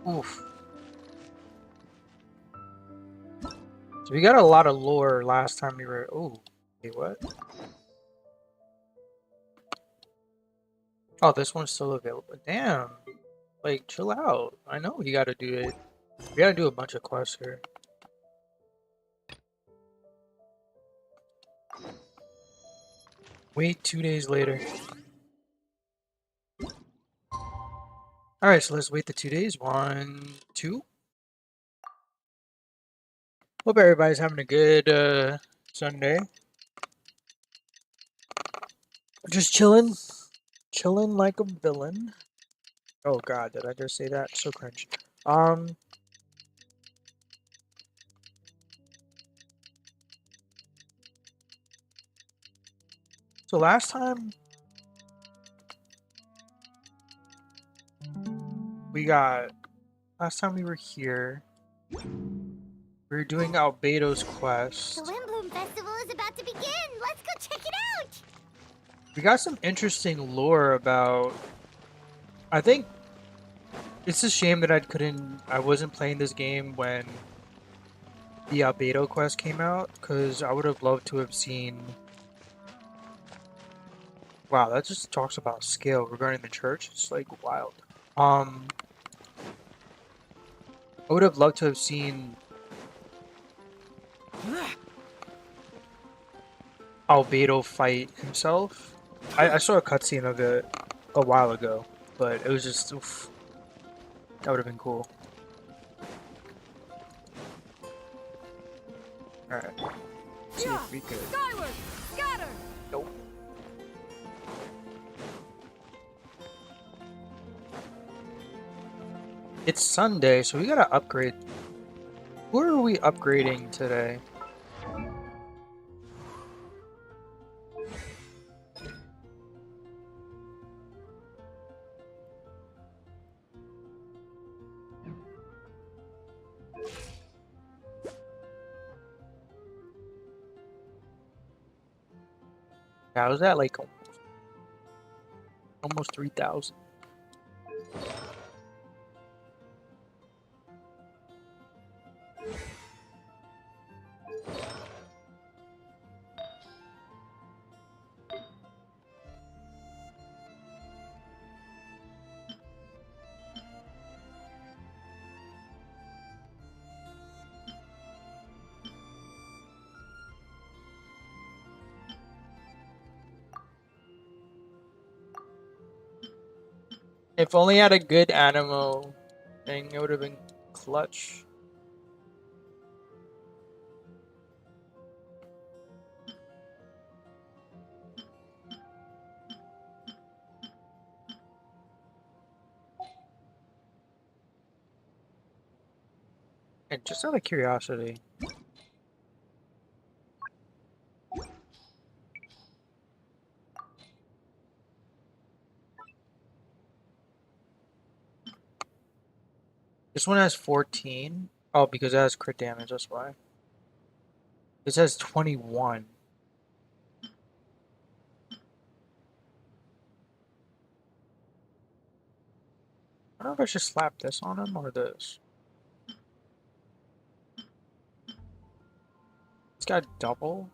Oof. So we got a lot of lore last time we were. Oh, wait, what? Oh, this one's still available. Damn. Like, chill out. I know you gotta do it. We gotta do a bunch of quests here. Wait 2 days later. Alright, so let's wait the 2 days. 1, 2. Hope everybody's having a good Sunday. Just chilling. Chilling like a villain. Oh god, did I just say that? So cringe. So last time we were here, we were doing Albedo's The quest. Wimbloom Festival is about to begin! Let's go check it out! We got some interesting lore about. I think it's a shame that I wasn't playing this game when the Albedo quest came out, because I would have loved to have seen. Wow, that just talks about scale regarding the church. It's like wild. I would have loved to have seen Albedo fight himself. I saw a cutscene of it a while ago, but it was just oof, that would have been cool. All right, see if we could. Skyward! Scatter! Nope. It's Sunday, so we gotta upgrade. Who are we upgrading today? Yeah, I was at like almost 3,000. If only I had a good Animo thing, it would have been clutch. And just out of curiosity, this one has 14. Oh, because it has crit damage, that's why. This has 21. I don't know if I should slap this on him or this. It's got double.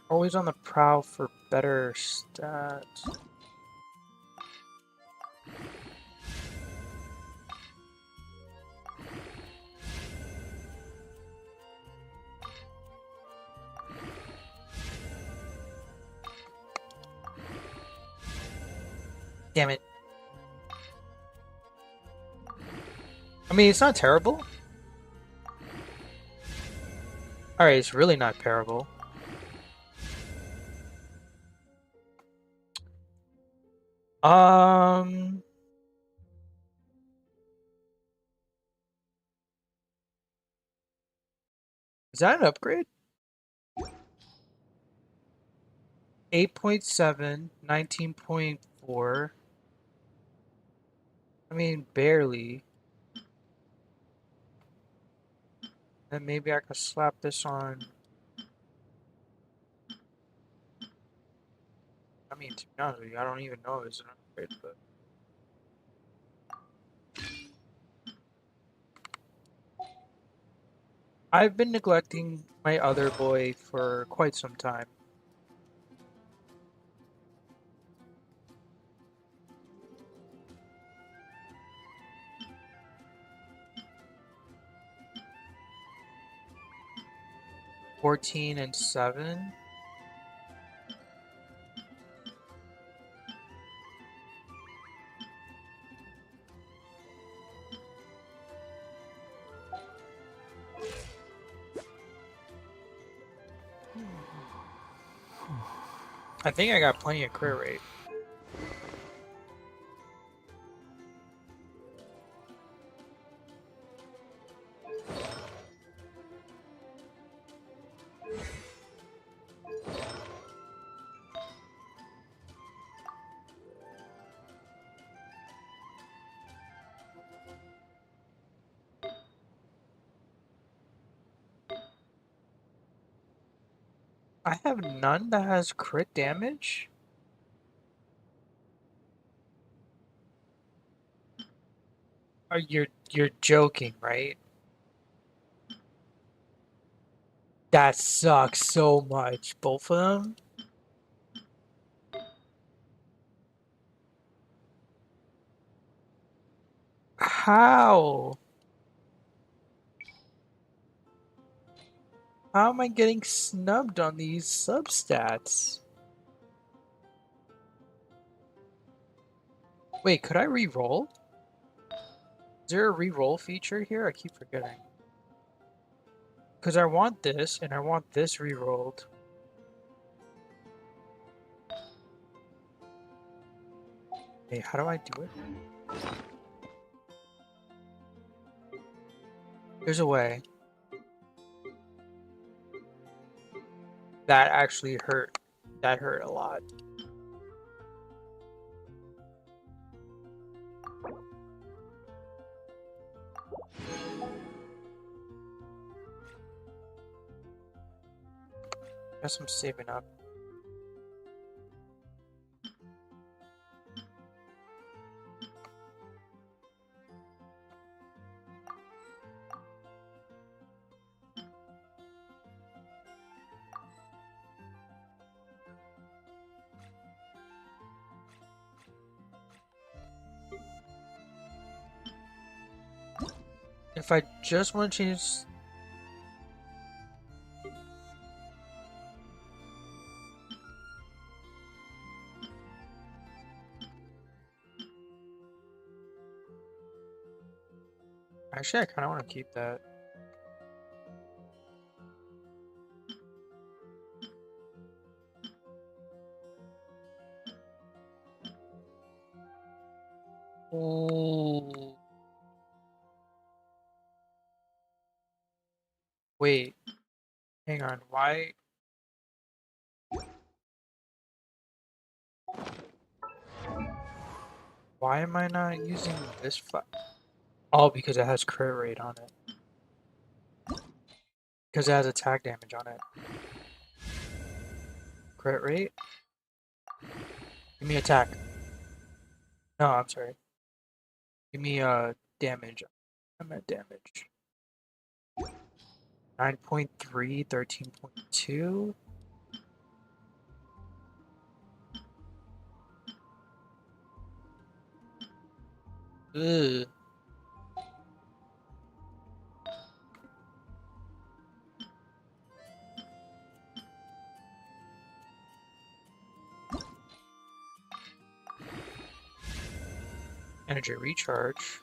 Always on the prowl for better stats. Damn it. I mean, it's not terrible. Alright, it's really not terrible. Um... Is that an upgrade? 8.7, 19.4. I mean, barely. Then maybe I could slap this on. I mean, to be honest with you, I don't even know if it's an upgrade, but I've been neglecting my other boy for quite some time. $14 and $7. I think I got plenty of crit rate. I have none that has crit damage. You're joking, right? That sucks so much. Both of them? How? How am I getting snubbed on these substats? Wait, could I re-roll? Is there a re-roll feature here? I keep forgetting. Because I want this, and I want this re-rolled. Hey, how do I do it? There's a way. That actually hurt. That hurt a lot. Guess I'm saving up. If I just want to change... Actually, I kind of want to keep that. Oh. Wait. Hang on. Why? Why am I not using this? Oh, because it has crit rate on it. Because it has attack damage on it. Crit rate? Give me attack. No, I'm sorry. Give me damage. I'm at damage. 9.3, 13.2. Ugh. Energy recharge.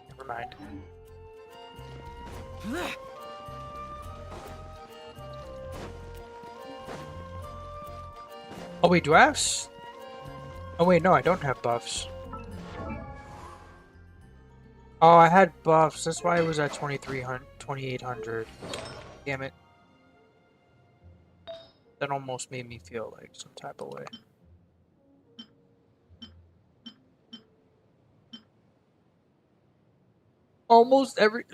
Never mind. Oh wait, do I have oh wait, no, I don't have buffs. Oh, I had buffs. That's why it was at 2300, 2800. Damn it. That almost made me feel like some type of way. Almost every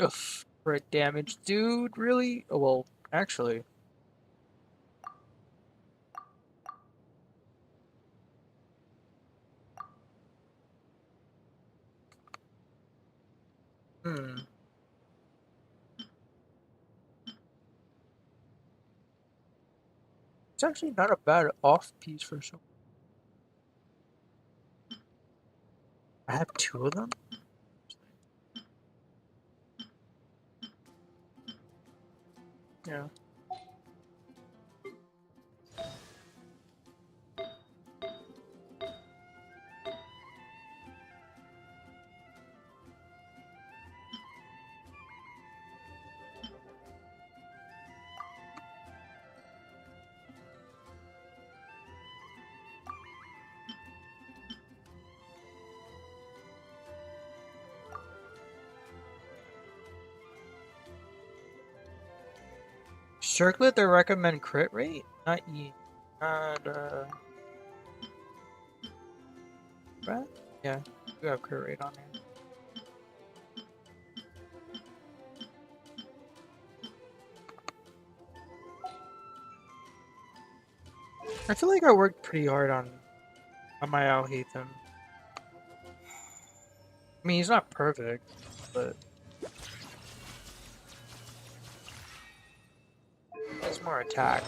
crit damage, dude. Really? Oh, well, actually. Hmm. It's actually not a bad off piece for some. I have two of them. Yeah. Circlet, they recommend crit rate, not E. Not right? Yeah, you have crit rate on there. I feel like I worked pretty hard on my Alhaitham. I mean, he's not perfect, but he's more attack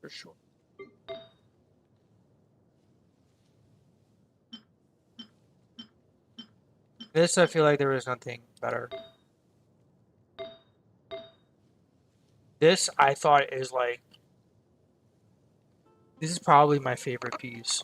for sure. This, I feel like there was nothing better. This, I thought is like, this is probably my favorite piece.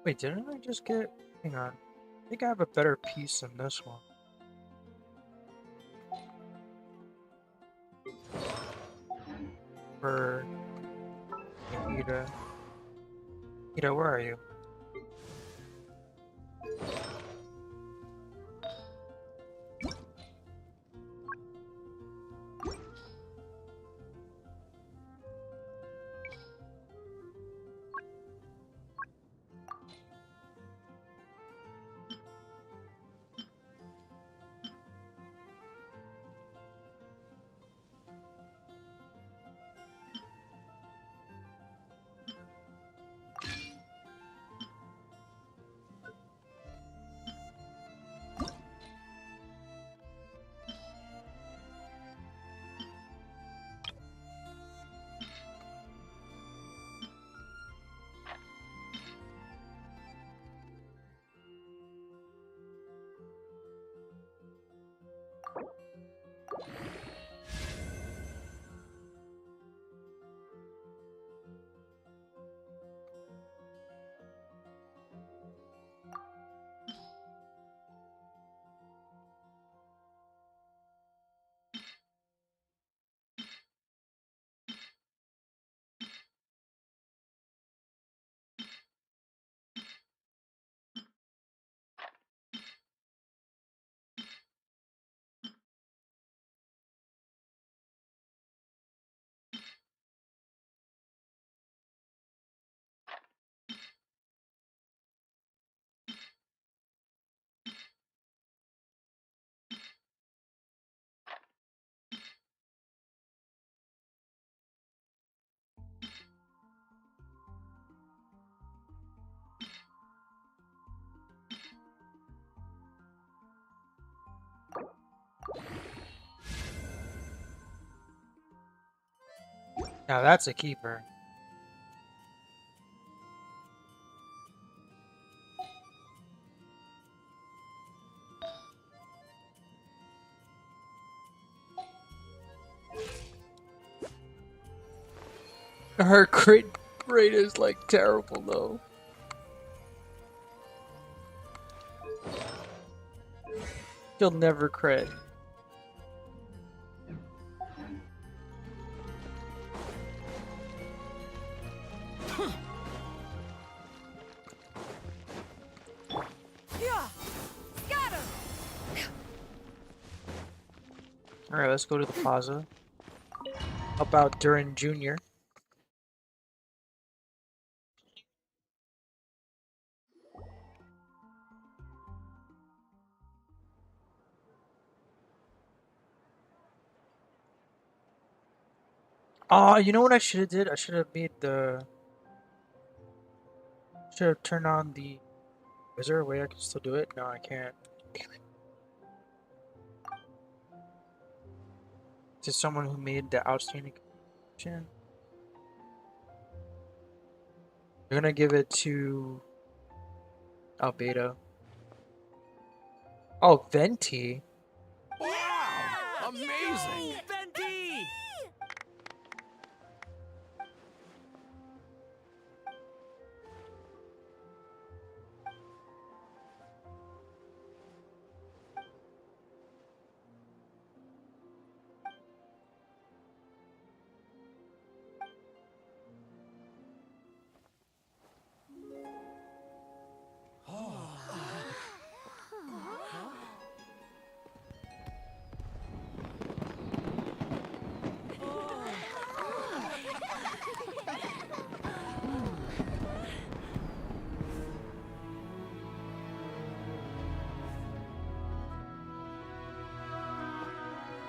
Wait, didn't I just get? Hang on. I think I have a better piece than this one. For Ida. Ida, where are you? Now that's a keeper. Her crit rate is like terrible though. She'll never crit. Alright, let's go to the plaza. Help out Durin Jr. Oh, you know what I should have did? I should have made the... Should have turned on the... Is there a way I can still do it? No, I can't. Damn it. To someone who made the outstanding contribution. We're gonna give it to Albedo. Oh, Venti. Wow! Amazing! Venti!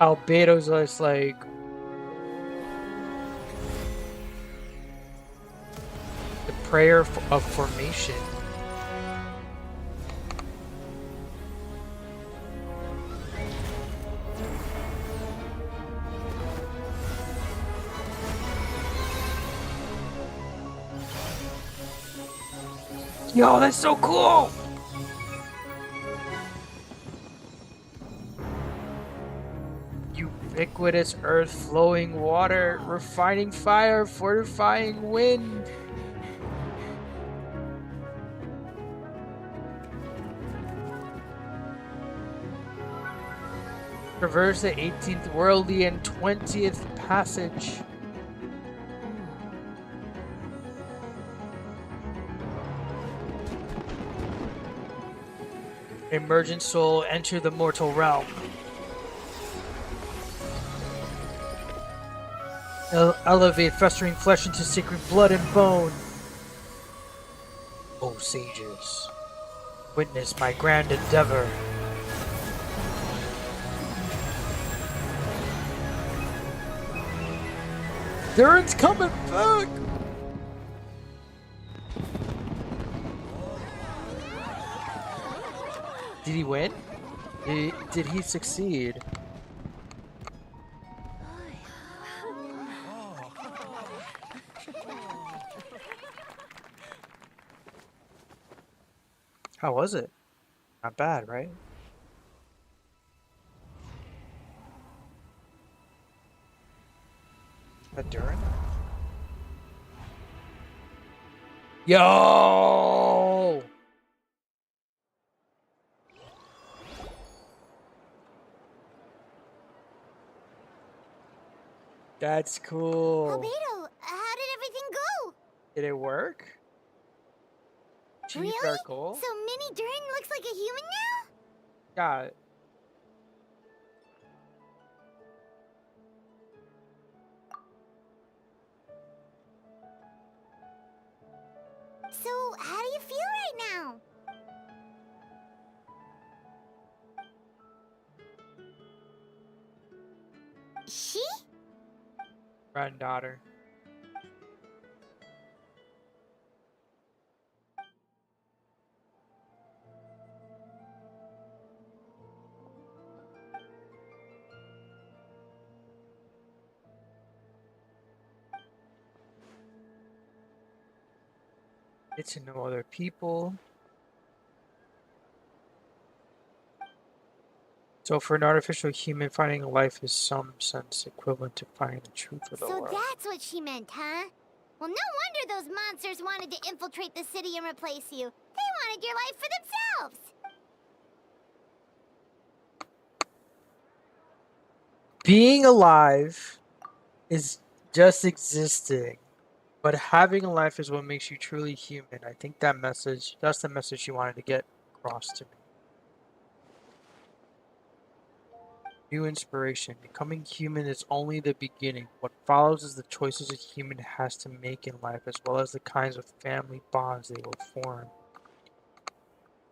Albedo's just like... The prayer of formation. Yo, that's so cool! Ubiquitous earth, flowing water, refining fire, fortifying wind. Traverse the 18th worldly and 20th passage. Emergent soul, enter the mortal realm. Elevate festering flesh into sacred blood and bone. O sages, witness my grand endeavor. Durin's coming back! Did he win? Did he succeed? How was it? Not bad, right? That Durin? Yo! That's cool. Albedo, how did everything go? Did it work? Achieved Really? our goal? So Mini Durin looks like a human now? Got it. So, how do you feel right now? She? Granddaughter. Get to know other people. So for an artificial human, finding life is some sense equivalent to finding the truth of the So world. that's what she meant, huh? Well, no wonder those monsters wanted to infiltrate the city and replace you. They wanted your life for themselves. Being alive is just existing, but having a life is what makes you truly human. I think that message, that's the message she wanted to get across to me. New inspiration. Becoming human is only the beginning. What follows is the choices a human has to make in life, as well as the kinds of family bonds they will form.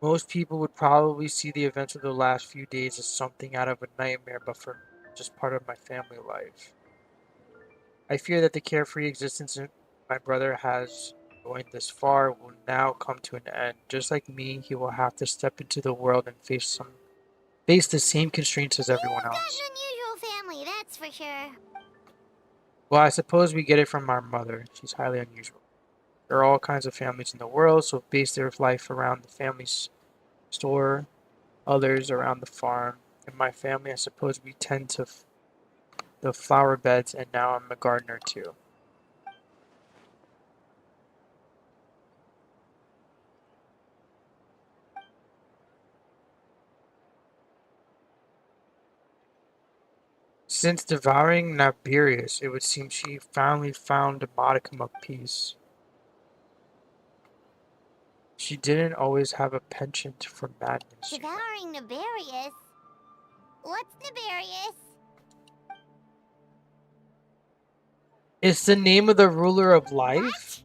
Most people would probably see the events of the last few days as something out of a nightmare, but for me, just part of my family life. I fear that the carefree existence my brother has going this far will now come to an end. Just like me, he will have to step into the world and face the same constraints as everyone You've got else. an unusual family, that's for sure. Well, I suppose we get it from our mother. She's highly unusual. There are all kinds of families in the world, so base their life around the family's store, others around the farm. In my family, I suppose we tend to the flower beds, and now I'm a gardener too. Since devouring Naberius, it would seem she finally found a modicum of peace. She didn't always have a penchant for madness, you know. Devouring Naberius? What's Naberius? It's the name of the ruler of life? What?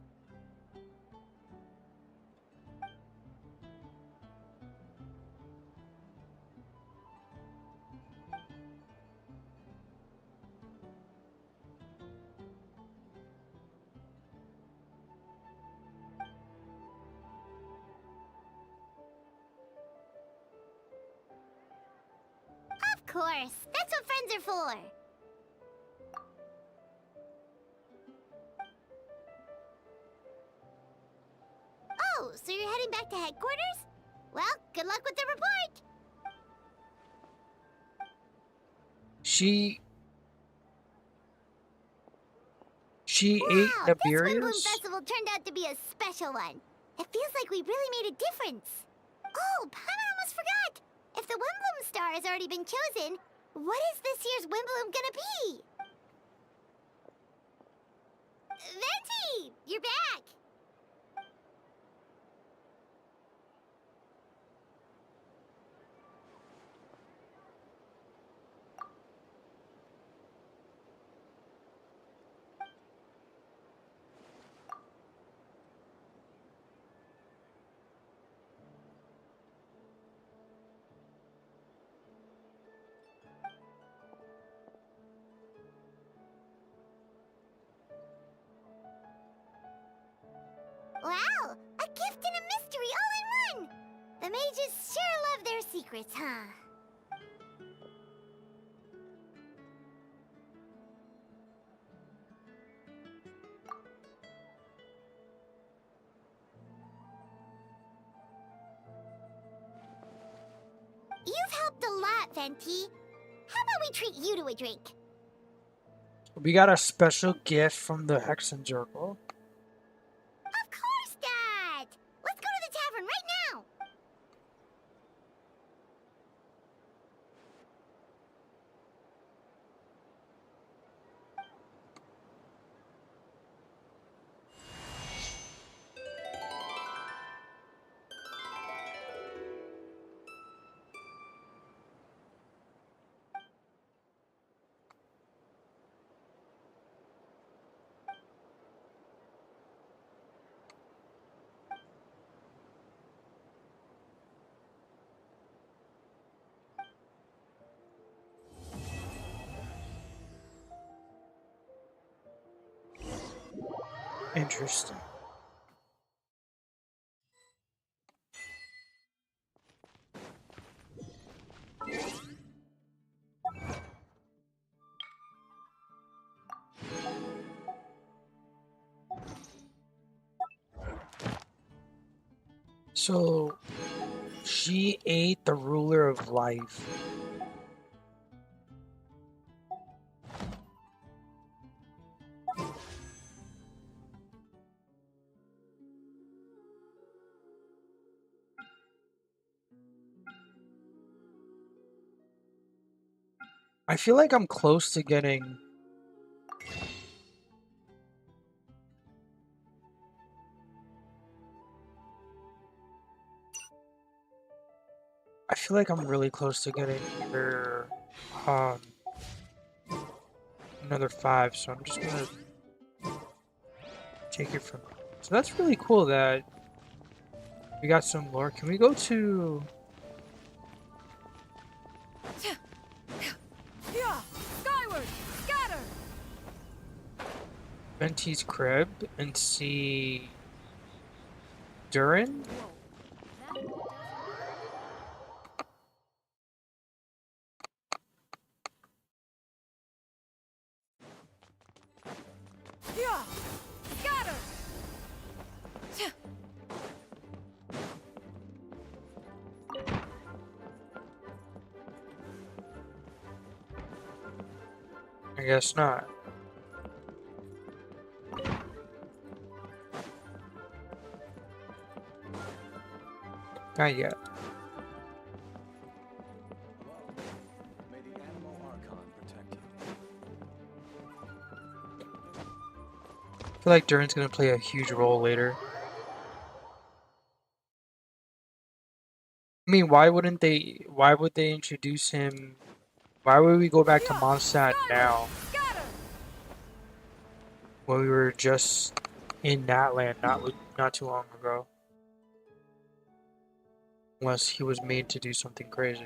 Of course. That's what friends are for. Oh, so you're heading back to headquarters? Well, good luck with the report. She ate Wow, this Windbloom Naberius? Festival turned out to be a special one. It feels like we really made a difference. Oh, Paimon almost forgot. If the Windbloom star has already been chosen, what is this year's Windbloom gonna be? Venti, you're back. Wow, a gift and a mystery all in one. The mages sure love their secrets, huh? You've helped a lot, Venti. How about we treat you to a drink? We got a special gift from the Hexen Circle. Of course, Dad! Let's go to the tavern right now! Interesting. So, she ate the ruler of life. I feel like I'm close to getting... I feel like I'm really close to getting either um, another 5, so I'm just gonna take it from here. So that's really cool that we got some lore. Can we go to Yeah! Skyward! Scatter! Venti's crib and see Durin? Yeah! Scatter! I guess not. Not yet. May the animal archon protect you. I feel like Durin's gonna play a huge role later. I mean, why would they introduce him? Why would we go back to Yeah! Mondstadt Skyward! now Scatter! when we were just in that land not too long ago? Unless he was made to do something crazy.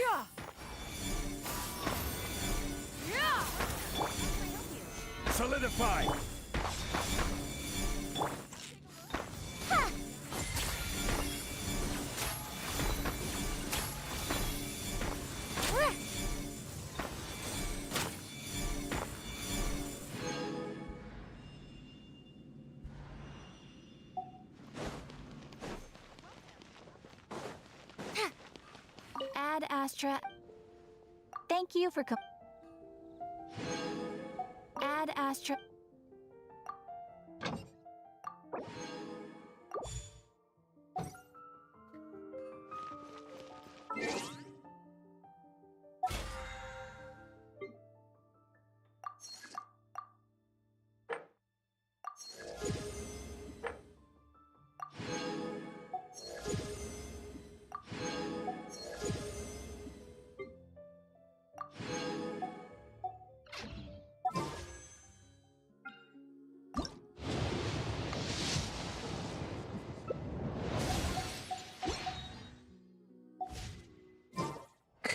Yeah! Yeah! Solidify! Ad Astra. Thank you for Ad Astra.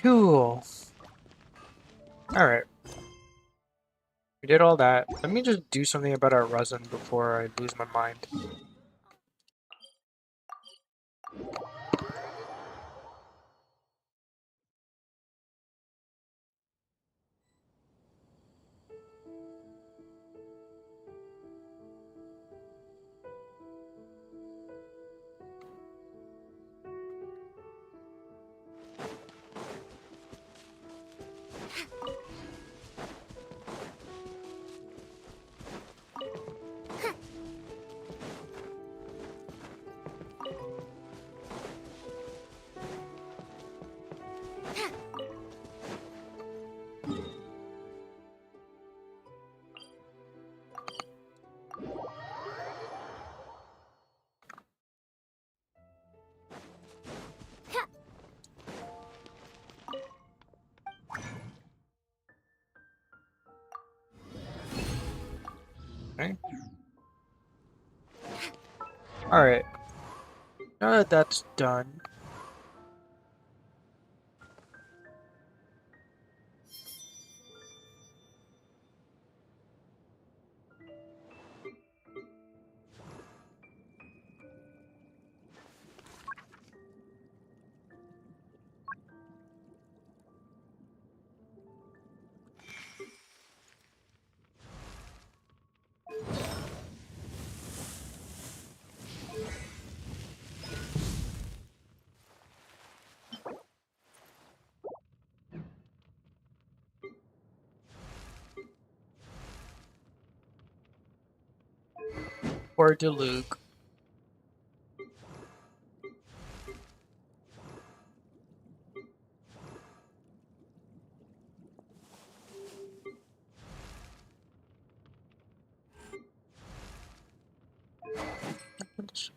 Cool. Alright. We did all that. Let me just do something about our resin before I lose my mind. Okay. Alright. Now that that's done, Or Diluc.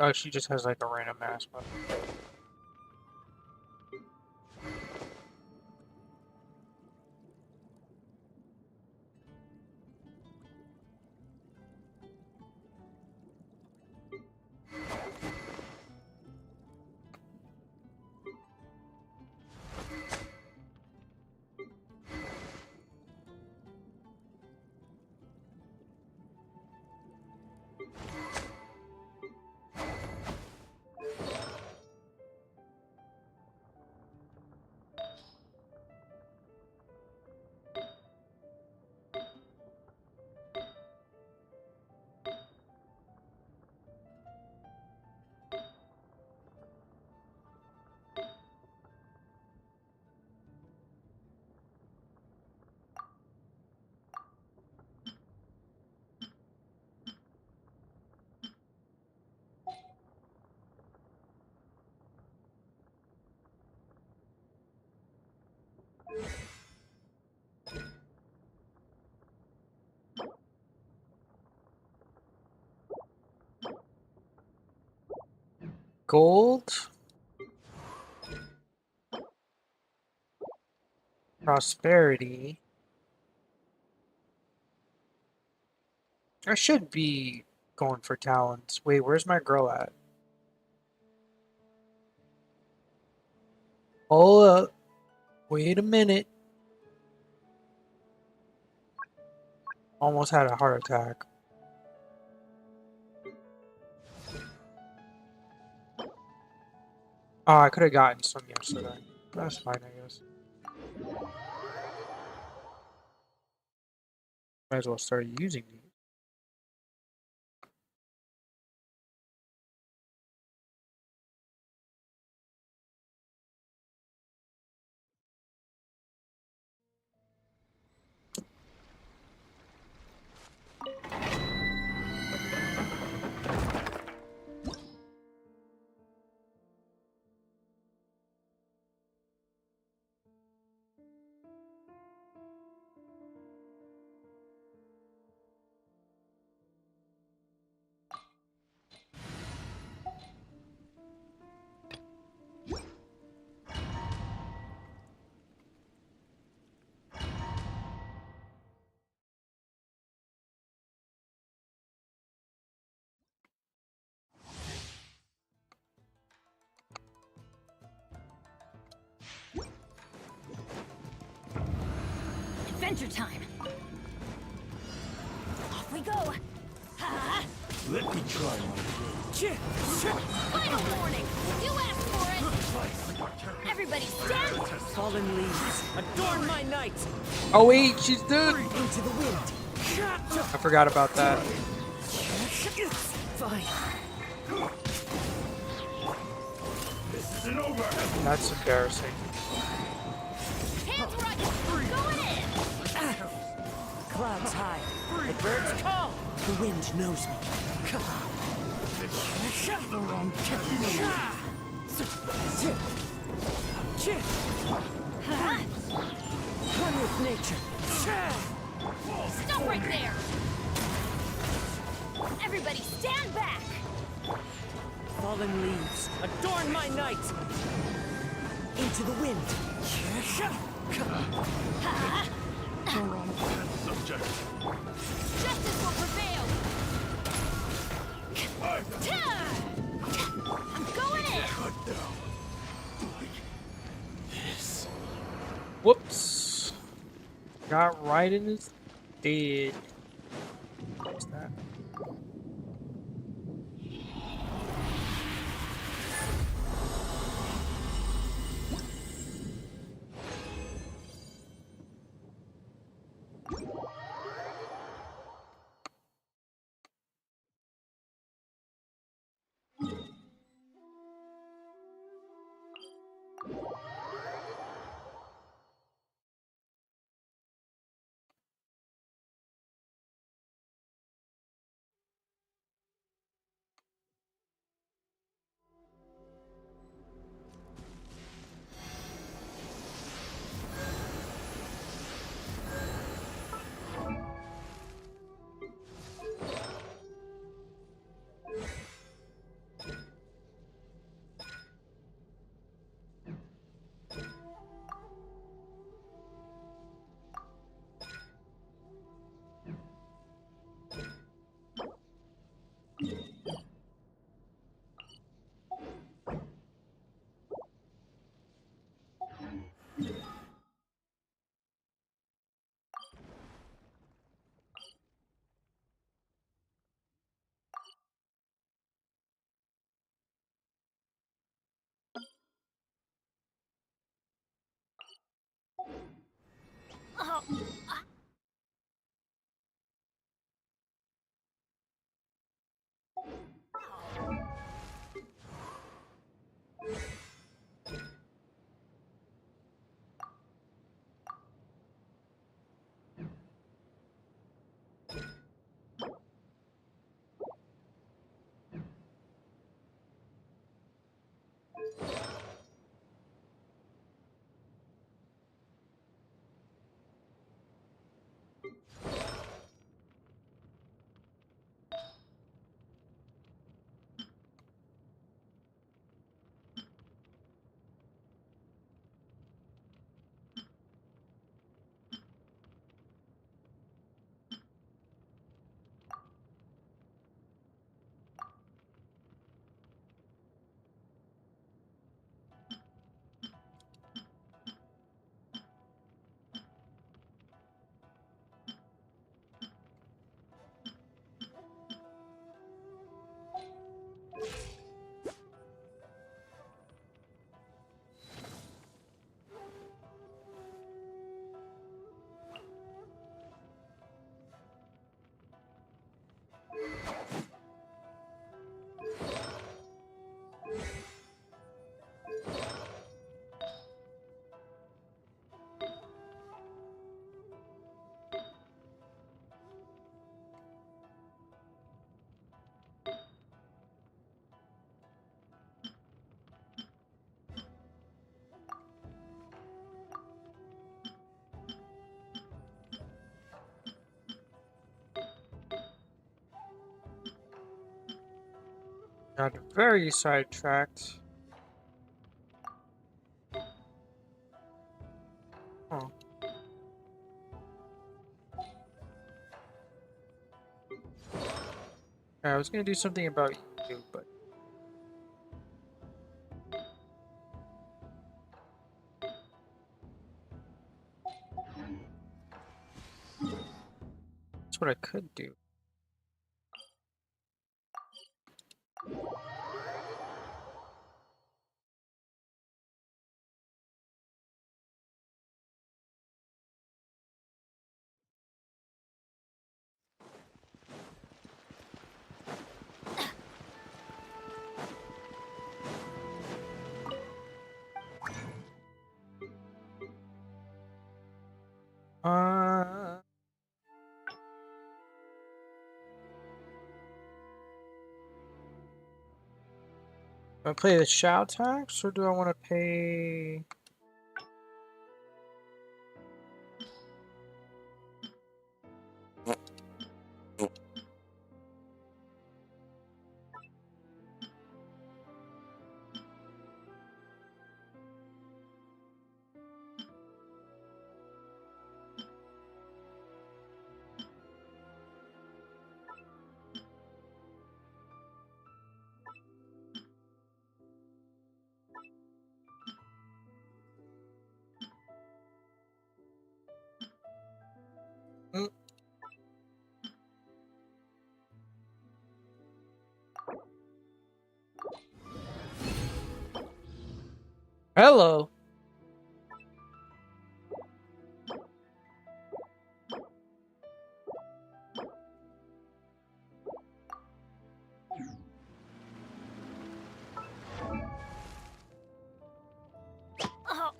Oh, she just has like a random mask. Gold. Prosperity. I should be going for talents. Wait, where's my girl at? Hold up. Wait a minute. Almost had a heart attack. Oh, I could have gotten some yesterday. That's fine, I guess. Might as well start using these. Adventure time. Off we go. Ha! Let me try one. Final warning. You asked for it. Everybody stand. Fallen leaves, adorn my night. Oh wait, she's dead! Into the wind. I forgot about that. Fine. This isn't over. That's embarrassing. Hands where I can. Going in. Clouds high, the birds call. The wind knows me. The wrong technique. One with nature. Stop right there. Everybody stand back. Fallen leaves, adorn my night. Into the wind. The wrong test subject. Justice will prevail. I'm going in. Cut down. Like this. Whoops. Got right in his dead. What's that? Got very sidetracked. Oh. I was gonna do something about you, but that's what I could do. Uh, do I play the shout tax or do I want to pay? Mm. Hello. Oh,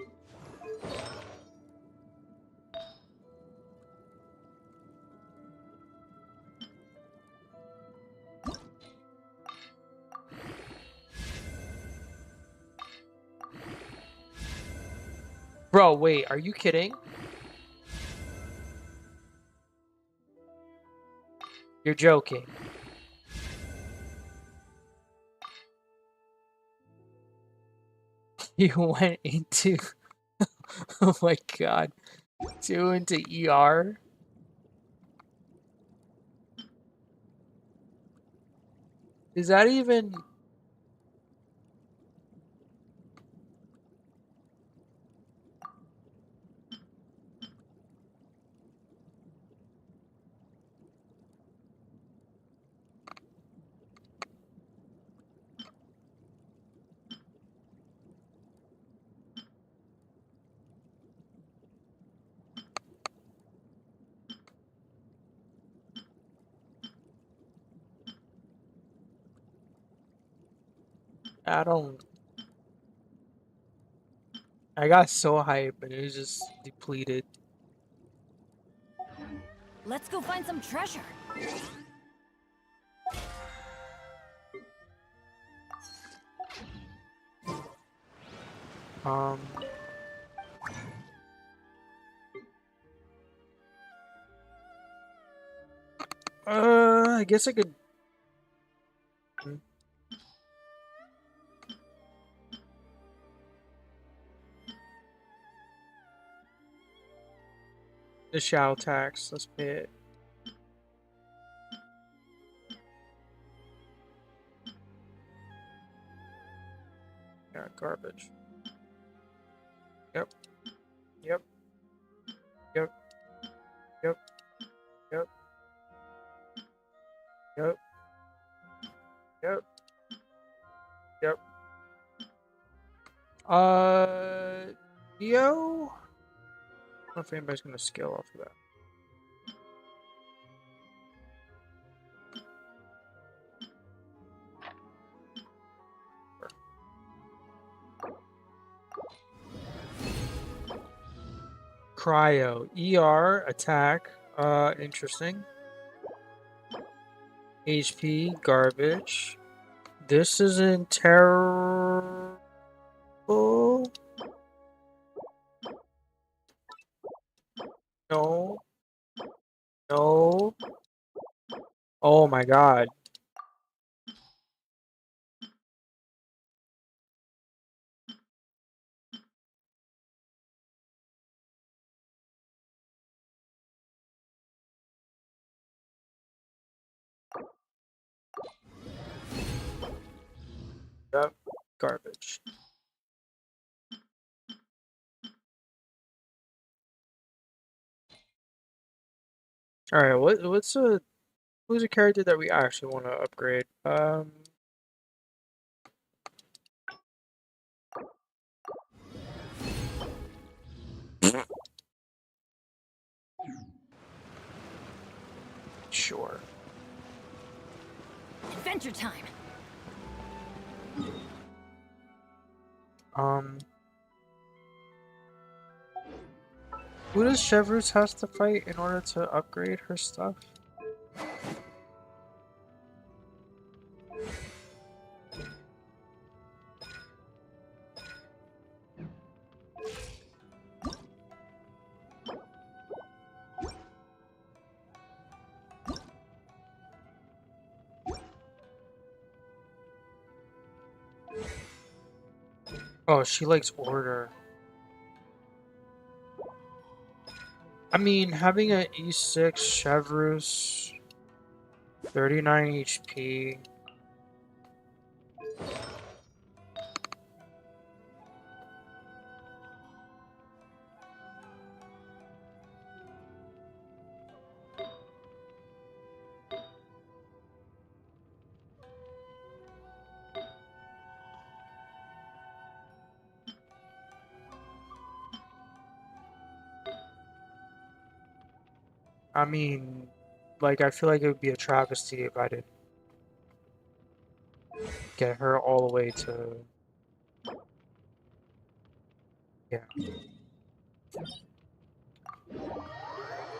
Bro, wait, are you kidding? You're joking. You went into, oh my god, 2 into ER? Is that even? I don't. I got so hyped, but it was just depleted. let's go find some treasure. Um. I guess I could. Hmm. The shell tax. Let's pay it. Yeah, garbage. Yep. Yep. Yep. Yep. Yep. Yep. Yep. Yep. Yo. I don't know if anybody's gonna scale off of that. Cryo. ER. Attack. Interesting. HP. Garbage. This isn't terrible. No. No. Oh my god. Yep, garbage. All right, who's a character that we actually want to upgrade? Sure. Adventure time. Who does Chevreuse has to fight in order to upgrade her stuff? Oh, she likes order. I mean, having an E6 Chevreuse, 39 HP. I mean, like, I feel like it would be a travesty if I didn't get her all the way to, yeah.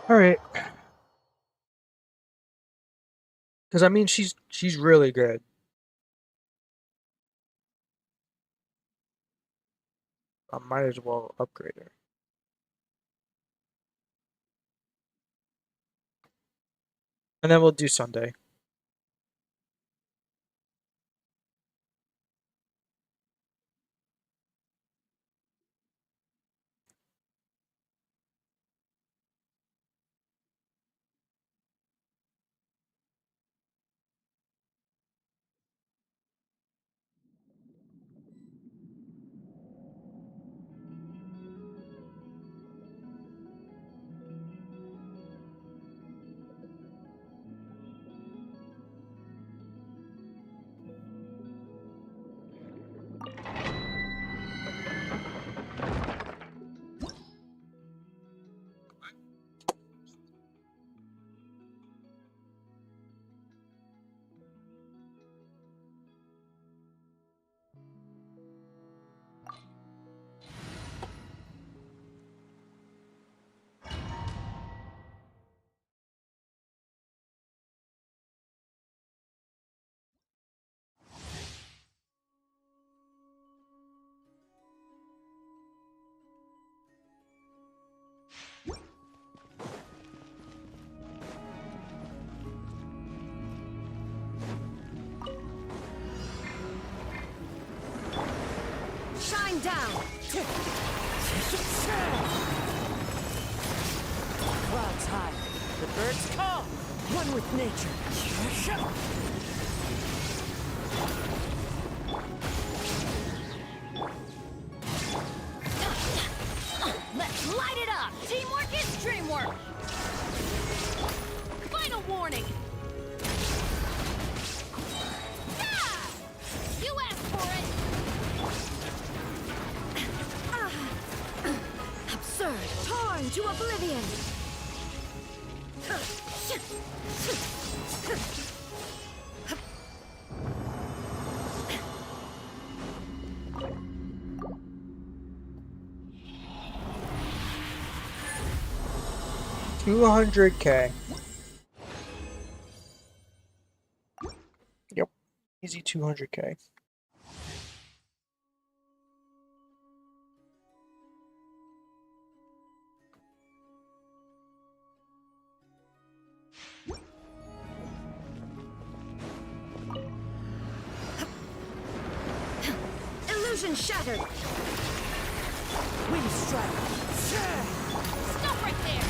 Alright. Because, I mean, she's really good. I might as well upgrade her. And then we'll do Sunday. Shine down. Clouds high. The birds call. One with nature. Let's light it up. Teamwork is dreamwork. Final warning. Ah! You asked for it. Absurd. Torn to oblivion. $200K. Yep. Easy 200K. Illusion shattered. Wind strike. Stop right there.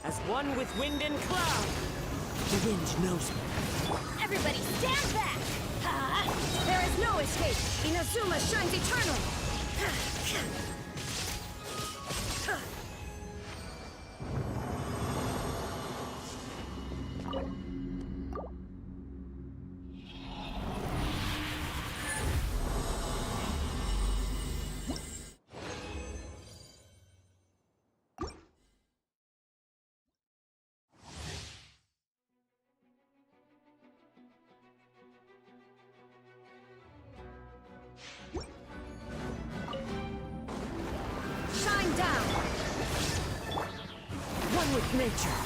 As one with wind and cloud. The wind knows me. Everybody stand back! There is no escape! Inazuma shines eternal! Shine down! One with nature.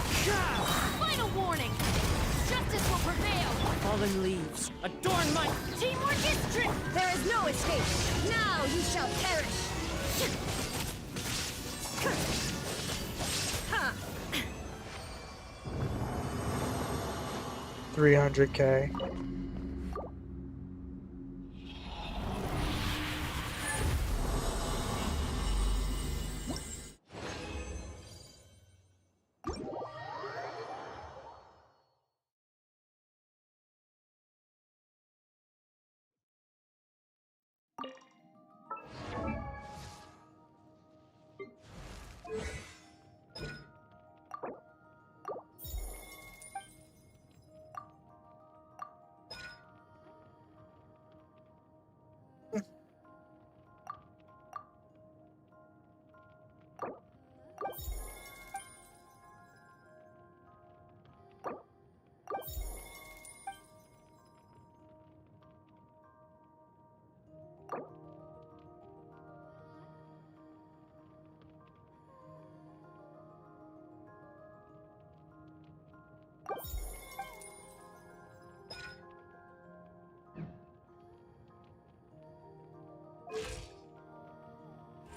Final warning! Justice will prevail! Fallen leaves. Adorn my... Teamwork is strength! There is no escape! Now you shall perish! 300K.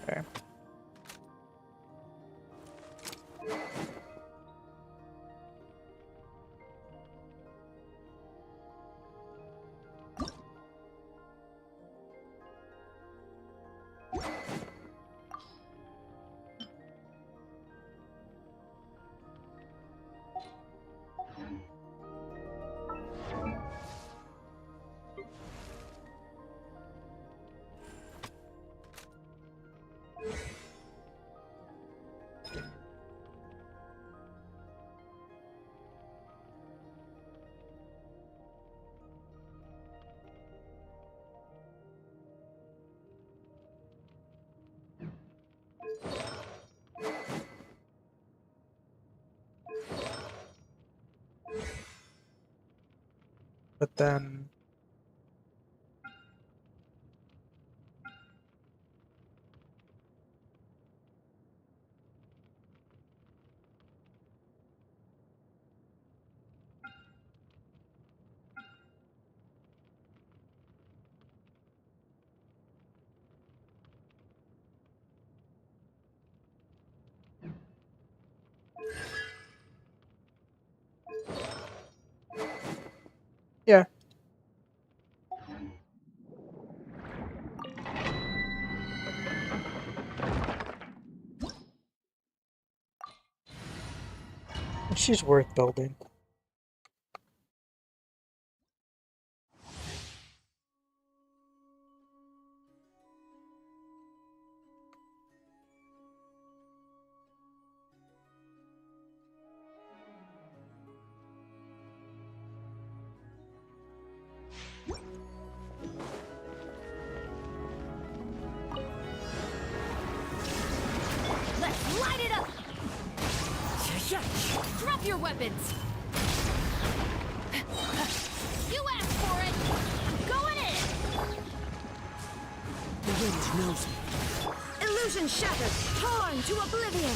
Okay. But then yeah. She's worth building. Let's light it up! Drop your weapons! You asked for it! I'm going in! The wind knows me. Illusion shattered! Torn to oblivion!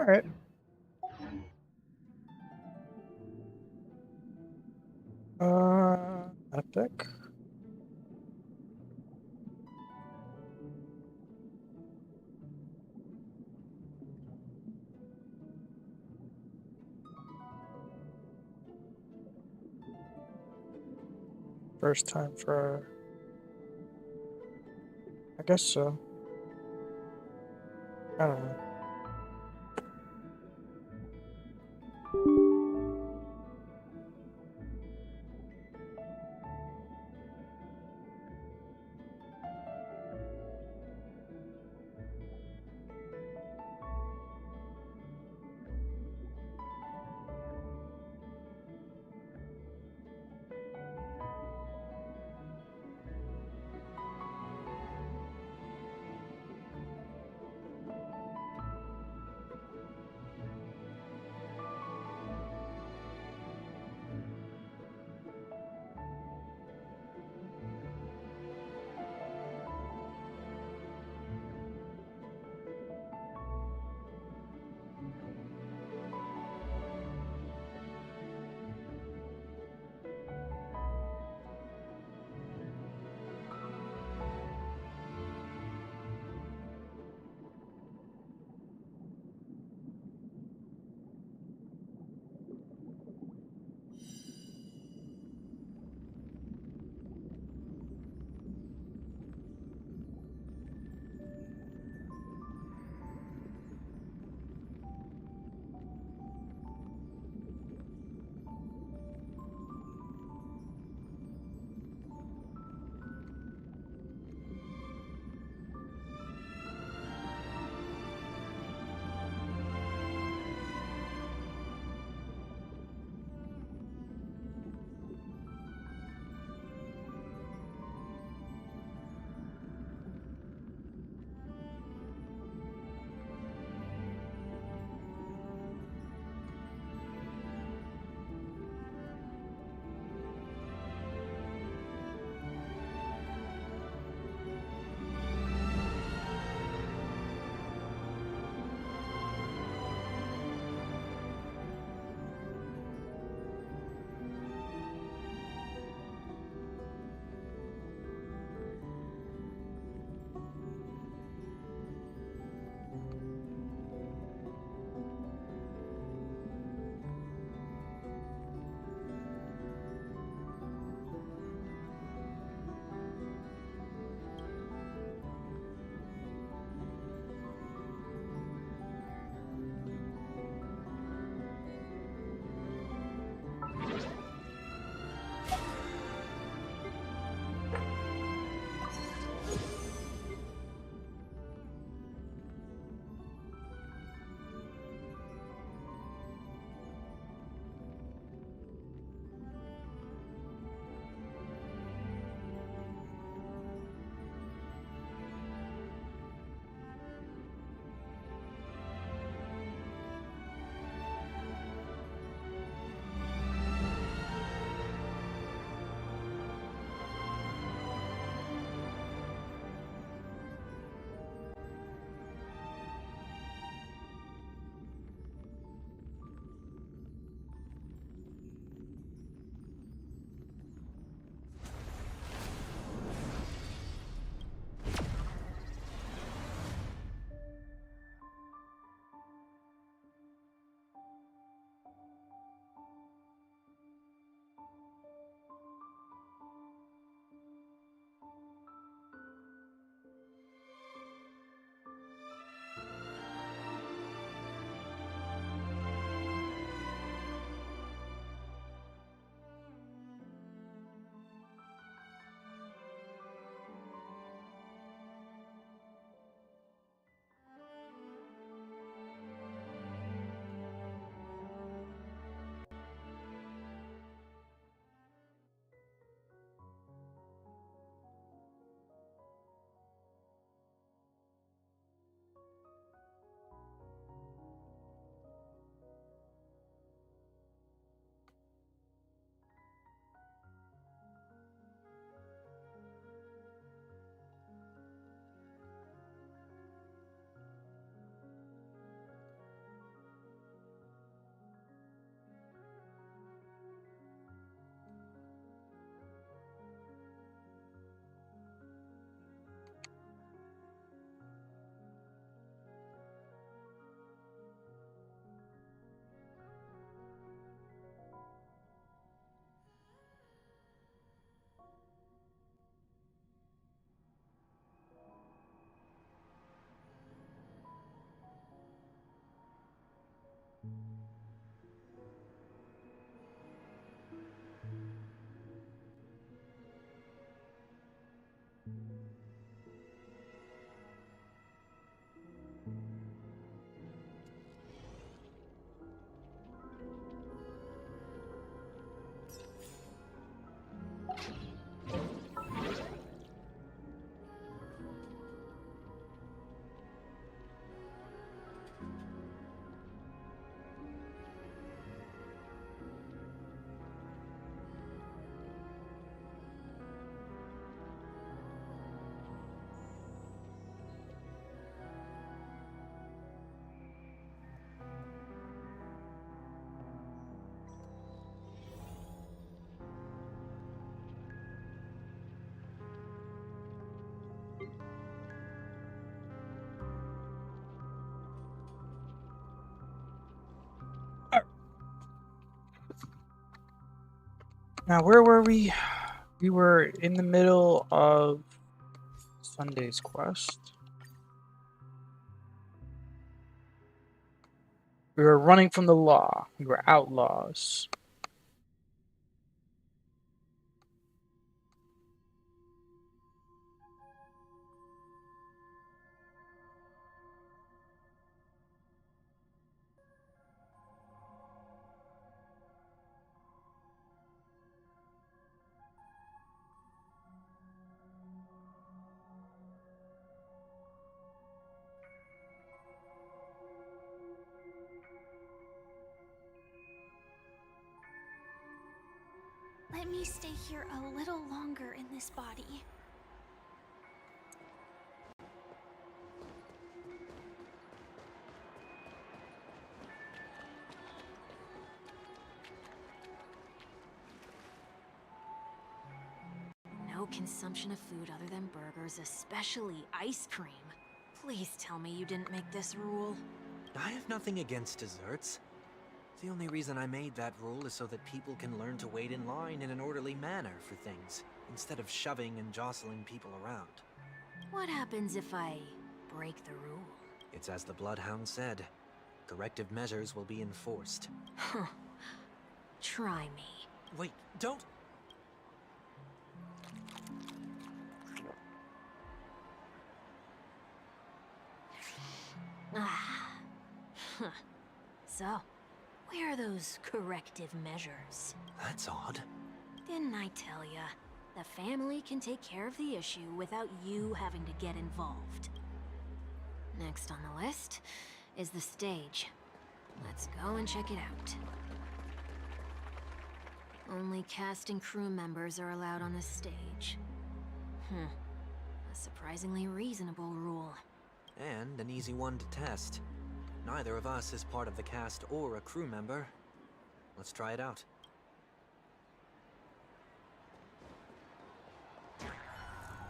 All right. Epic. First time for. I guess so. I don't know. Now, where were we? We were in the middle of Sunday's quest. We were running from the law. We were outlaws. Let me stay here a little longer in this body. No consumption of food other than burgers, especially ice cream. Please tell me you didn't make this rule. I have nothing against desserts. The only reason I made that rule is so that people can learn to wait in line in an orderly manner for things, instead of shoving and jostling people around. What happens if I break the rule? It's as the Bloodhound said. Corrective measures will be enforced. Huh. Try me. Wait, don't... Ah. Huh. So, where are those corrective measures? That's odd. Didn't I tell ya? The family can take care of the issue without you having to get involved. Next on the list is the stage. Let's go and check it out. Only cast and crew members are allowed on the stage. A surprisingly reasonable rule. And an easy one to test. Neither of us is part of the cast or a crew member. Let's try it out.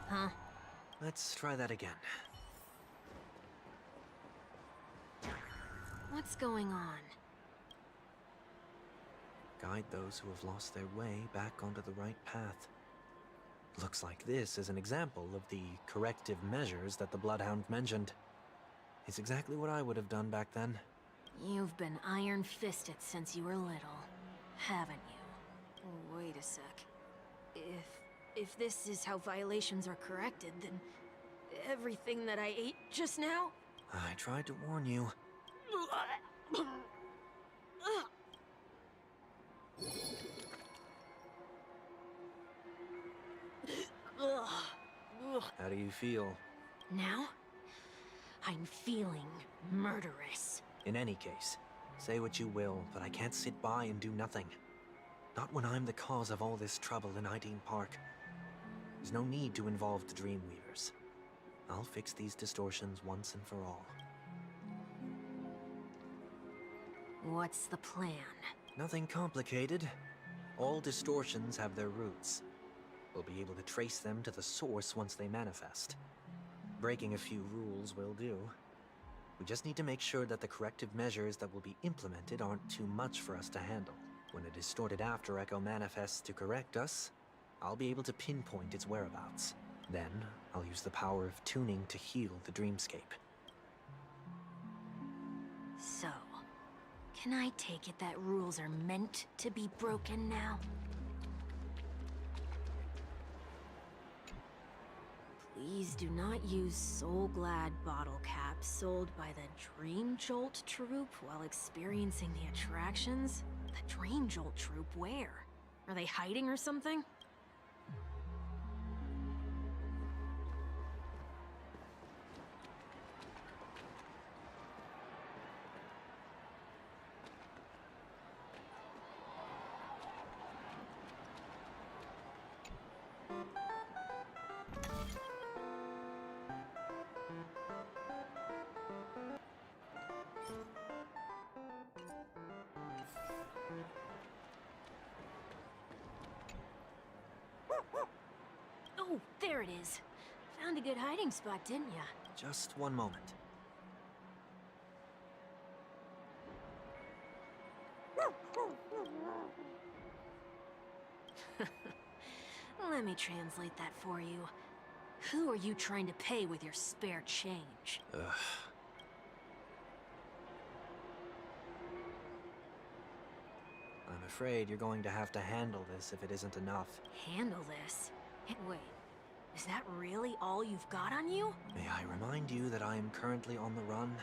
Huh? Let's try that again. What's going on? Guide those who have lost their way back onto the right path. Looks like this is an example of the corrective measures that the Bloodhound mentioned. It's exactly what I would have done back then. You've been iron-fisted since you were little, haven't you? Oh, wait a sec. If this is how violations are corrected, then everything that I ate just now? I tried to warn you. How do you feel? Now? I'm feeling murderous. In any case, say what you will, but I can't sit by and do nothing. Not when I'm the cause of all this trouble in Ideen Park. There's no need to involve the Dreamweavers. I'll fix these distortions once and for all. What's the plan? Nothing complicated. All distortions have their roots. We'll be able to trace them to the source once they manifest. Breaking a few rules will do. We just need to make sure that the corrective measures that will be implemented aren't too much for us to handle. When a distorted after echo manifests to correct us, I'll be able to pinpoint its whereabouts. Then, I'll use the power of tuning to heal the dreamscape. So, can I take it that rules are meant to be broken now? Please do not use Soul Glad bottle caps sold by the Dream Jolt troupe while experiencing the attractions. The Dream Jolt troupe, where? Are they hiding or something? Oh, there it is. Found a good hiding spot, didn't ya? Just one moment. Let me translate that for you. Who are you trying to pay with your spare change? Ugh. I'm afraid you're going to have to handle this if it isn't enough. Handle this? Wait, is that really all you've got on you? May I remind you that I am currently on the run?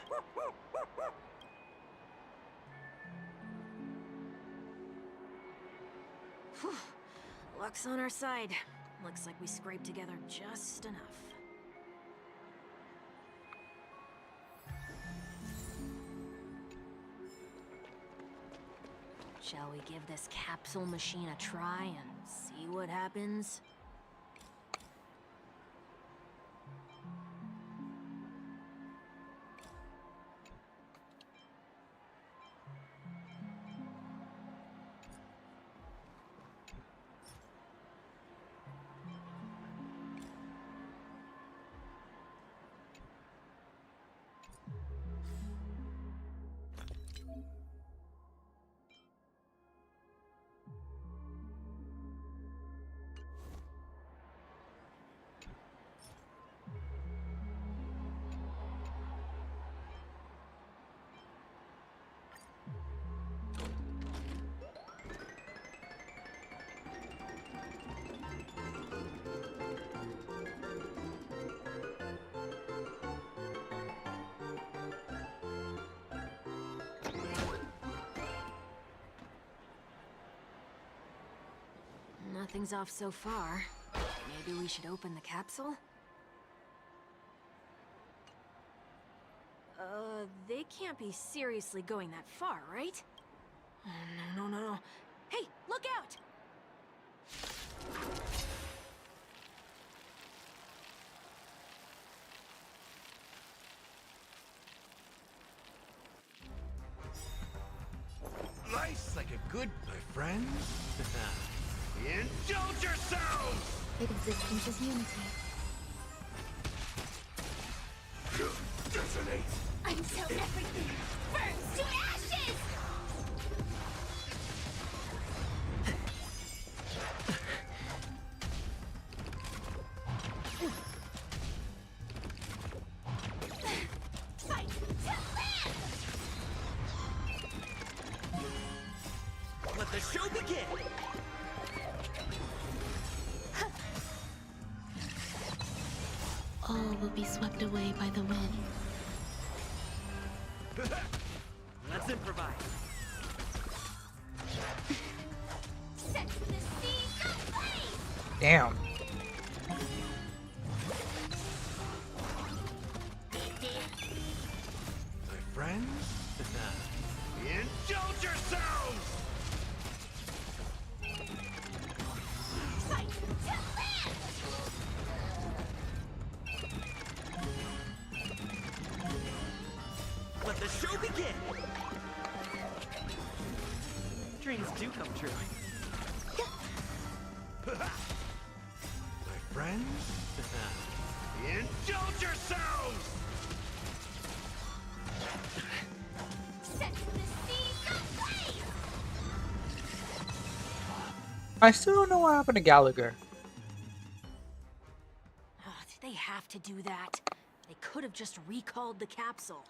Whew. Luck's on our side. Looks like we scraped together just enough. Shall we give this capsule machine a try and see what happens? Nothing's off so far. Maybe we should open the capsule? They can't be seriously going that far, right? Oh, no. Hey, look out! Life's like a good, my friends. Indulge yourselves! Existence is unity. Detonate! Until everything burns to ashes! Fight to live! Let the show begin! All will be swept away by the wind. Let's improvise. Set the seas ablaze! Damn. My friends? Indulge yourselves! Fight to live! Let the show begin! Dreams do come true. My friends? Indulge yourselves! Set the seas ablaze! I still don't know what happened to Gallagher. Oh, did they have to do that? They could have just recalled the capsule.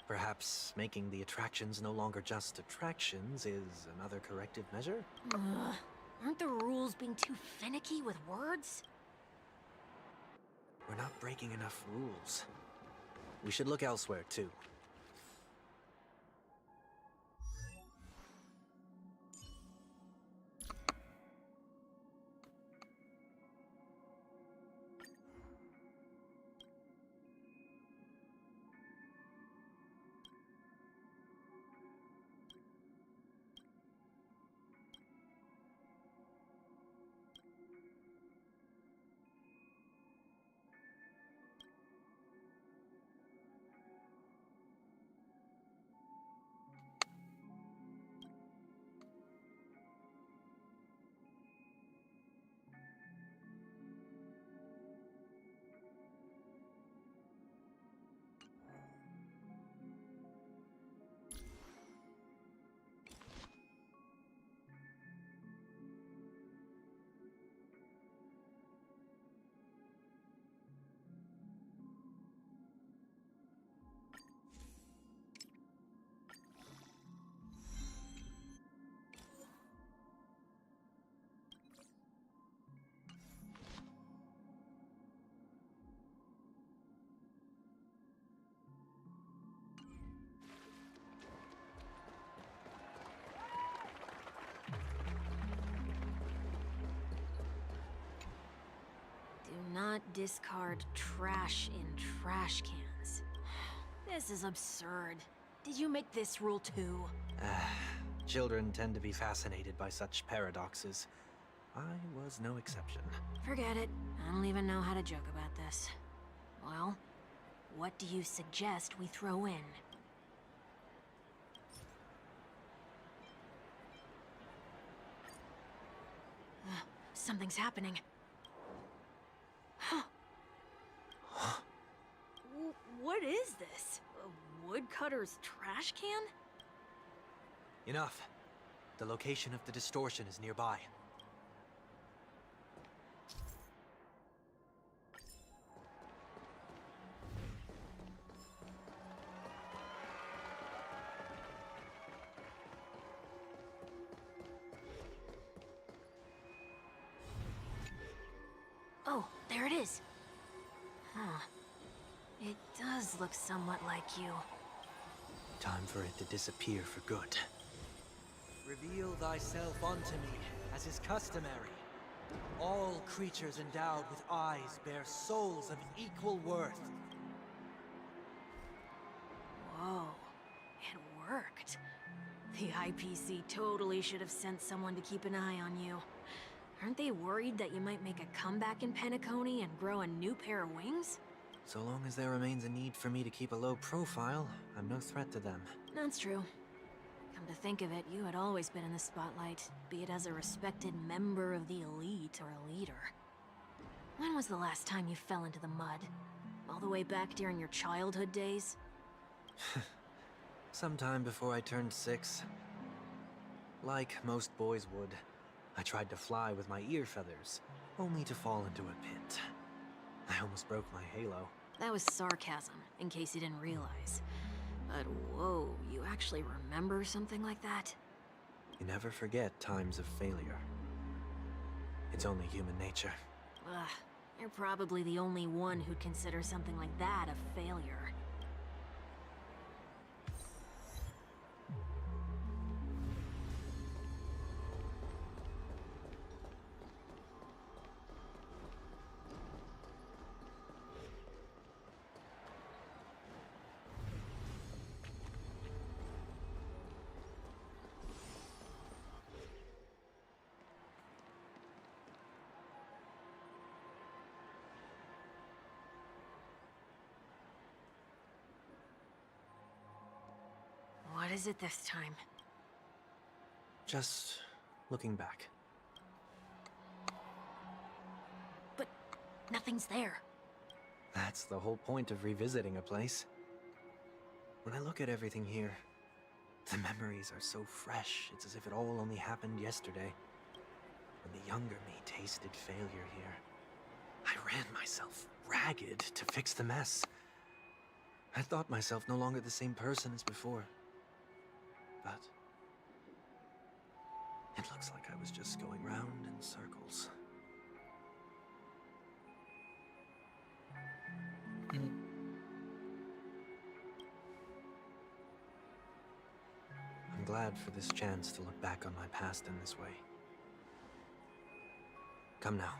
Perhaps making the attractions no longer just attractions is another corrective measure? Ugh. Aren't the rules being too finicky with words? We're not breaking enough rules. We should look elsewhere, too. discard trash in trash cans. This is absurd. Did you make this rule too? Children tend to be fascinated by such paradoxes. I was no exception. Forget it. I don't even know how to joke about this. Well, what do you suggest we throw in? Something's happening. What is this? A woodcutter's trash can? Enough. The location of the distortion is nearby. Oh, there it is. Huh. It does look somewhat like you. Time for it to disappear for good. Reveal thyself unto me, as is customary. All creatures endowed with eyes bear souls of equal worth. Whoa, it worked. The IPC totally should have sent someone to keep an eye on you. Aren't they worried that you might make a comeback in Penacony and grow a new pair of wings? So long as there remains a need for me to keep a low profile, I'm no threat to them. That's true. Come to think of it, you had always been in the spotlight, be it as a respected member of the elite or a leader. When was the last time you fell into the mud? All the way back during your childhood days? Sometime before I turned 6. Like most boys would, I tried to fly with my ear feathers, only to fall into a pit. I almost broke my halo. That was sarcasm, in case you didn't realize. But whoa, you actually remember something like that? You never forget times of failure. It's only human nature. Ugh, you're probably the only one who'd consider something like that a failure. What is it this time? Just looking back. But nothing's there. That's the whole point of revisiting a place. When I look at everything here, the memories are so fresh, it's as if it all only happened yesterday. When the younger me tasted failure here, I ran myself ragged to fix the mess. I thought myself no longer the same person as before. But it looks like I was just going round in circles. I'm glad for this chance to look back on my past in this way. Come now,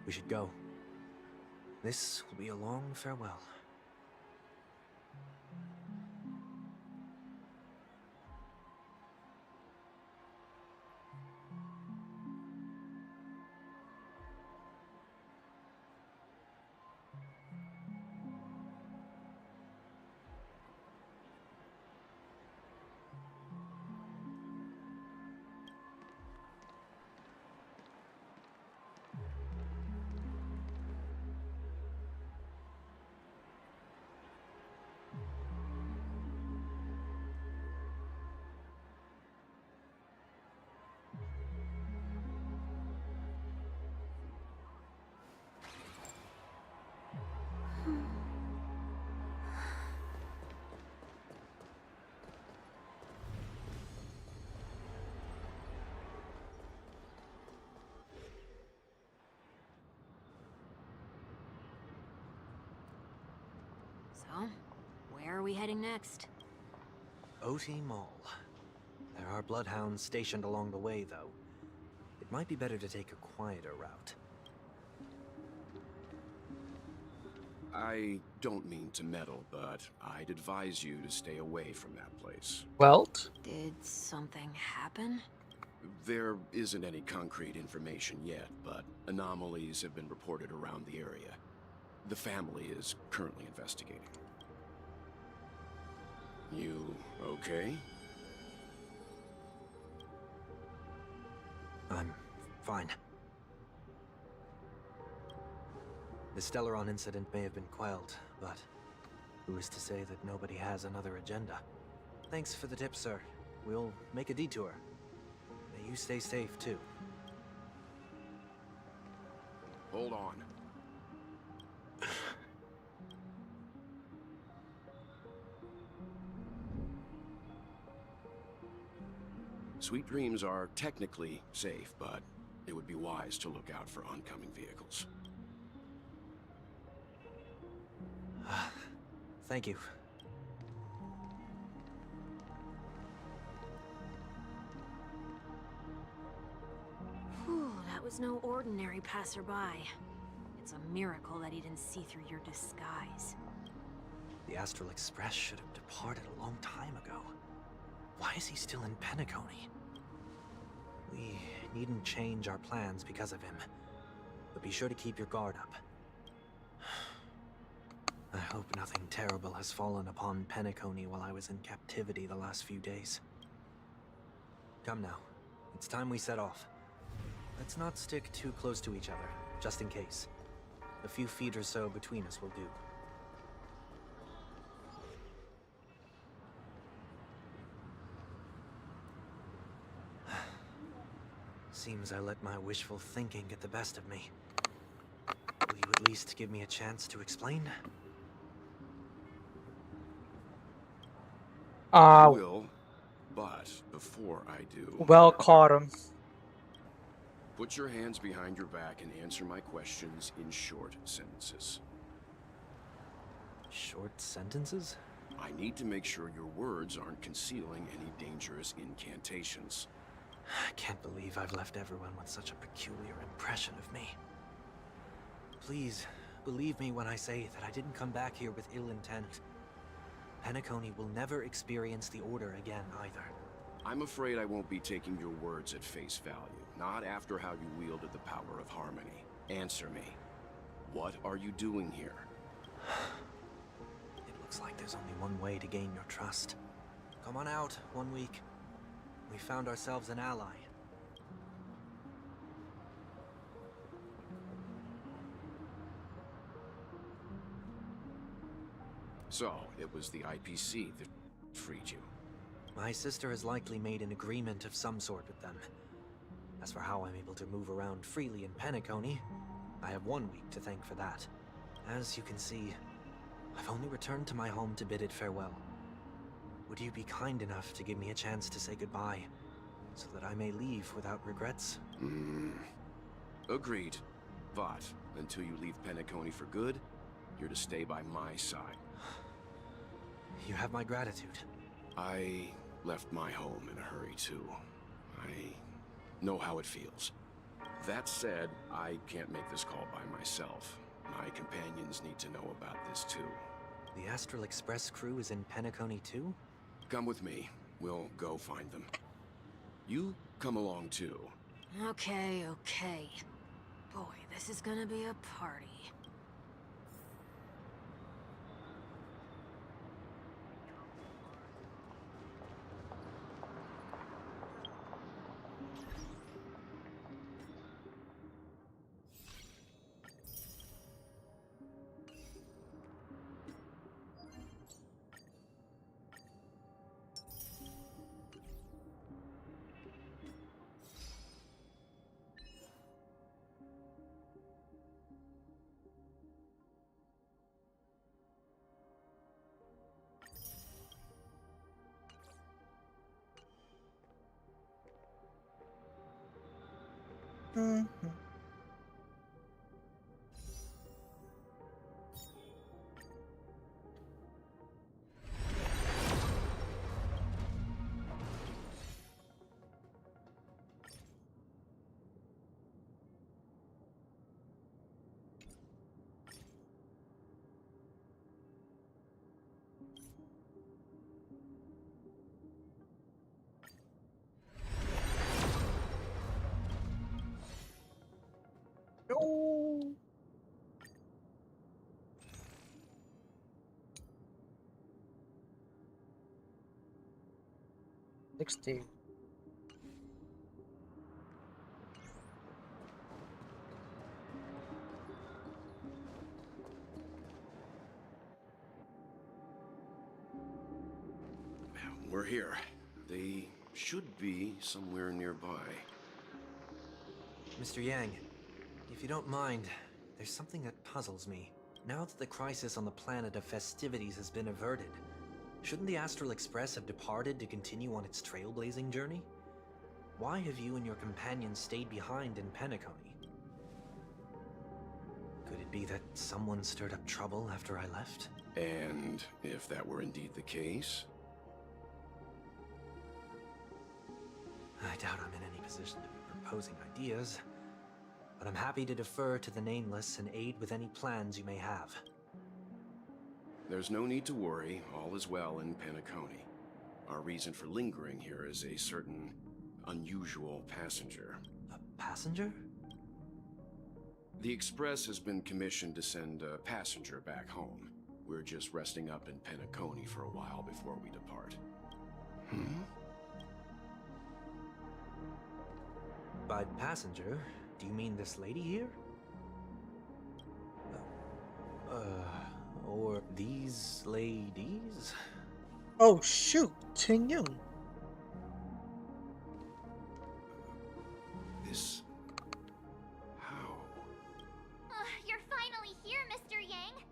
we should go. This will be a long farewell. So, where are we heading next? Oti Mall. There are bloodhounds stationed along the way, though. It might be better to take a quieter route. I don't mean to meddle, but I'd advise you to stay away from that place. Welt? Did something happen? There isn't any concrete information yet, but anomalies have been reported around the area. The family is currently investigating. You okay? I'm fine. The Stellaron incident may have been quelled, but who is to say that nobody has another agenda? Thanks for the tip, sir. We'll make a detour. May you stay safe, too. Hold on. Sweet Dreams are technically safe, but it would be wise to look out for oncoming vehicles. Thank you. Whew, that was no ordinary passerby. It's a miracle that he didn't see through your disguise. The Astral Express should have departed a long time ago. Why is he still in Penacony? We needn't change our plans because of him. But be sure to keep your guard up. I hope nothing terrible has fallen upon Penacony while I was in captivity the last few days. Come now. It's time we set off. Let's not stick too close to each other, just in case. A few feet or so between us will do. Seems I let my wishful thinking get the best of me. Will you at least give me a chance to explain? I will, but before I do... Well caught him. Put your hands behind your back and answer my questions in short sentences. Short sentences? I need to make sure your words aren't concealing any dangerous incantations. I can't believe I've left everyone with such a peculiar impression of me. Please, believe me when I say that I didn't come back here with ill intent. Penacony will never experience the Order again, either. I'm afraid I won't be taking your words at face value, not after how you wielded the power of harmony. Answer me. What are you doing here? It looks like there's only one way to gain your trust. Come on out, 1 week. We found ourselves an ally. So, it was the IPC that freed you. My sister has likely made an agreement of some sort with them. As for how I'm able to move around freely in Penacony, I have 1 week to thank for that. As you can see, I've only returned to my home to bid it farewell. Would you be kind enough to give me a chance to say goodbye, so that I may leave without regrets? Agreed. But, until you leave Penacony for good, you're to stay by my side. You have my gratitude. I left my home in a hurry, too. I know how it feels. That said, I can't make this call by myself. My companions need to know about this, too. The Astral Express crew is in Penacony, too? Come with me. We'll go find them. You come along, too. Okay. Boy, this is gonna be a party. No. Next day. We're here. They should be somewhere nearby. Mr. Yang, if you don't mind, there's something that puzzles me. Now that the crisis on the planet of festivities has been averted, shouldn't the Astral Express have departed to continue on its trailblazing journey? Why have you and your companions stayed behind in Penacony? Could it be that someone stirred up trouble after I left? And if that were indeed the case, I doubt I'm in any position to be proposing ideas, but I'm happy to defer to the Nameless and aid with any plans you may have. there's no need to worry. All is well in Penacony. Our reason for lingering here is a certain unusual passenger. A passenger? The Express has been commissioned to send a passenger back home. We're just resting up in Penacony for a while before we depart. By passenger, do you mean this lady here? Or these ladies? Oh shoot, Ting Yun. This... how? You're finally here, Mr. Yang.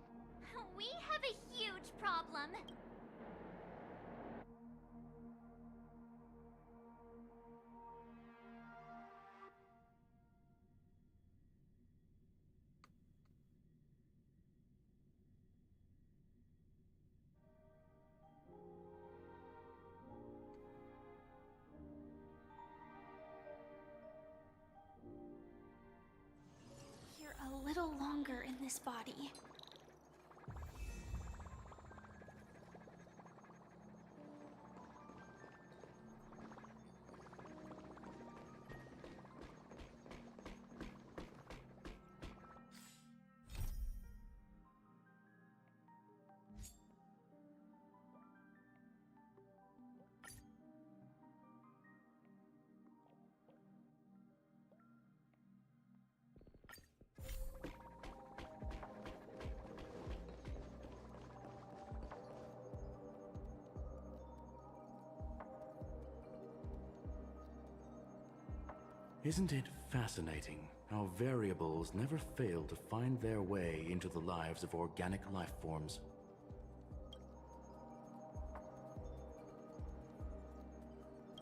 We have a huge problem. You're a little longer in this body. Isn't it fascinating how variables never fail to find their way into the lives of organic life forms?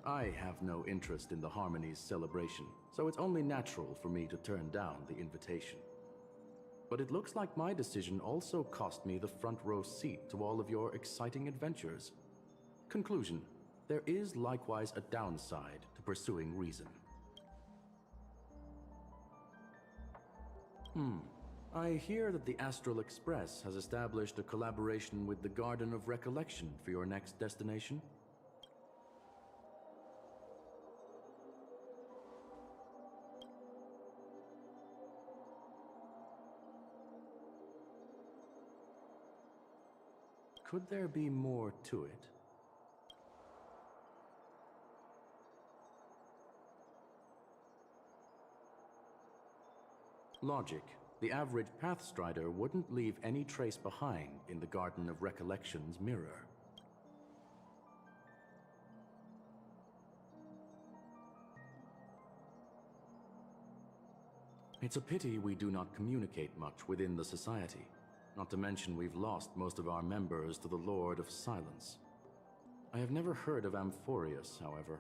I have no interest in the Harmony's celebration, so it's only natural for me to turn down the invitation. But it looks like my decision also cost me the front row seat to all of your exciting adventures. Conclusion: there is likewise a downside to pursuing reason. I hear that the Astral Express has established a collaboration with the Garden of Recollection for your next destination. Could there be more to it? Logic. The average Pathstrider wouldn't leave any trace behind in the Garden of Recollection's mirror. It's a pity we do not communicate much within the society. Not to mention we've lost most of our members to the Lord of Silence. I have never heard of Amphorius, however.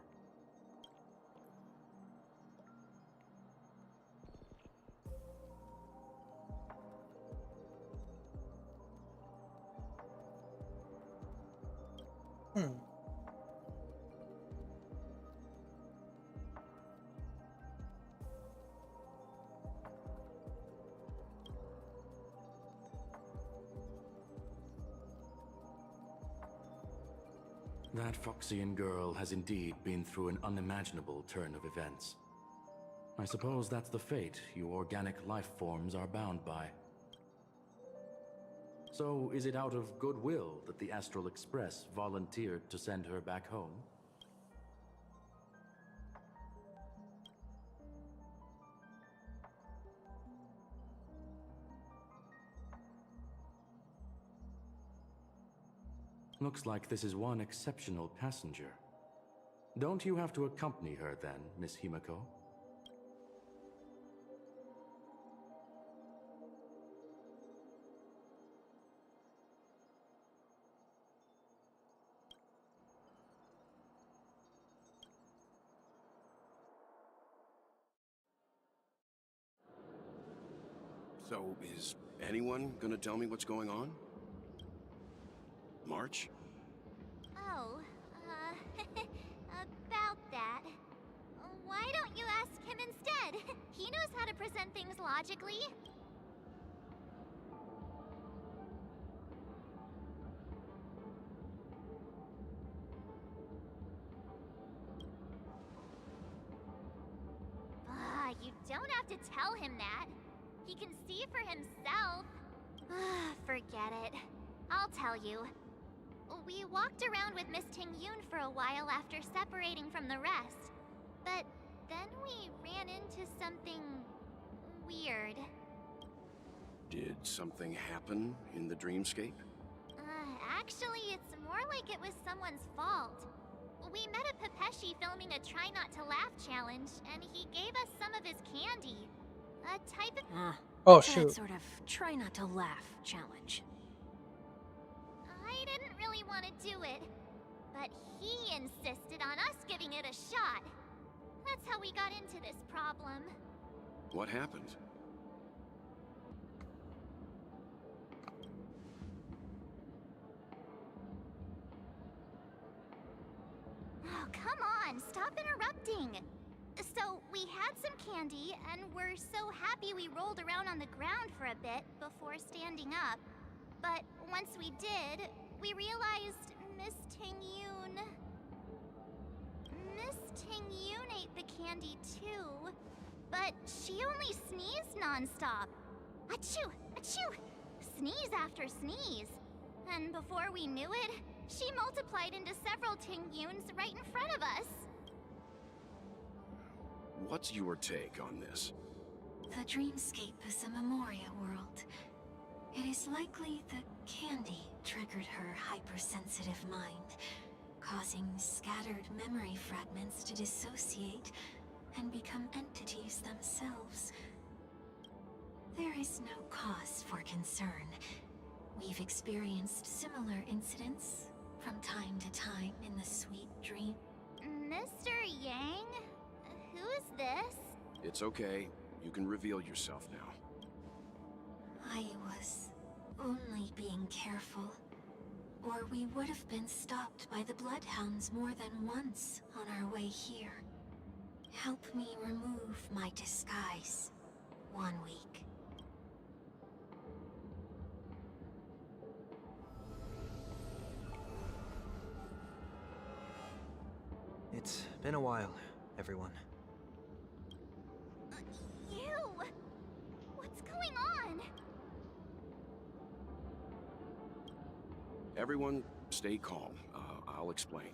That Foxian girl has indeed been through an unimaginable turn of events. I suppose that's the fate you organic life forms are bound by. So, is it out of goodwill that the Astral Express volunteered to send her back home? Looks like this is one exceptional passenger. Don't you have to accompany her then, Miss Himiko? So, is anyone gonna tell me what's going on? March? Oh, about that. Why don't you ask him instead? He knows how to present things logically. You don't have to tell him that. He can see for himself. Forget it. I'll tell you. We walked around with Miss Ting-Yun for a while after separating from the rest. But then we ran into something weird. Did something happen in the dreamscape? Actually, it's more like it was someone's fault. We met a Pepeshi filming a Try Not to Laugh challenge, and he gave us some of his candy. A type of... Oh, So shoot. that sort of try not to laugh challenge. I didn't really want to do it, but he insisted on us giving it a shot. That's how we got into this problem. What happened? Oh, come on, stop interrupting. So, we had some candy, and we're so happy we rolled around on the ground for a bit before standing up. But once we did, we realized Miss Ting-Yun... Miss Ting-Yun ate the candy too, but she only sneezed nonstop. Achoo! Achoo! Sneeze after sneeze. And before we knew it, she multiplied into several Ting-Yuns right in front of us. What's your take on this? The dreamscape is a Memoria world. It is likely the candy triggered her hypersensitive mind, causing scattered memory fragments to dissociate and become entities themselves. There is no cause for concern. We've experienced similar incidents from time to time in the sweet dream. Mr. Yang? Who is this? It's okay. You can reveal yourself now. I was only being careful, or we would have been stopped by the Bloodhounds more than once on our way here. Help me remove my disguise. 1 week. It's been a while, everyone. You! What's going on? Everyone, stay calm. I'll explain.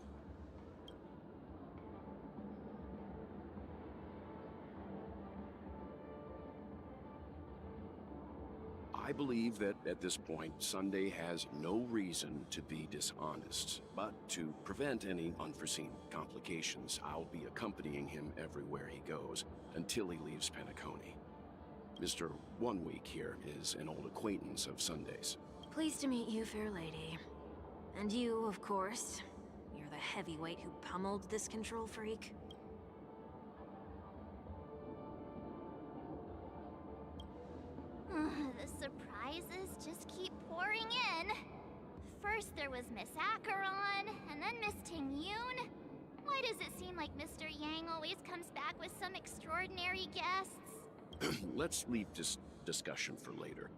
I believe that at this point, Sunday has no reason to be dishonest. But to prevent any unforeseen complications, I'll be accompanying him everywhere he goes until he leaves Penacony. Mr. 1 Week here is an old acquaintance of Sunday's. Pleased to meet you, fair lady. And you, of course. You're the heavyweight who pummeled this control freak. The surprises just keep pouring in. First there was Miss Acheron, and then Miss Ting-Yun. Why does it seem like Mr. Yang always comes back with some extraordinary guests? Let's leave this discussion for later.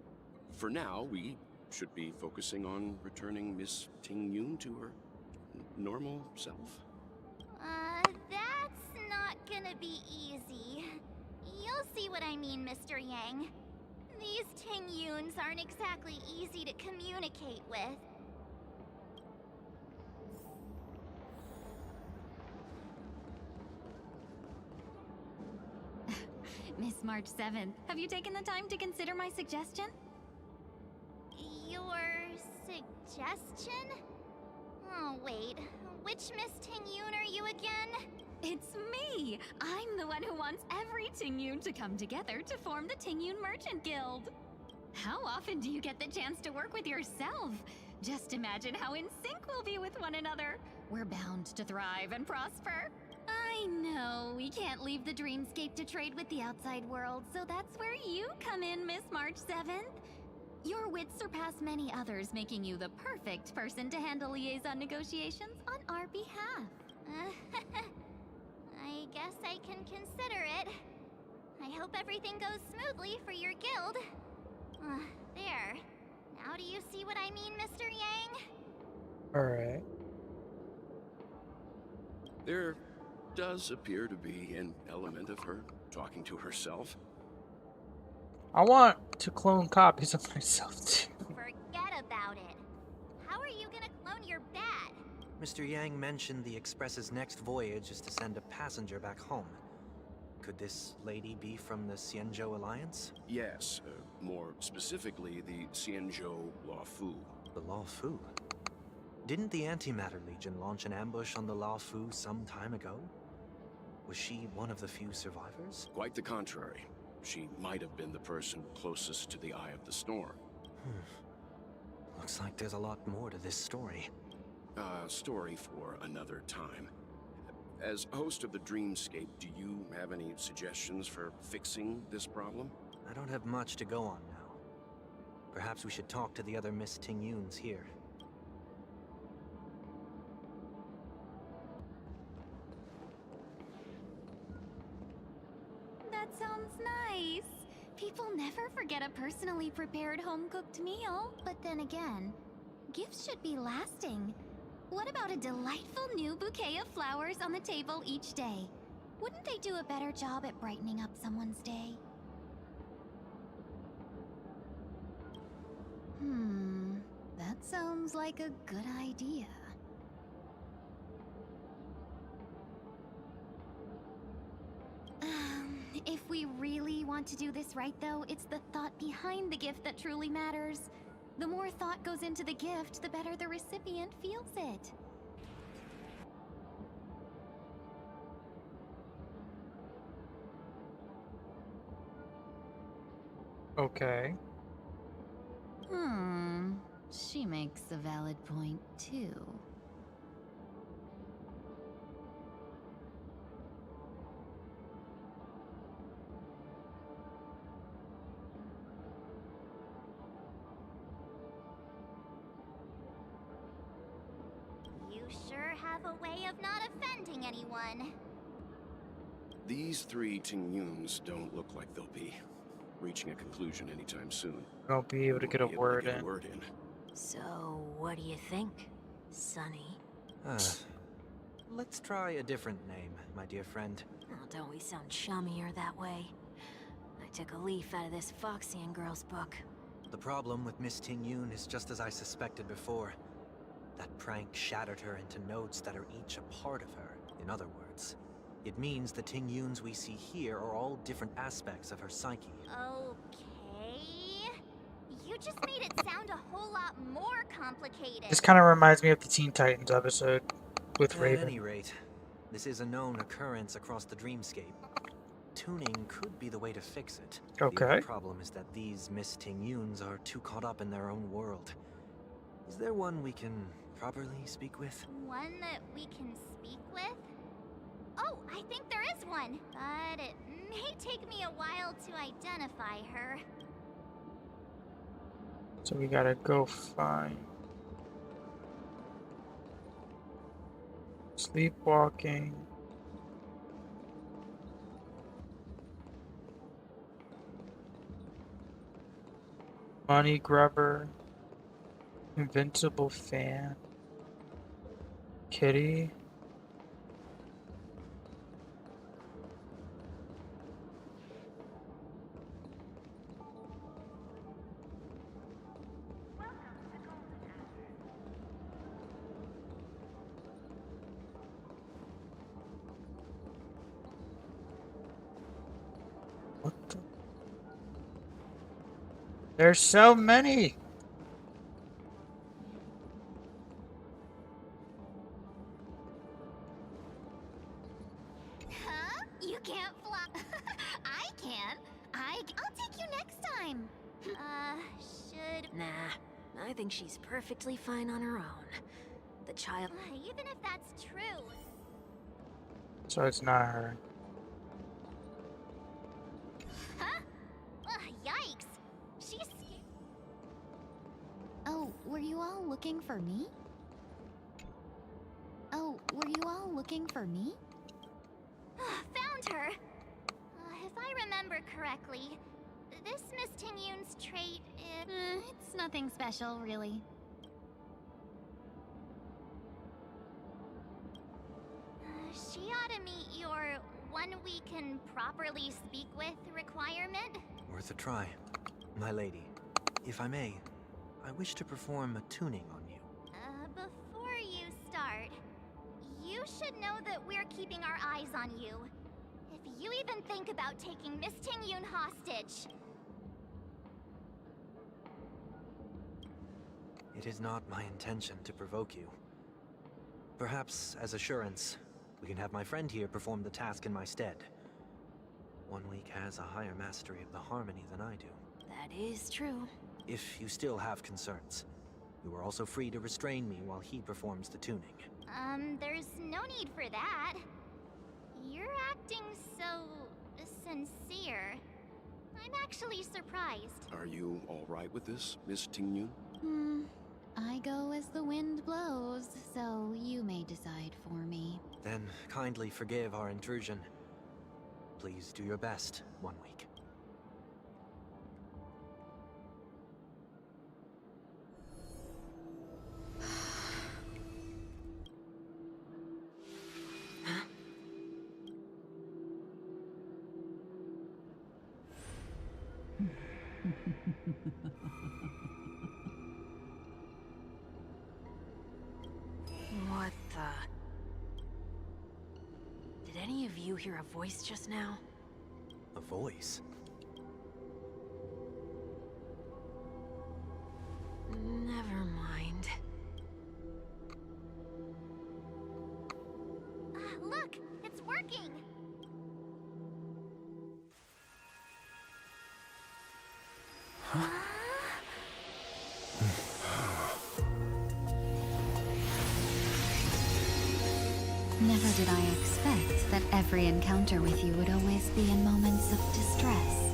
For now, we should be focusing on returning Miss Ting-Yun to her normal self? That's not gonna be easy. You'll see what I mean, Mr. Yang. These Ting-Yuns aren't exactly easy to communicate with. Miss March 7th, have you taken the time to consider my suggestion? Your suggestion? Oh, wait. Which Miss Ting-Yun are you again? It's me! I'm the one who wants every Ting-Yun to come together to form the Ting-Yun Merchant Guild. How often do you get the chance to work with yourself? Just imagine how in sync we'll be with one another. We're bound to thrive and prosper. I know, we can't leave the dreamscape to trade with the outside world, so that's where you come in, Miss March 7th. Your wits surpass many others, making you the perfect person to handle liaison negotiations on our behalf. I guess I can consider it. I hope everything goes smoothly for your guild. There. Now do you see what I mean, Mr. Yang? Alright. There does appear to be an element of her talking to herself. I want to clone copies of myself too. Forget about it. How are you gonna clone your bat? Mr. Yang mentioned the Express's next voyage is to send a passenger back home. Could this lady be from the Xianzhou Alliance? Yes, more specifically, the Xianzhou Luofu. The Luofu? Didn't the Antimatter Legion launch an ambush on the Luofu some time ago? Was she one of the few survivors? Quite the contrary. She might have been the person closest to the eye of the storm. Looks like there's a lot more to this story. Story for another time. As host of the Dreamscape, do you have any suggestions for fixing this problem? I don't have much to go on now. Perhaps we should talk to the other Miss Ting-Yuns here. That sounds nice. People never forget a personally prepared home-cooked meal. But then again, Gifts should be lasting. What about a delightful new bouquet of flowers on the table each day? Wouldn't they do a better job at brightening up someone's day? That sounds like a good idea. If we really want to do this right, though, it's the thought behind the gift that truly matters. The more thought goes into the gift, the better the recipient feels it. Okay. She makes a valid point, too. you sure have a way of not offending anyone. These three Ting-Yuns don't look like they'll be reaching a conclusion anytime soon. I'll be able to get a word in. So, what do you think, Sonny? Let's try a different name, my dear friend. Oh, don't we sound chummier that way? I took a leaf out of this Foxian girl's book. The problem with Miss Ting-Yun is just as I suspected before. That prank shattered her into notes that are each a part of her. In other words, it means the Ting-Yuns we see here are all different aspects of her psyche. Okay. You just made it sound a whole lot more complicated. This kind of reminds me of the Teen Titans episode with Raven. At any rate, this is a known occurrence across the dreamscape. Tuning could be the way to fix it. Okay. The only problem is that these Miss Ting-Yuns are too caught up in their own world. Is there one we can properly speak with? One that we can speak with? Oh, I think there is one, but it may take me a while to identify her. So we gotta go find sleepwalking. Money grubber. Invincible fan. Kitty. What the? There's so many. Huh? You can't fly. I can. I'll take you next time. Should... Nah, I think she's perfectly fine on her own. The child... Even if that's true. So it's not her. Huh? Yikes. She's... Oh, were you all looking for me? Oh, were you all looking for me? Found her. If I remember correctly, this Miss Tingyun's trait is... It's nothing special, really. She ought to meet your one we can properly speak with requirement. Worth a try. My lady, if I may, I wish to perform a tuning on you. Before you start, you should know that we're keeping our eyes on you. If you even think about taking Miss Tingyun hostage... It is not my intention to provoke you. Perhaps, as assurance, we can have my friend here perform the task in my stead. 1 week has a higher mastery of the harmony than I do. That is true. If you still have concerns, you are also free to restrain me while he performs the tuning. There's no need for that. You're acting so... sincere. I'm actually surprised. Are you all right with this, Miss Tingyun? I go as the wind blows, so you may decide for me. Then kindly forgive our intrusion. Please do your best, 1 week. What the... Did any of you hear a voice just now? A voice? Never mind. Look! It's working! Never did I expect that every encounter with you would always be in moments of distress.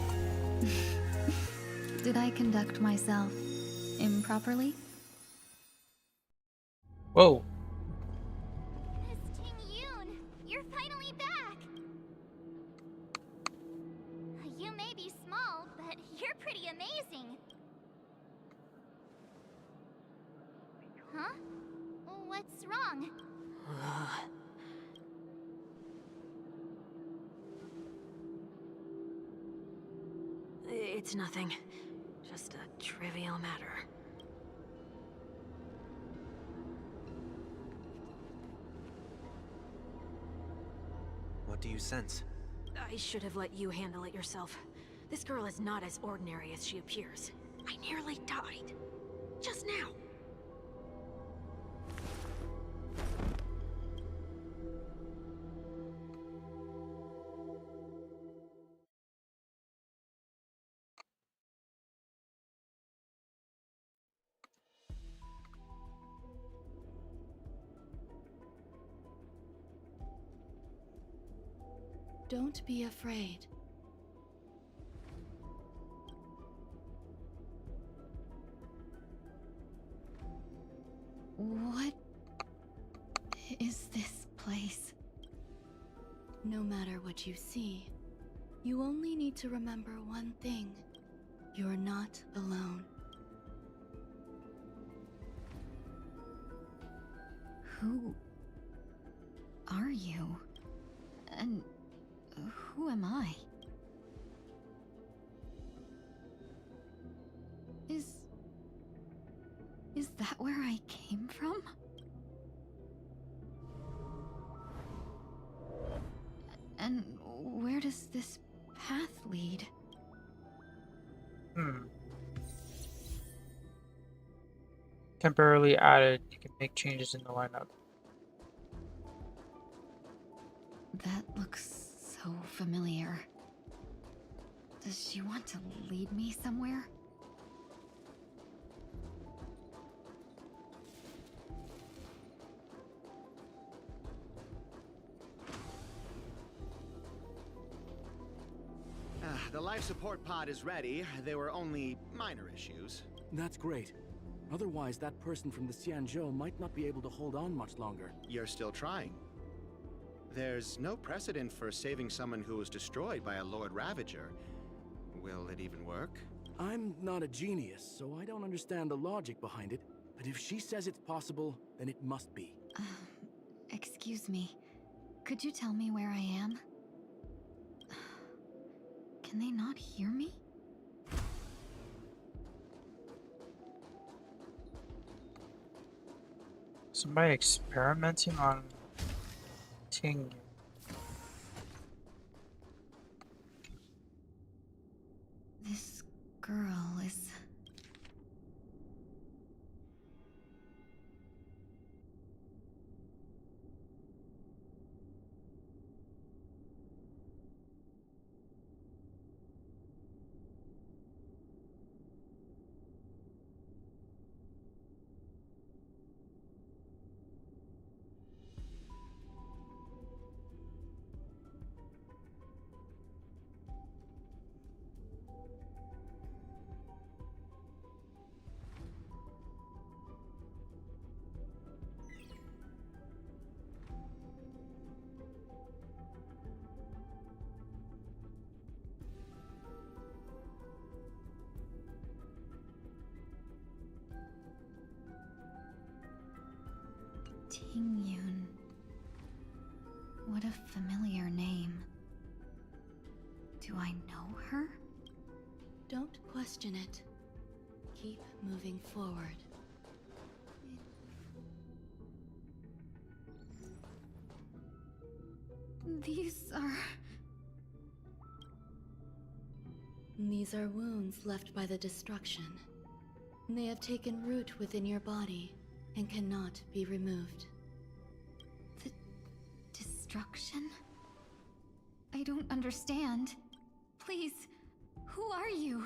Did I conduct myself improperly? Whoa. Miss Tingyun, you're finally back! You may be small, but you're pretty amazing. Huh? What's wrong? It's nothing. Just a trivial matter. What do you sense? I should have let you handle it yourself. This girl is not as ordinary as she appears. I nearly died. Just now. Don't be afraid. What is this place? No matter what you see, you only need to remember one thing. You're not alone. Who are you? And who am I? Is that where I came from? And where does this path lead? Temporarily added. You can make changes in the lineup. That looks so familiar. Does she want to lead me somewhere? The life support pod is ready. There were only minor issues. That's great. Otherwise, that person from the Xianzhou might not be able to hold on much longer. You're still trying. There's no precedent for saving someone who was destroyed by a Lord Ravager. Will it even work? I'm not a genius, so I don't understand the logic behind it. But if she says it's possible, then it must be. Excuse me. Could you tell me where I am? Can they not hear me? Somebody experimenting on Ting. This girl is... Tingyun. What a familiar name. Do I know her? Don't question it. Keep moving forward. These are... These are wounds left by the destruction. They have taken root within your body and cannot be removed. The destruction? I don't understand. Please, who are you?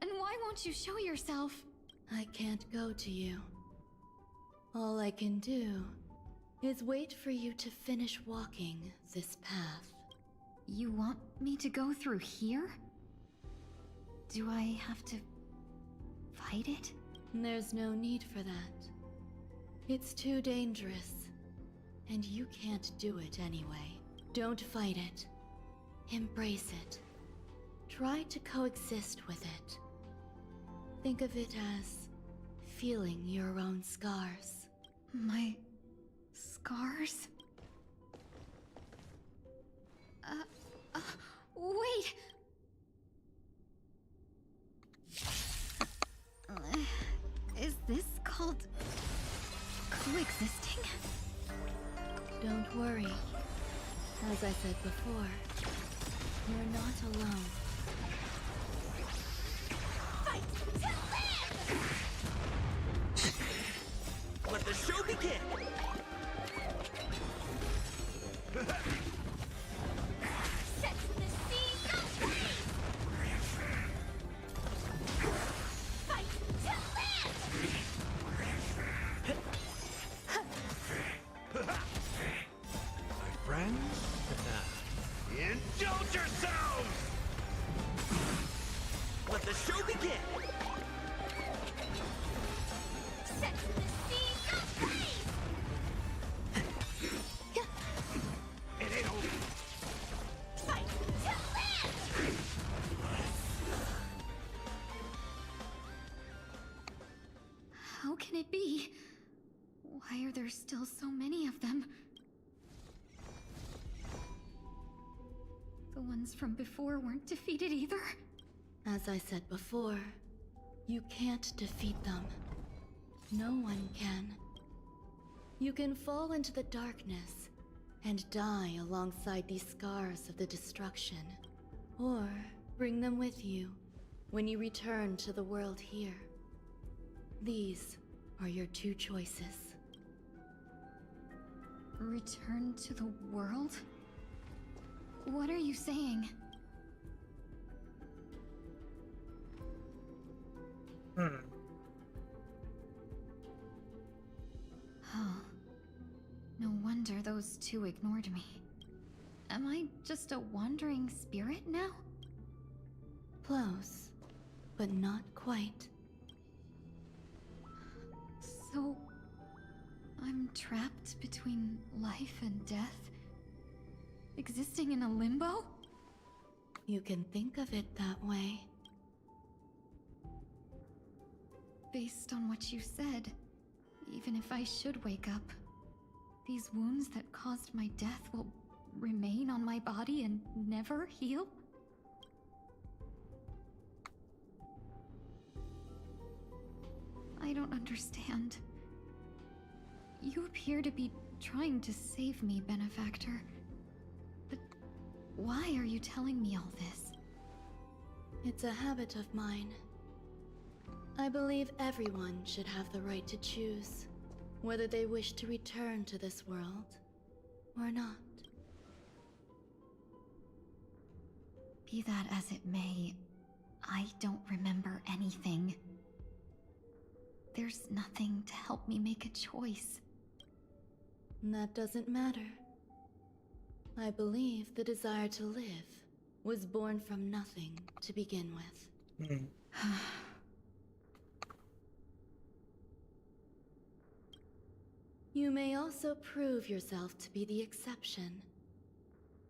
And why won't you show yourself? I can't go to you. All I can do is wait for you to finish walking this path. You want me to go through here? Do I have to fight it? There's no need for that. It's too dangerous, and you can't do it anyway. Don't fight it. Embrace it. Try to coexist with it. Think of it as feeling your own scars. My scars? Wait! Is this called coexisting? Don't worry. As I said before, you're not alone. Fight to live! Let the show begin! Set the scene, go free! Fight to live! My friends? Indulge yourselves! Let the show begin! Set the scene, go free! It ain't over. Fight to live! How can it be? Why are there still so many of them? The ones from before weren't defeated either? As I said before, you can't defeat them. No one can. You can fall into the darkness and die alongside these scars of the destruction, or bring them with you when you return to the world here. These are your two choices. Return to the world? What are you saying? Oh. No wonder those two ignored me. Am I just a wandering spirit now? Close, but not quite. So... I'm trapped between life and death? Existing in a limbo? You can think of it that way. Based on what you said, even if I should wake up, these wounds that caused my death will remain on my body and never heal? I don't understand. You appear to be trying to save me, Benefactor. But why are you telling me all this? It's a habit of mine. I believe everyone should have the right to choose whether they wish to return to this world or not. Be that as it may, I don't remember anything. There's nothing to help me make a choice. That doesn't matter. I believe the desire to live was born from nothing to begin with. You may also prove yourself to be the exception.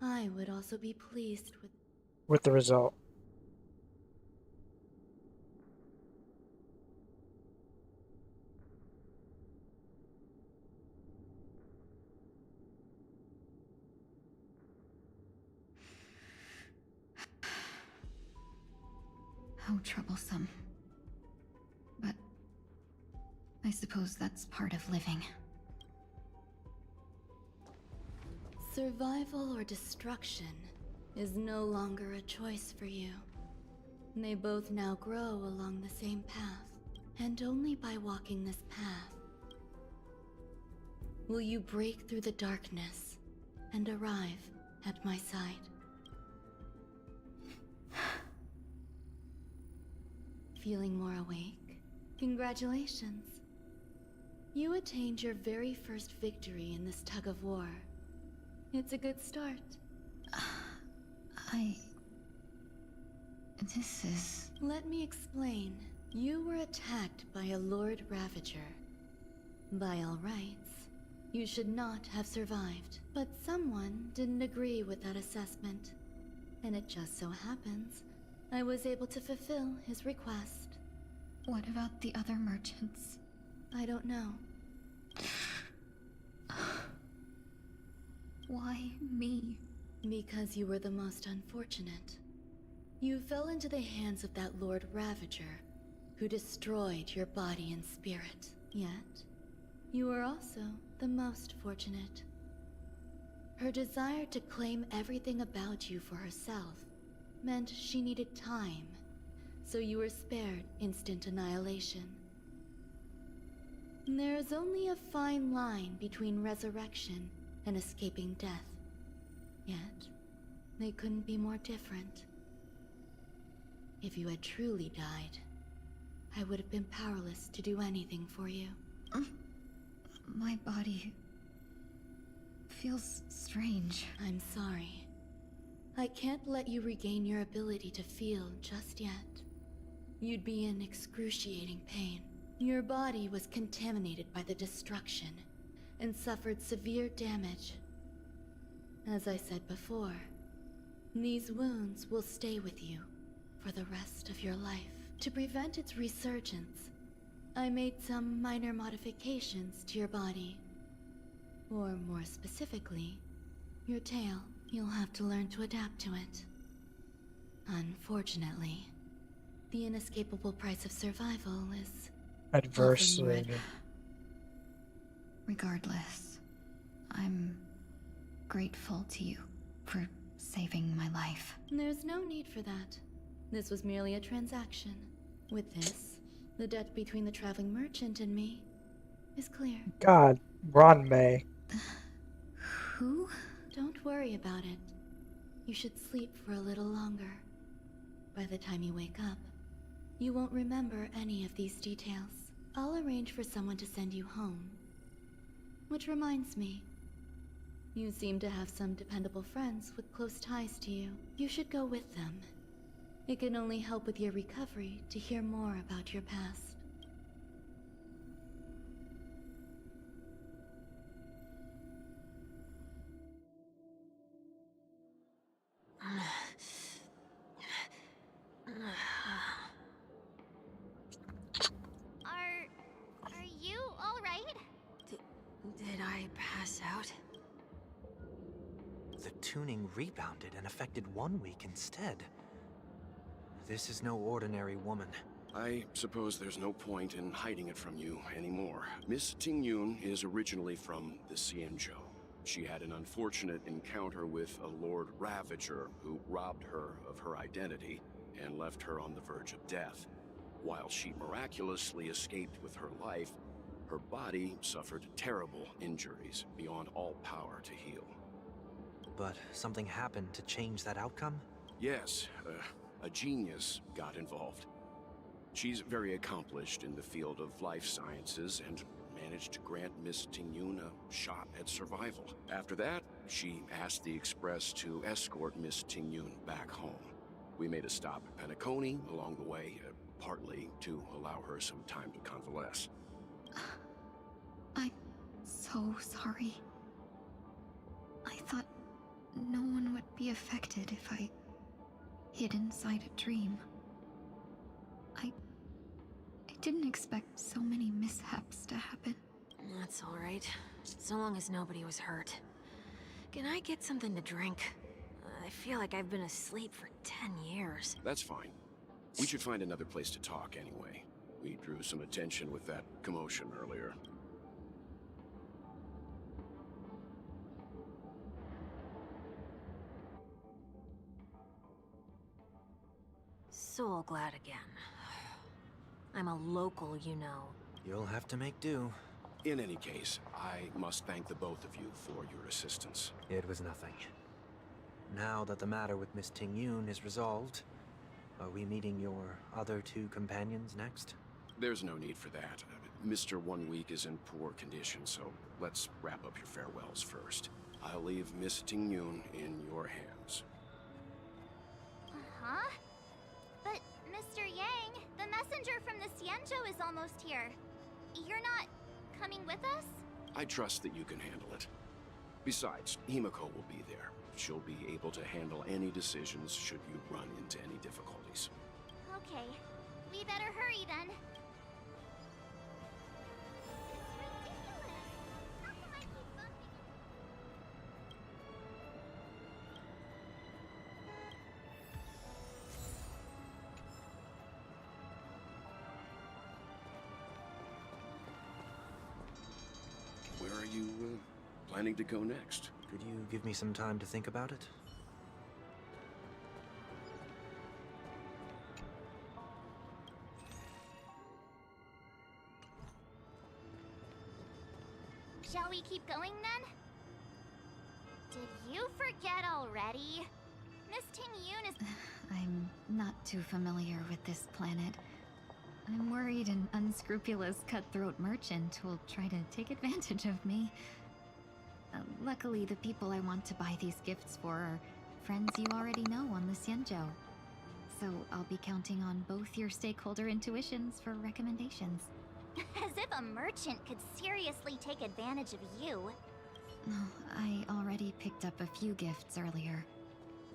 I would also be pleased with the result. How troublesome. But I suppose that's part of living. Survival or destruction is no longer a choice for you. They both now grow along the same path, and only by walking this path will you break through the darkness and arrive at my side. Feeling more awake? Congratulations. You attained your very first victory in this tug of war. It's a good start. This is... Let me explain. You were attacked by a Lord Ravager. By all rights, you should not have survived. But someone didn't agree with that assessment. And it just so happens, I was able to fulfill his request. What about the other merchants? I don't know. Why me? Because you were the most unfortunate. You fell into the hands of that Lord Ravager, who destroyed your body and spirit. Yet, you were also the most fortunate. Her desire to claim everything about you for herself meant she needed time, so you were spared instant annihilation. There is only a fine line between resurrection and escaping death. Yet, they couldn't be more different. If you had truly died, I would have been powerless to do anything for you. My body... feels strange. I'm sorry. I can't let you regain your ability to feel just yet. You'd be in excruciating pain. Your body was contaminated by the destruction and suffered severe damage. As I said before, these wounds will stay with you for the rest of your life. To prevent its resurgence, I made some minor modifications to your body. Or more specifically, your tail. You'll have to learn to adapt to it. Unfortunately, the inescapable price of survival is Adverse. often red. Regardless, I'm grateful to you for saving my life. There's no need for that. This was merely a transaction. With this, the debt between the traveling merchant and me is clear. God, Ron May. Who? Don't worry about it. You should sleep for a little longer. By the time you wake up, you won't remember any of these details. I'll arrange for someone to send you home. Which reminds me, you seem to have some dependable friends with close ties to you. You should go with them. It can only help with your recovery to hear more about your past. Are you all right? Did I pass out? The tuning rebounded and affected 1 week instead. This is no ordinary woman. I suppose there's no point in hiding it from you anymore. Miss Tingyun is originally from the Xianzhou. She had an unfortunate encounter with a Lord Ravager who robbed her of her identity and left her on the verge of death. While she miraculously escaped with her life, her body suffered terrible injuries beyond all power to heal. But something happened to change that outcome? Yes, a genius got involved. She's very accomplished in the field of life sciences and managed to grant Miss Tingyun a shot at survival. After that, she asked the Express to escort Miss Tingyun back home. We made a stop at Penacony along the way, partly to allow her some time to convalesce. I'm so sorry. I thought no one would be affected if I hid inside a dream. I didn't expect so many mishaps to happen. That's alright. So long as nobody was hurt. Can I get something to drink? I feel like I've been asleep for 10 years. That's fine. We should find another place to talk anyway. We drew some attention with that commotion earlier. So glad again. I'm a local, you know. You'll have to make do. In any case, I must thank the both of you for your assistance. It was nothing. Now that the matter with Miss Tingyun is resolved, are we meeting your other two companions next? There's no need for that. Mr. 1 Week is in poor condition, so let's wrap up your farewells first. I'll leave Miss Tingyun in your hands. Huh? But, Mr. Yang, the messenger from the Xianzhou is almost here. You're not coming with us? I trust that you can handle it. Besides, Himiko will be there. She'll be able to handle any decisions should you run into any difficulties. Okay. We better hurry then. Where are you planning to go next? Could you give me some time to think about it? Shall we keep going then? Did you forget already? Miss Tingyun is... I'm not too familiar with this planet. I'm worried an unscrupulous cutthroat merchant will try to take advantage of me. Luckily, the people I want to buy these gifts for are friends you already know on the Xianzhou. So I'll be counting on both your stakeholder intuitions for recommendations. As if a merchant could seriously take advantage of you. Oh, I already picked up a few gifts earlier.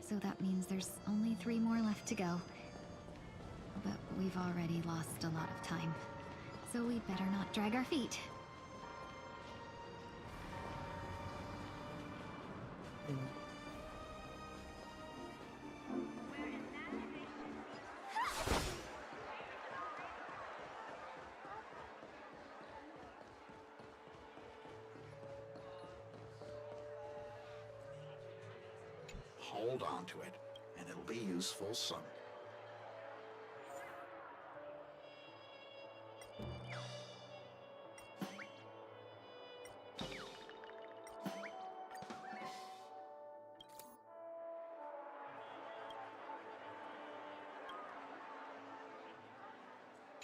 So that means there's only 3 more left to go. But we've already lost a lot of time. So we better not drag our feet. hold on to it, and it'll be useful some.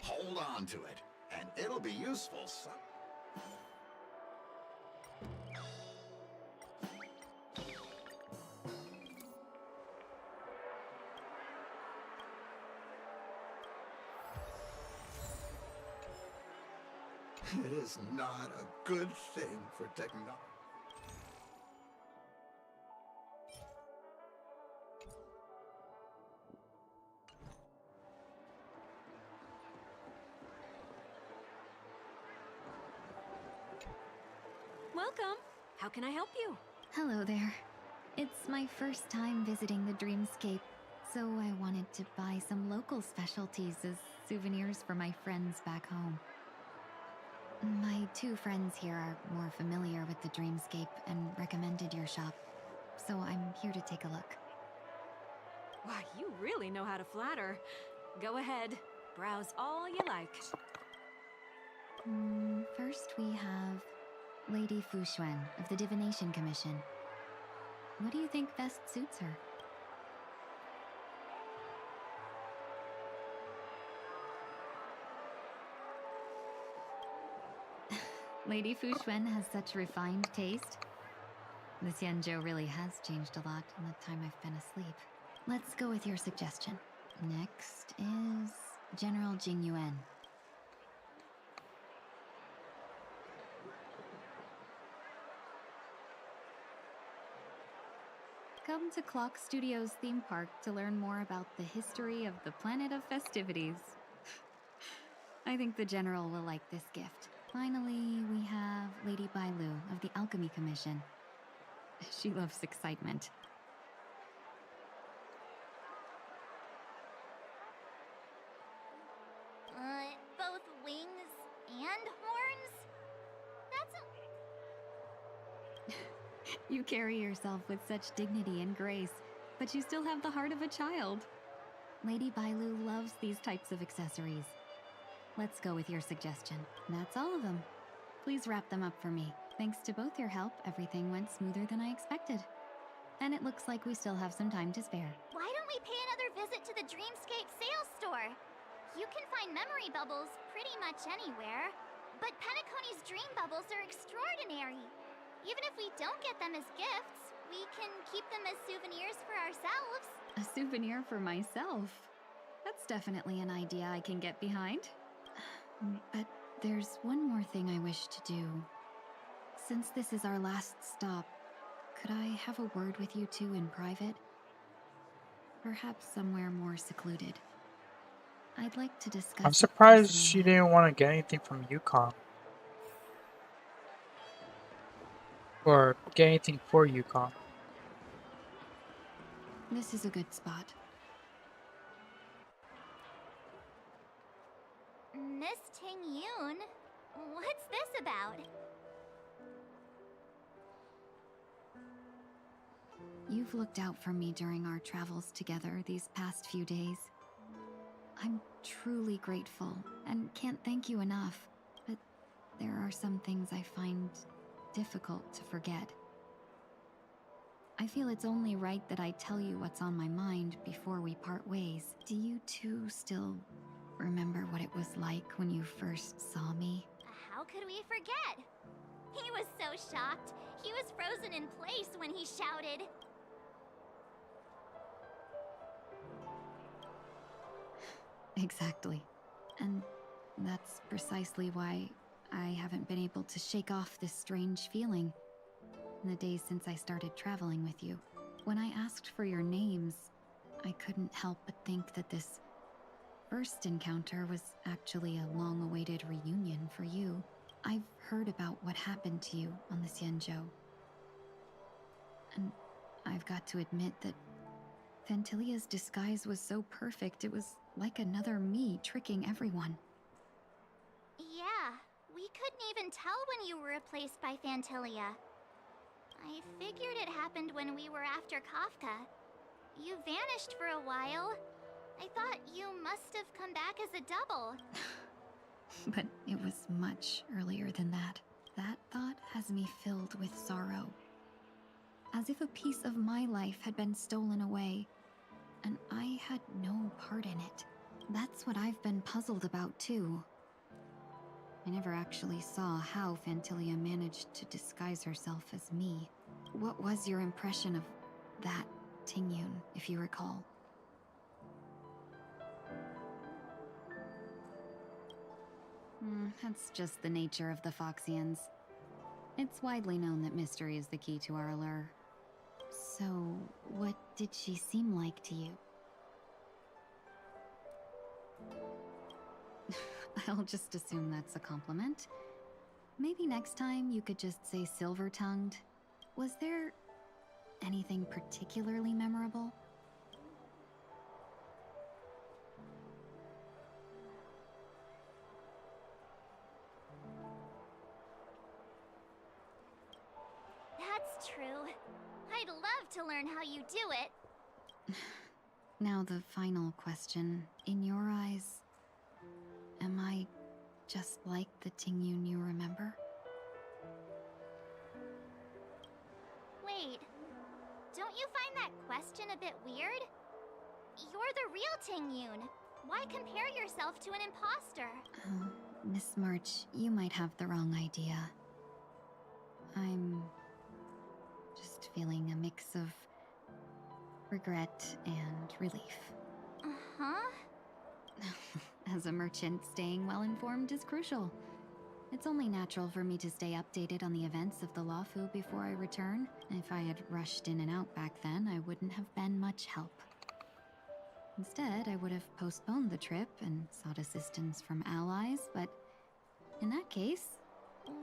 Hold on to it, and it'll be useful some. It is not a good thing for technology. Welcome. How can I help you? Hello there. It's my first time visiting the Dreamscape, so I wanted to buy some local specialties as souvenirs for my friends back home. My two friends here are more familiar with the Dreamscape and recommended your shop, so I'm here to take a look. Why, you really know how to flatter. Go ahead, browse all you like. First we have Lady Fu Xuan of the Divination Commission. What do you think best suits her? Lady Fu Xuan has such refined taste. The Xianzhou really has changed a lot in the time I've been asleep. Let's go with your suggestion. Next is General Jing Yuan. Come to Clock Studios theme park to learn more about the history of the planet of festivities. I think the General will like this gift. Finally, we have Lady Bailu of the Alchemy Commission. She loves excitement. Both wings and horns? That's You carry yourself with such dignity and grace, but you still have the heart of a child. Lady Bailu loves these types of accessories. Let's go with your suggestion. That's all of them. Please wrap them up for me. Thanks to both your help, everything went smoother than I expected. And it looks like we still have some time to spare. Why don't we pay another visit to the Dreamscape sales store? You can find memory bubbles pretty much anywhere, but Penacony's dream bubbles are extraordinary. Even if we don't get them as gifts, we can keep them as souvenirs for ourselves. A souvenir for myself? That's definitely an idea I can get behind. But there's one more thing I wish to do. Since this is our last stop, could I have a word with you two in private? Perhaps somewhere more secluded. I'd like to discuss. I'm surprised she didn't want to get anything from Yukon. Or get anything for Yukon. This is a good spot. Miss Ting Yun? What's this about? You've looked out for me during our travels together these past few days. I'm truly grateful and can't thank you enough, but there are some things I find difficult to forget. I feel it's only right that I tell you what's on my mind before we part ways. Do you two still remember what it was like when you first saw me? How could we forget? He was so shocked. He was frozen in place when he shouted. Exactly. And that's precisely why I haven't been able to shake off this strange feeling in the days since I started traveling with you. When I asked for your names, I couldn't help but think that this first encounter was actually a long-awaited reunion for you. I've heard about what happened to you on the Xianzhou. And I've got to admit that Fantilia's disguise was so perfect, it was like another me tricking everyone. Yeah, we couldn't even tell when you were replaced by Fantilia. I figured it happened when we were after Kafka. You vanished for a while. I thought you must have come back as a double. But it was much earlier than that. That thought has me filled with sorrow. As if a piece of my life had been stolen away, and I had no part in it. That's what I've been puzzled about, too. I never actually saw how Phantilia managed to disguise herself as me. What was your impression of that Tingyun, if you recall? That's just the nature of the Foxians. It's widely known that mystery is the key to our allure. So, what did she seem like to you? I'll just assume that's a compliment. Maybe next time you could just say silver-tongued. Was there anything particularly memorable? That's true. I'd love to learn how you do it. Now the final question. In your eyes, am I just like the Tingyun you remember? Wait, don't you find that question a bit weird? You're the real Tingyun. Why compare yourself to an imposter? Oh, Miss March, you might have the wrong idea. I'm just feeling a mix of regret and relief. Uh-huh. As a merchant, staying well informed is crucial. It's only natural for me to stay updated on the events of the Lawfu before I return. If I had rushed in and out back then, I wouldn't have been much help. Instead, I would have postponed the trip and sought assistance from allies, but in that case...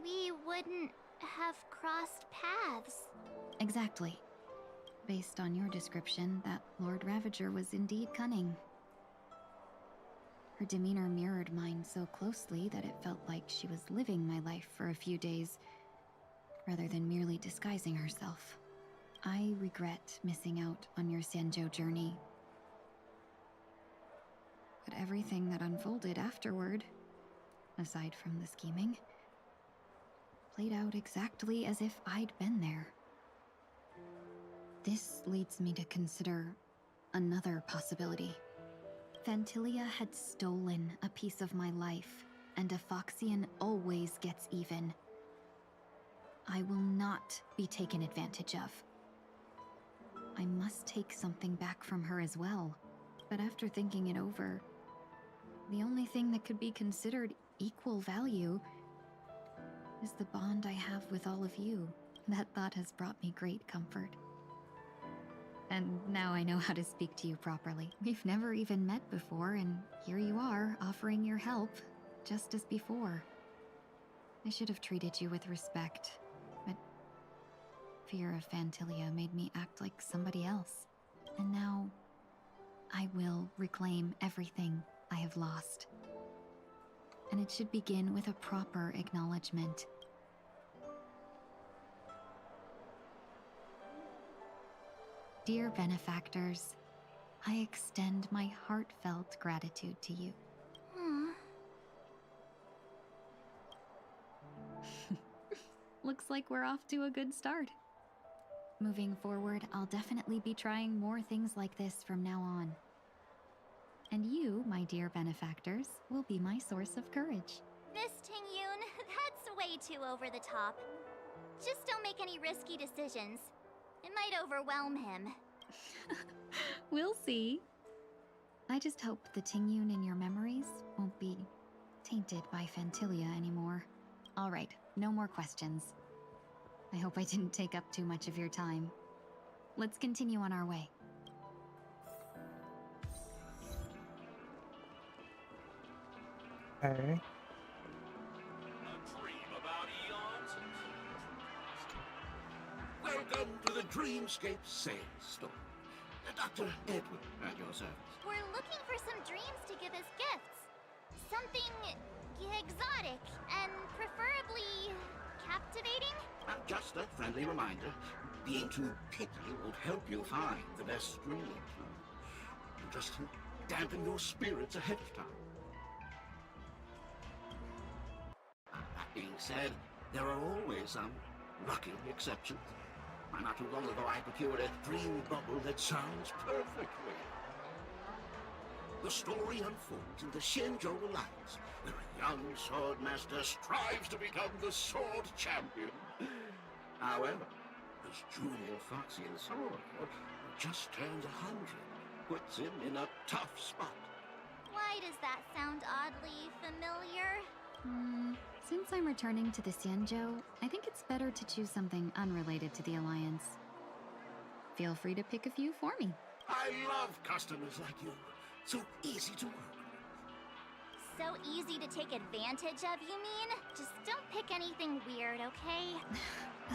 We wouldn't have crossed paths. Exactly. Based on your description, that Lord Ravager was indeed cunning. Her demeanor mirrored mine so closely that it felt like she was living my life for a few days, rather than merely disguising herself. I regret missing out on your Sanjo journey. But everything that unfolded afterward, aside from the scheming, played out exactly as if I'd been there. This leads me to consider another possibility. Phantilia had stolen a piece of my life, and a Foxian always gets even. I will not be taken advantage of. I must take something back from her as well. But after thinking it over, the only thing that could be considered equal value is the bond I have with all of you. That thought has brought me great comfort. And now I know how to speak to you properly. We've never even met before, and here you are, offering your help, just as before. I should have treated you with respect, but fear of Phantilia made me act like somebody else. And now, I will reclaim everything I have lost. And it should begin with a proper acknowledgement. Dear benefactors, I extend my heartfelt gratitude to you. Looks like we're off to a good start. Moving forward, I'll definitely be trying more things like this from now on. And you, my dear benefactors, will be my source of courage. Miss Tingyun, that's way too over the top. Just don't make any risky decisions. It might overwhelm him. We'll see. I just hope the Tingyun in your memories won't be tainted by Phantilia anymore. All right, no more questions. I hope I didn't take up too much of your time. Let's continue on our way. Okay. Welcome to the Dreamscape Sandstorm. Dr. Edward at your service. We're looking for some dreams to give as gifts. Something exotic and preferably captivating. Just a friendly reminder. Being too picky won't help you find the best dream. You just dampen your spirits ahead of time. That being said, there are always some lucky exceptions. Not too long ago, I procured a dream bubble that sounds perfectly. The story unfolds in the Shenzhou Alliance, where a young sword master strives to become the sword champion. However, his junior foxy sword, who just turned 100, puts him in a tough spot. Why does that sound oddly familiar? Since I'm returning to the Xianzhou, I think it's better to choose something unrelated to the Alliance. Feel free to pick a few for me. I love customers like you. So easy to work. So easy to take advantage of, you mean? Just don't pick anything weird, okay?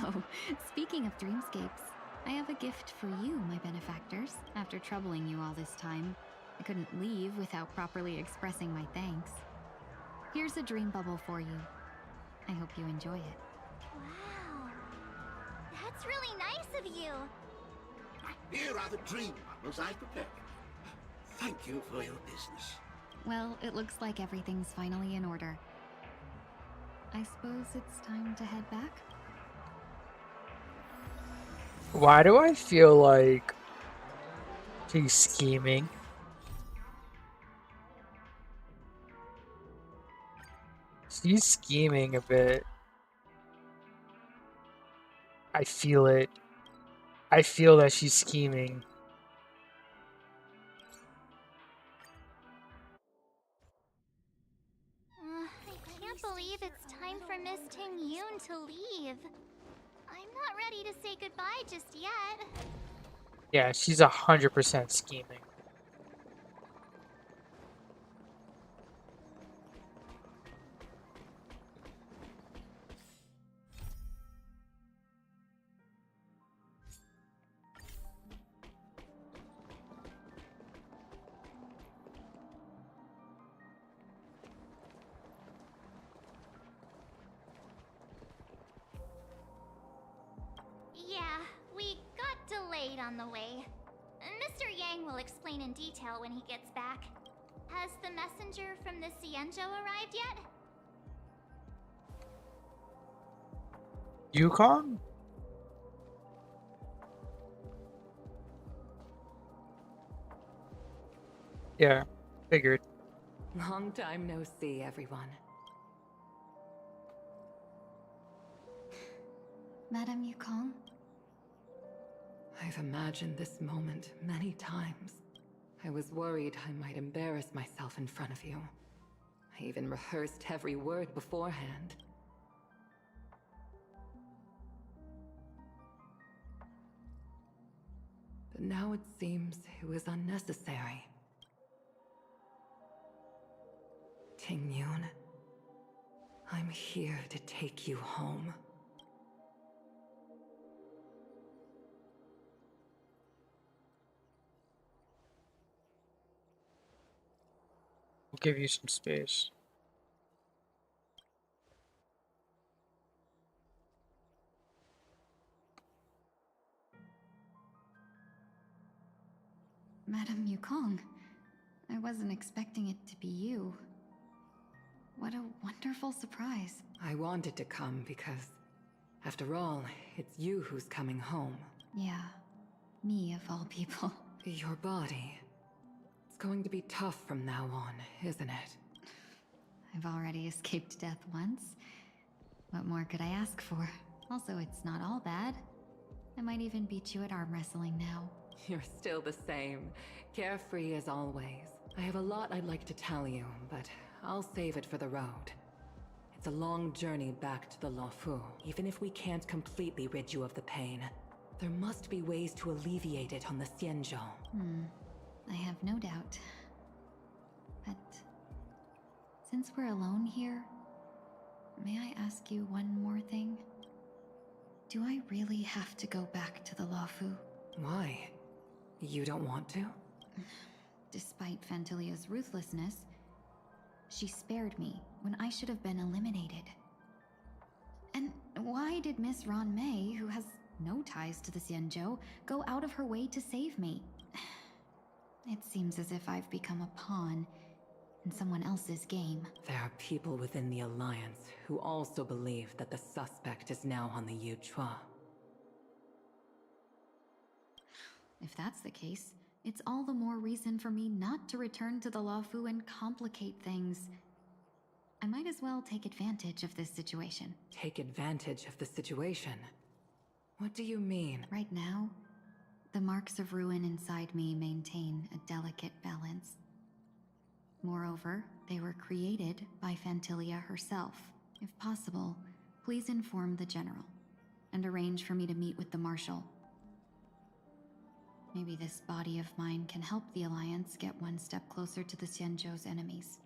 Oh, speaking of dreamscapes, I have a gift for you, my benefactors. After troubling you all this time, I couldn't leave without properly expressing my thanks. Here's a dream bubble for you. I hope you enjoy it. Wow. That's really nice of you. Here are the dream bubbles I prepared. Thank you for your business. Well, it looks like everything's finally in order. I suppose it's time to head back? Why do I feel like she's scheming? She's scheming a bit. I feel it. I feel that she's scheming. I can't believe it's time for Miss Ting Yoon to leave. I'm not ready to say goodbye just yet. Yeah, she's 100% scheming. Yeah, we got delayed on the way. Mr. Yang will explain in detail when he gets back. Has the messenger from the Xianzhou arrived yet? Yukong? Yeah, figured. Long time no see, everyone. Madame Yukong? I've imagined this moment many times. I was worried I might embarrass myself in front of you. I even rehearsed every word beforehand. But now it seems it was unnecessary. Ting Yun, I'm here to take you home. We'll give you some space. Madame Yukong, I wasn't expecting it to be you. What a wonderful surprise. I wanted to come because, after all, it's you who's coming home. Yeah, me of all people. Your body. It's going to be tough from now on, isn't it? I've already escaped death once. What more could I ask for? Also, it's not all bad. I might even beat you at arm wrestling now. You're still the same, carefree as always. I have a lot I'd like to tell you, but I'll save it for the road. It's a long journey back to the Luofu. Even if we can't completely rid you of the pain, there must be ways to alleviate it on the Xianzhou. I have no doubt. But since we're alone here, may I ask you one more thing? Do I really have to go back to the Luofu? Why? You don't want to? Despite Fantilia's ruthlessness, she spared me when I should have been eliminated. And why did Miss Ron Mei, who has no ties to the Xianzhou, go out of her way to save me. It seems as if I've become a pawn in someone else's game. There are people within the Alliance who also believe that the suspect is now on the Yuchua. If that's the case, it's all the more reason for me not to return to the Luofu and complicate things. I might as well take advantage of this situation. Take advantage of the situation? What do you mean? Right now, the marks of ruin inside me maintain a delicate balance. Moreover, they were created by Fantilia herself. If possible, please inform the General and arrange for me to meet with the Marshal. Maybe this body of mine can help the Alliance get one step closer to the Xianzhou's enemies.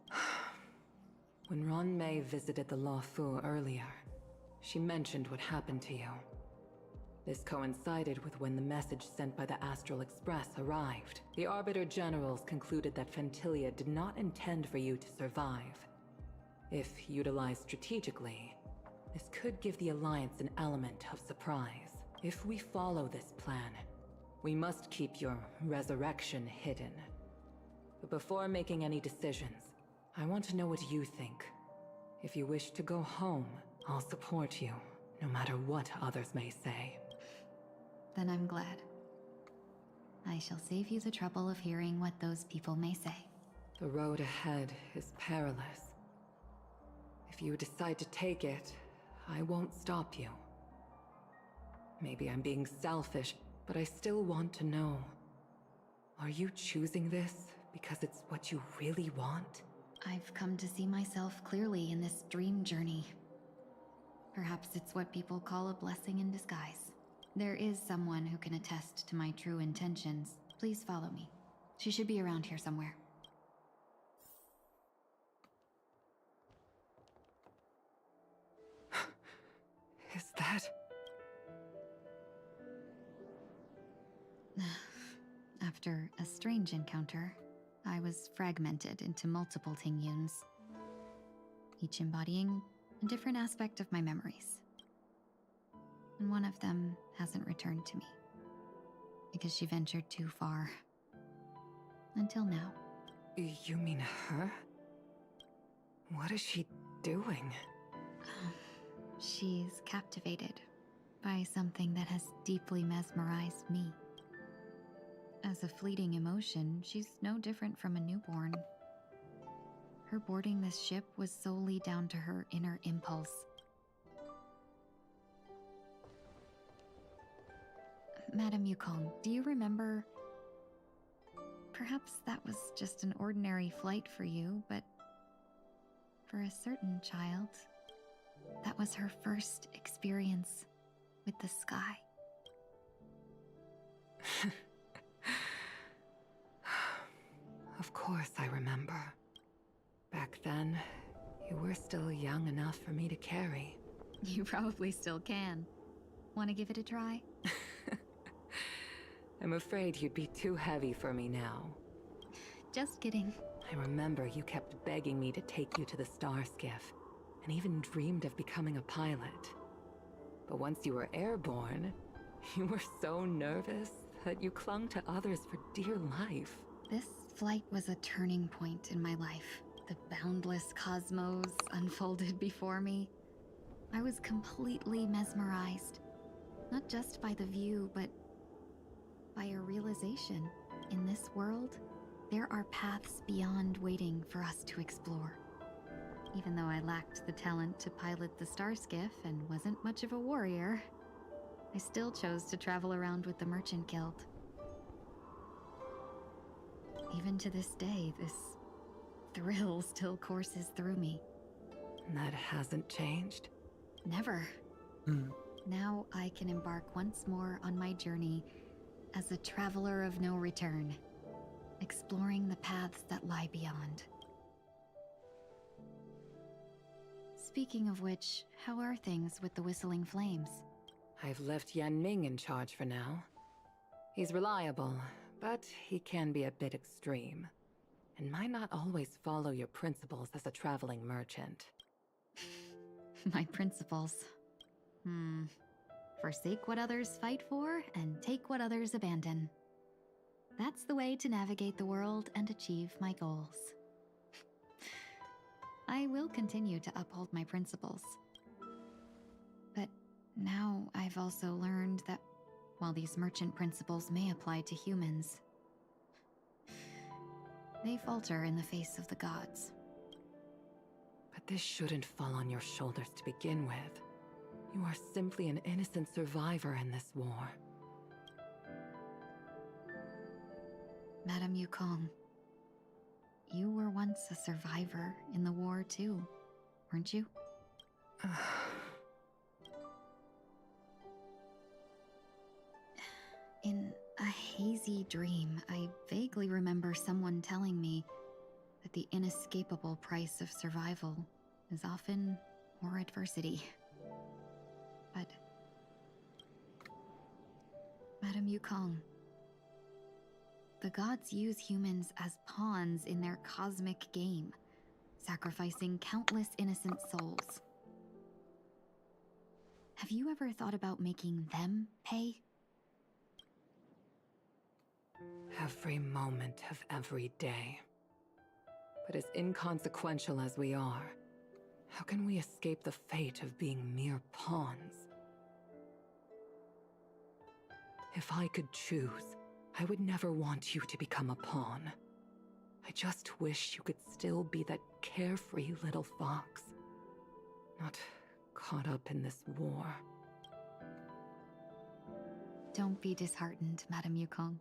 When Ron Mei visited the Luofu earlier, she mentioned what happened to you. This coincided with when the message sent by the Astral Express arrived. The Arbiter Generals concluded that Fantilia did not intend for you to survive. If utilized strategically, this could give the Alliance an element of surprise. If we follow this plan, we must keep your resurrection hidden. But before making any decisions, I want to know what you think. If you wish to go home, I'll support you, no matter what others may say. Then I'm glad. I shall save you the trouble of hearing what those people may say. The road ahead is perilous. If you decide to take it, I won't stop you. Maybe I'm being selfish, but I still want to know. Are you choosing this because it's what you really want? I've come to see myself clearly in this dream journey. Perhaps it's what people call a blessing in disguise. There is someone who can attest to my true intentions. Please follow me. She should be around here somewhere. Is that... After a strange encounter, I was fragmented into multiple Tingyuns, each embodying a different aspect of my memories. And one of them hasn't returned to me, because she ventured too far. Until now. You mean her? What is she doing? She's captivated by something that has deeply mesmerized me. As a fleeting emotion, she's no different from a newborn. Her boarding this ship was solely down to her inner impulse. Madame Yukong, do you remember? Perhaps that was just an ordinary flight for you, but for a certain child, that was her first experience with the sky. Of course I remember. Back then, you were still young enough for me to carry. You probably still can. Want to give it a try? I'm afraid you'd be too heavy for me now. Just kidding. I remember you kept begging me to take you to the star skiff, and even dreamed of becoming a pilot. But once you were airborne, you were so nervous that you clung to others for dear life. This flight was a turning point in my life. The boundless cosmos unfolded before me. I was completely mesmerized, not just by the view, but by a realization. In this world, there are paths beyond waiting for us to explore. Even though I lacked the talent to pilot the star skiff and wasn't much of a warrior, I still chose to travel around with the Merchant Guild. Even to this day, this thrill still courses through me. That hasn't changed? Never. Now I can embark once more on my journey as a traveler of no return, exploring the paths that lie beyond. Speaking of which, how are things with the Whistling Flames? I've left Yan Ming in charge for now. He's reliable, but he can be a bit extreme, and might not always follow your principles as a traveling merchant. My principles. forsake what others fight for, and take what others abandon. That's the way to navigate the world and achieve my goals. I will continue to uphold my principles. But now I've also learned that while these merchant principles may apply to humans, they falter in the face of the gods. But this shouldn't fall on your shoulders to begin with. You are simply an innocent survivor in this war. Madame Yukong, you were once a survivor in the war too, weren't you? In a hazy dream, I vaguely remember someone telling me that the inescapable price of survival is often more adversity. But Madame Yukong, the gods use humans as pawns in their cosmic game, sacrificing countless innocent souls. Have you ever thought about making them pay? Every moment of every day. But as inconsequential as we are, how can we escape the fate of being mere pawns? If I could choose, I would never want you to become a pawn. I just wish you could still be that carefree little fox. Not caught up in this war. Don't be disheartened, Madame Yukong.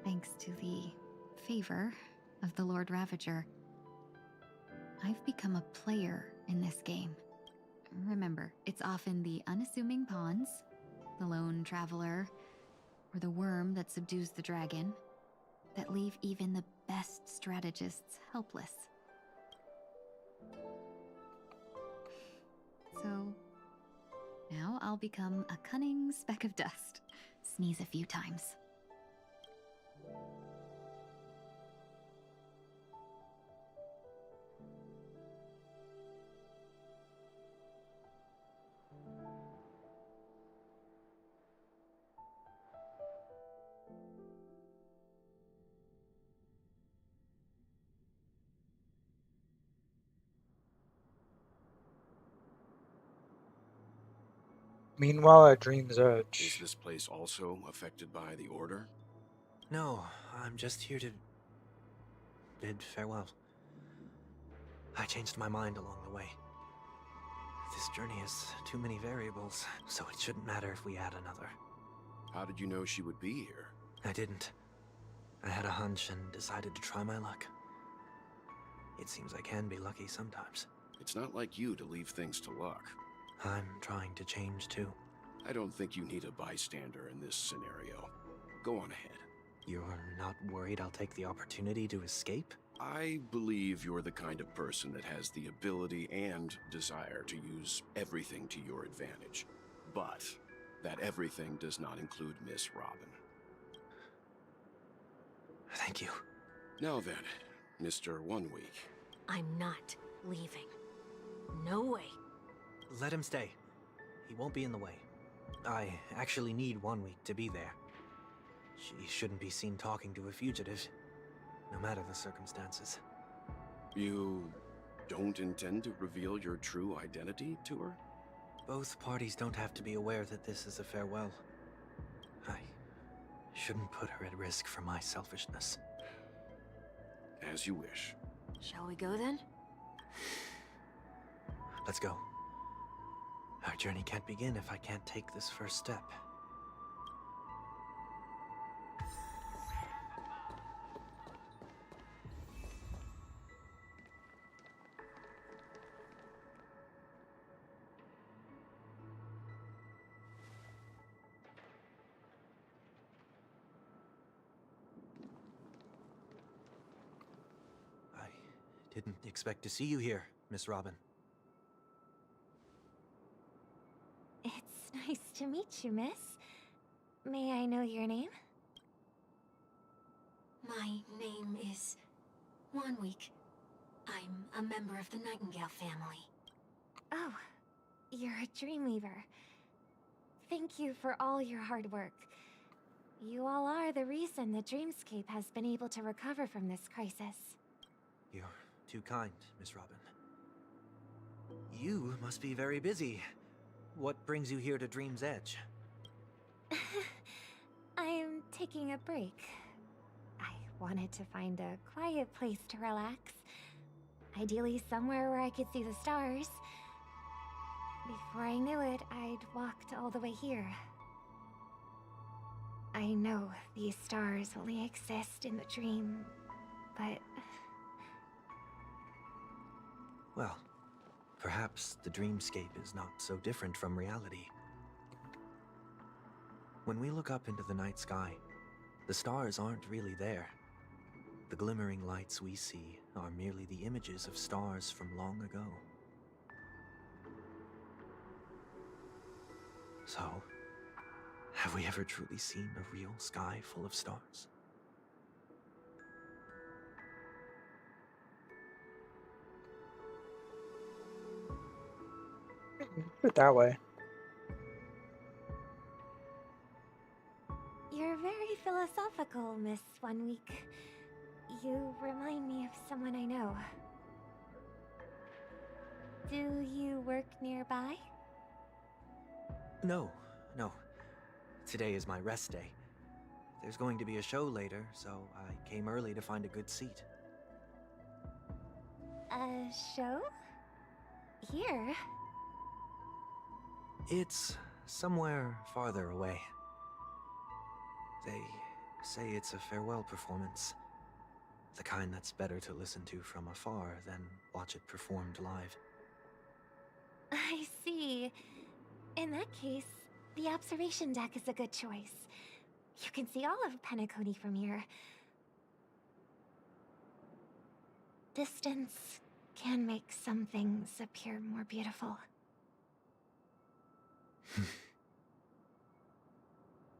Thanks to the favor of the Lord Ravager, I've become a player in this game. Remember, it's often the unassuming pawns, the lone traveler, or the worm that subdues the dragon, that leave even the best strategists helpless. So, now I'll become a cunning speck of dust. Sneeze a few times. Meanwhile, at Dream's Is Edge. this place also affected by the Order? No, I'm just here to bid farewell. I changed my mind along the way. This journey has too many variables, so it shouldn't matter if we add another. How did you know she would be here? I didn't. I had a hunch and decided to try my luck. It seems I can be lucky sometimes. It's not like you to leave things to luck. I'm trying to change too. I don't think you need a bystander in this scenario. Go on ahead. You're not worried I'll take the opportunity to escape? I believe you're the kind of person that has the ability and desire to use everything to your advantage. But that everything does not include Miss Robin. Thank you. Now then, Mr. 1 Week. I'm not leaving. No way. Let him stay. He won't be in the way. I actually need 1 week to be there. She shouldn't be seen talking to a fugitive, no matter the circumstances. You don't intend to reveal your true identity to her? Both parties don't have to be aware that this is a farewell. I shouldn't put her at risk for my selfishness. As you wish. Shall we go then? Let's go. Our journey can't begin if I can't take this first step. I didn't expect to see you here, Miss Robin. It's nice to meet you, miss. May I know your name? My name is 1 Week. I'm a member of the Nightingale family. Oh, You're a Dreamweaver. Thank you for all your hard work. You all are the reason the Dreamscape has been able to recover from this crisis. You're too kind, Miss Robin. You must be very busy. What brings you here to Dream's Edge? I'm taking a break. I wanted to find a quiet place to relax. Ideally somewhere where I could see the stars. Before I knew it, I'd walked all the way here. I know these stars only exist in the dream, but... Well, perhaps the dreamscape is not so different from reality. When we look up into the night sky, the stars aren't really there. The glimmering lights we see are merely the images of stars from long ago. So, have we ever truly seen a real sky full of stars? Put it that way. You're very philosophical, Miss 1 Week. You remind me of someone I know. Do you work nearby? No. Today is my rest day. There's going to be a show later, so I came early to find a good seat. A show? Here? It's somewhere farther away. They say it's a farewell performance. The kind that's better to listen to from afar than watch it performed live. I see. In that case, the observation deck is a good choice. You can see all of Penacony from here. Distance can make some things appear more beautiful.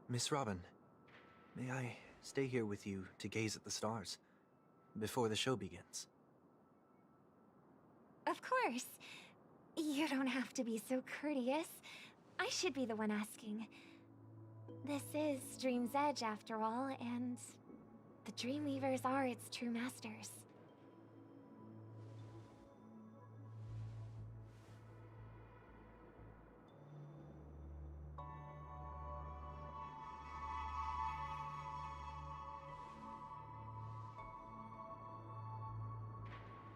Miss Robin, may I stay here with you to gaze at the stars before the show begins? Of course. You don't have to be so courteous. I should be the one asking. This is Dream's Edge, after all, and the Dreamweavers are its true masters.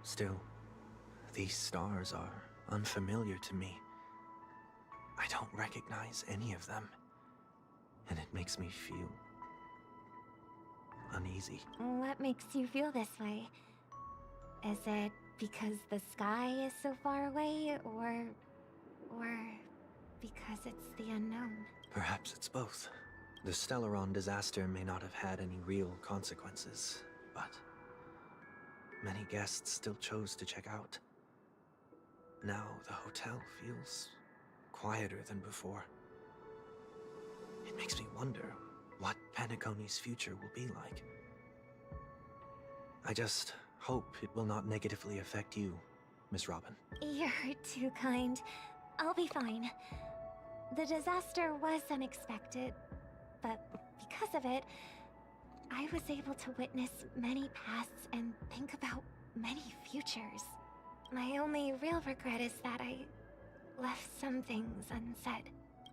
Still, these stars are unfamiliar to me. I don't recognize any of them, and it makes me feel uneasy. What makes you feel this way? Is it because the sky is so far away, or because it's the unknown? Perhaps it's both. The Stellaron disaster may not have had any real consequences, but many guests still chose to check out. Now the hotel feels quieter than before. It makes me wonder what Penacony's future will be like. I just hope it will not negatively affect you, Miss Robin. You're too kind. I'll be fine. The disaster was unexpected, but because of it, I was able to witness many pasts and think about many futures. My only real regret is that I left some things unsaid.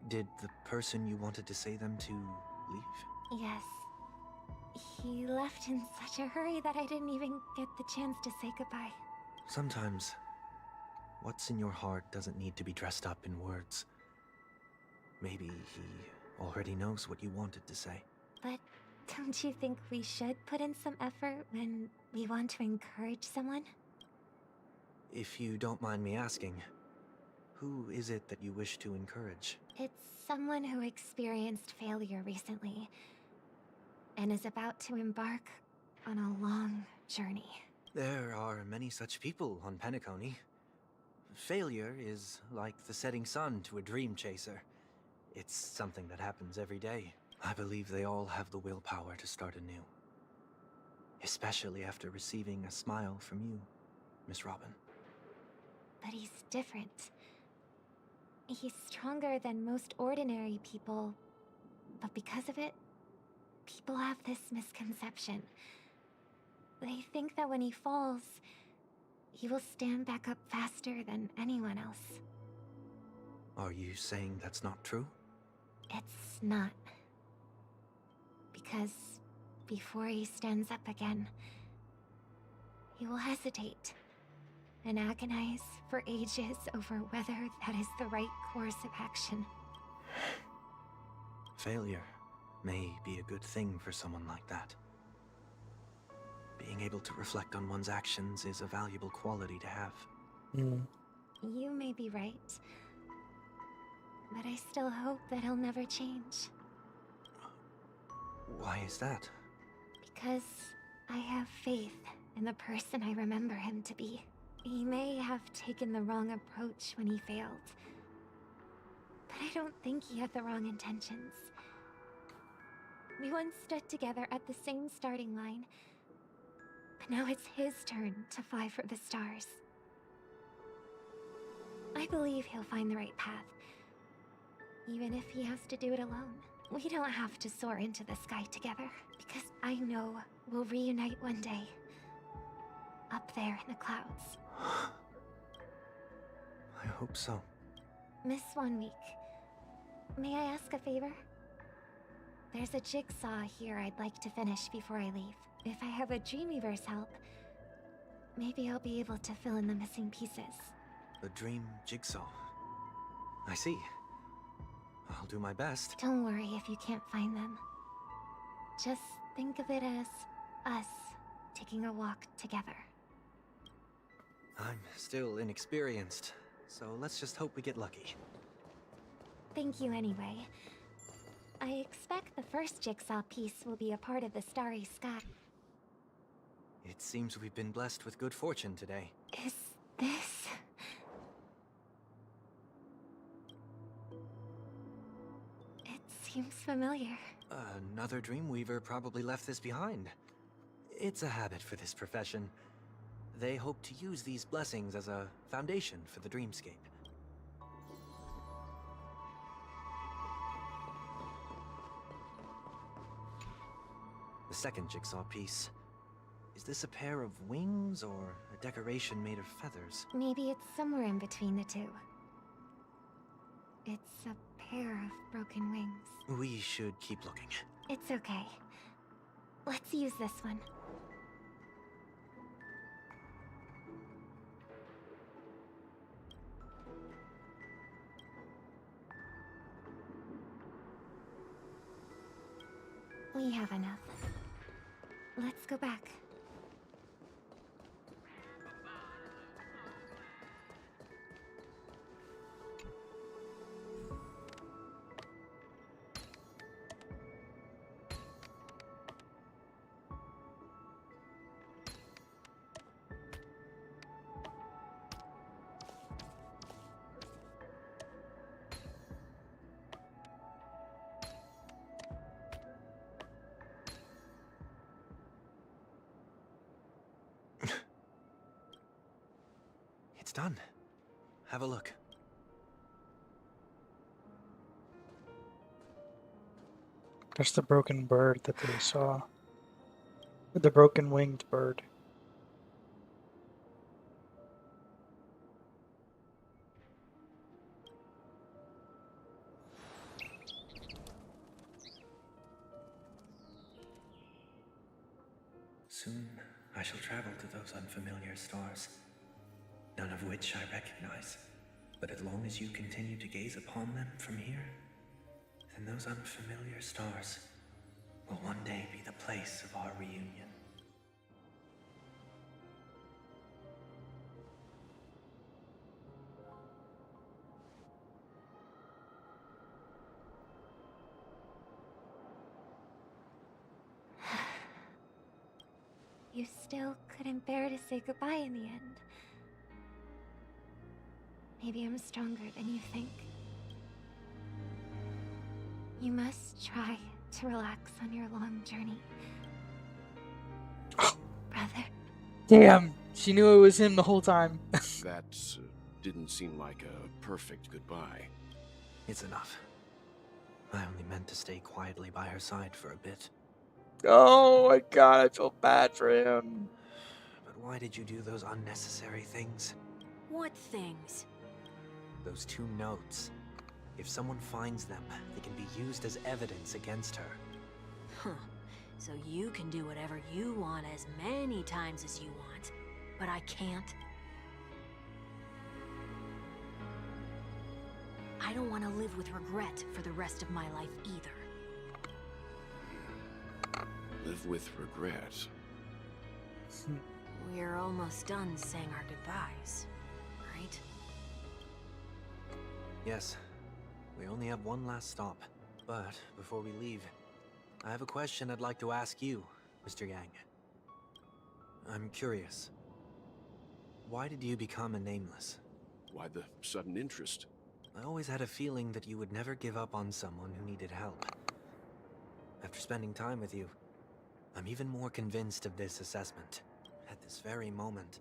Did the person you wanted to say them to leave? Yes. He left in such a hurry that I didn't even get the chance to say goodbye. Sometimes, what's in your heart doesn't need to be dressed up in words. Maybe he already knows what you wanted to say. But don't you think we should put in some effort when we want to encourage someone? If you don't mind me asking, who is it that you wish to encourage? It's someone who experienced failure recently and is about to embark on a long journey. There are many such people on Penacony. Failure is like the setting sun to a dream chaser. It's something that happens every day. I believe they all have the willpower to start anew. Especially after receiving a smile from you, Miss Robin. But he's different. He's stronger than most ordinary people, but because of it, people have this misconception. They think that when he falls, he will stand back up faster than anyone else. Are you saying that's not true? It's not. Because before he stands up again, he will hesitate and agonize for ages over whether that is the right course of action. Failure may be a good thing for someone like that. Being able to reflect on one's actions is a valuable quality to have. You may be right, but I still hope that he'll never change. Why is that? Because I have faith in the person I remember him to be. He may have taken the wrong approach when he failed, but I don't think he had the wrong intentions. We once stood together at the same starting line, but now it's his turn to fly for the stars. I believe he'll find the right path, even if he has to do it alone. We don't have to soar into the sky together, because I know we'll reunite one day, up there in the clouds. I hope so. Miss 1 week, may I ask a favor? There's a jigsaw here I'd like to finish before I leave. If I have a Dreamweaver's help, maybe I'll be able to fill in the missing pieces. The dream jigsaw. I see. I'll do my best. Don't worry if you can't find them. Just think of it as us taking a walk together. I'm still inexperienced, so let's just hope we get lucky. Thank you anyway. I expect the first jigsaw piece will be a part of the starry sky. It seems we've been blessed with good fortune today. Is this... It seems familiar. Another Dreamweaver probably left this behind. It's a habit for this profession. They hope to use these blessings as a foundation for the dreamscape. The second jigsaw piece. Is this a pair of wings or a decoration made of feathers? Maybe it's somewhere in between the two. It's a pair of broken wings. We should keep looking. It's okay. Let's use this one. We have enough. Let's go back. It's done. Have a look. That's the broken bird that they saw. The broken winged bird. Soon, I shall travel to those unfamiliar stars, none of which I recognize. But as long as you continue to gaze upon them from here, then those unfamiliar stars will one day be the place of our reunion. You still couldn't bear to say goodbye in the end. Maybe I'm stronger than you think. You must try to relax on your long journey. Brother. Damn, she knew it was him the whole time. That didn't seem like a perfect goodbye. It's enough. I only meant to stay quietly by her side for a bit. Oh my god, I feel bad for him. But why did you do those unnecessary things? What things? Those 2 notes. If someone finds them, they can be used as evidence against her. Huh. So you can do whatever you want as many times as you want, but I can't? I don't want to live with regret for the rest of my life either. Live with regret. We're almost done saying our goodbyes, right? Yes. We only have one last stop. But before we leave, I have a question I'd like to ask you, Mr. Yang. I'm curious. Why did you become a Nameless? Why the sudden interest? I always had a feeling that you would never give up on someone who needed help. After spending time with you, I'm even more convinced of this assessment. At this very moment,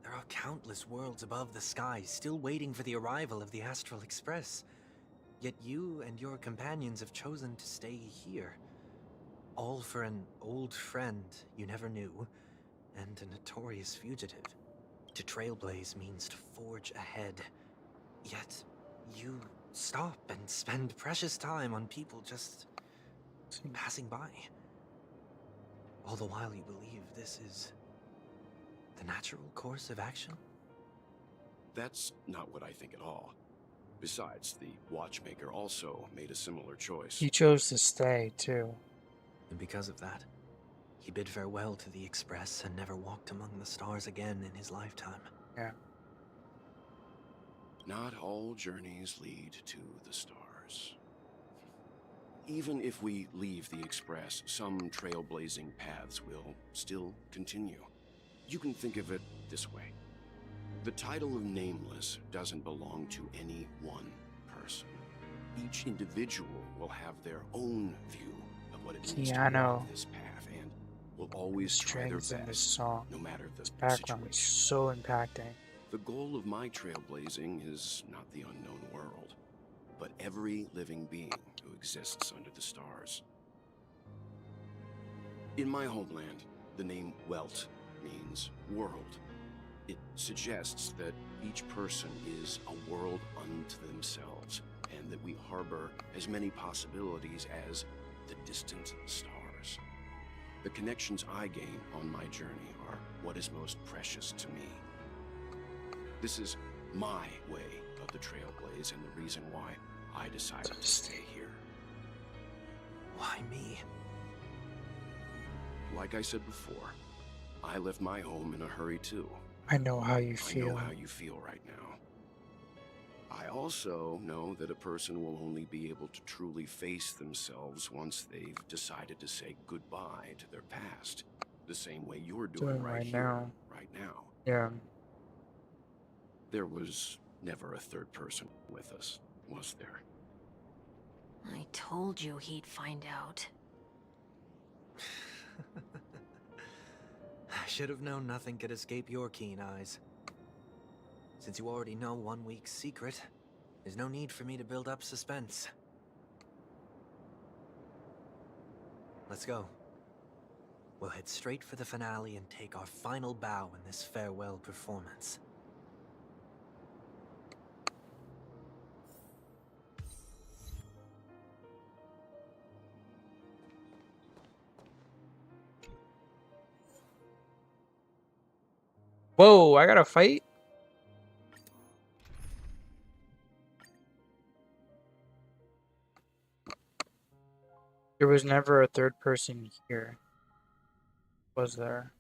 there are countless worlds above the sky still waiting for the arrival of the Astral Express. Yet you and your companions have chosen to stay here. All for an old friend you never knew, and a notorious fugitive. To trailblaze means to forge ahead. Yet, you stop and spend precious time on people just passing by. All the while you believe this is the natural course of action? That's not what I think at all. Besides, the watchmaker also made a similar choice. He chose to stay, too. And because of that, he bid farewell to the Express and never walked among the stars again in his lifetime. Yeah. Not all journeys lead to the stars. Even if we leave the Express, some trailblazing paths will still continue. You can think of it this way. The title of Nameless doesn't belong to any one person. Each individual will have their own view of what it means to walk this path and will always try their best, in this song. no matter the background is so impacting. The goal of my trailblazing is not the unknown world, but every living being who exists under the stars. In my homeland, the name Welt means world. It suggests that each person is a world unto themselves, and that we harbor as many possibilities as the distant stars. The connections I gain on my journey are what is most precious to me. This is my way of the trailblaze and the reason why I decided to stay here. Why me? Like I said before, I left my home in a hurry too. I know how you feel. I know how you feel right now. I also know that a person will only be able to truly face themselves once they've decided to say goodbye to their past. The same way you're doing right here, right now. Yeah. There was never a third person with us, was there? I told you he'd find out. I should have known nothing could escape your keen eyes. Since you already know one week's secret, there's no need for me to build up suspense. Let's go. We'll head straight for the finale and take our final bow in this farewell performance. Whoa, I gotta fight? There was never a third person here, was there?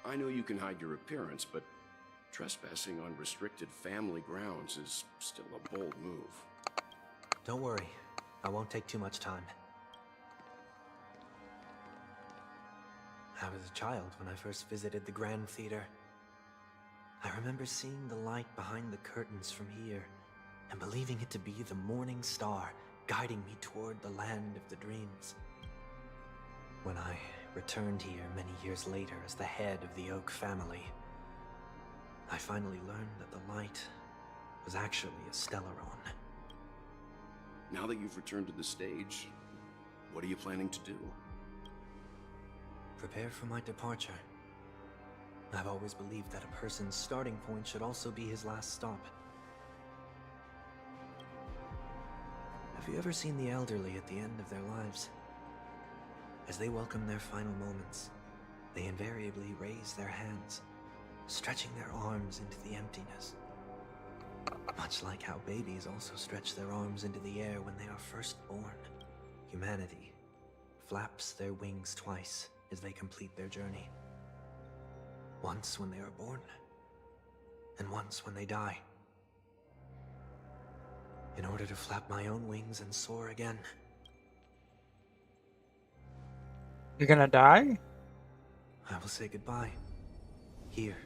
I know you can hide your appearance, but trespassing on restricted family grounds is still a bold move. Don't worry, I won't take too much time. I was a child when I first visited the Grand Theater. I remember seeing the light behind the curtains from here and believing it to be the morning star guiding me toward the land of the dreams. When I returned here many years later as the head of the Oak family, I finally learned that the light was actually a Stellaron. Now that you've returned to the stage, what are you planning to do? Prepare for my departure. I've always believed that a person's starting point should also be his last stop. Have you ever seen the elderly at the end of their lives? As they welcome their final moments, they invariably raise their hands, stretching their arms into the emptiness. Much like how babies also stretch their arms into the air when they are first born, humanity flaps their wings twice as they complete their journey. Once when they are born, and once when they die. In order to flap my own wings and soar again. You're gonna die? I will say goodbye. Here.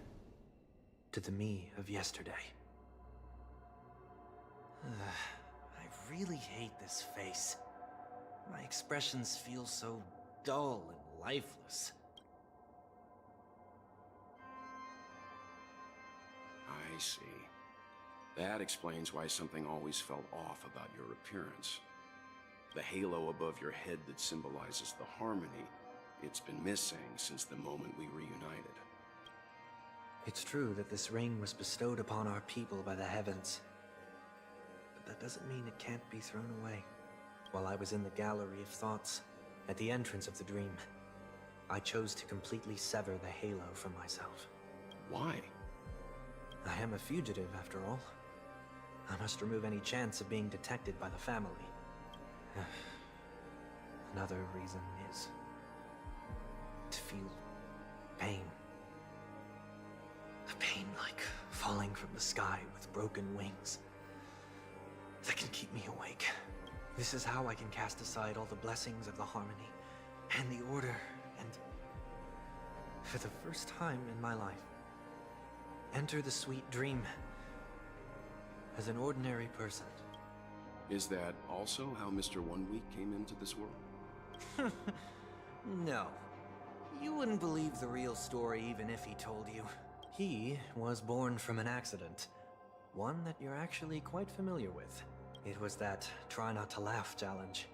To the me of yesterday. I really hate this face. My expressions feel so dull and lifeless. I see. That explains why something always felt off about your appearance. The halo above your head that symbolizes the harmony, it's been missing since the moment we reunited. It's true that this ring was bestowed upon our people by the heavens. But that doesn't mean it can't be thrown away. While I was in the gallery of thoughts, at the entrance of the dream, I chose to completely sever the halo from myself. Why? I am a fugitive, after all. I must remove any chance of being detected by the family. Another reason is to feel pain. A pain like falling from the sky with broken wings that can keep me awake. This is how I can cast aside all the blessings of the harmony and the order and, for the first time in my life, enter the sweet dream as an ordinary person. Is that also how Mr. 1 Week came into this world? No. You wouldn't believe the real story even if he told you. He was born from an accident. One that you're actually quite familiar with. It was that try not to laugh challenge.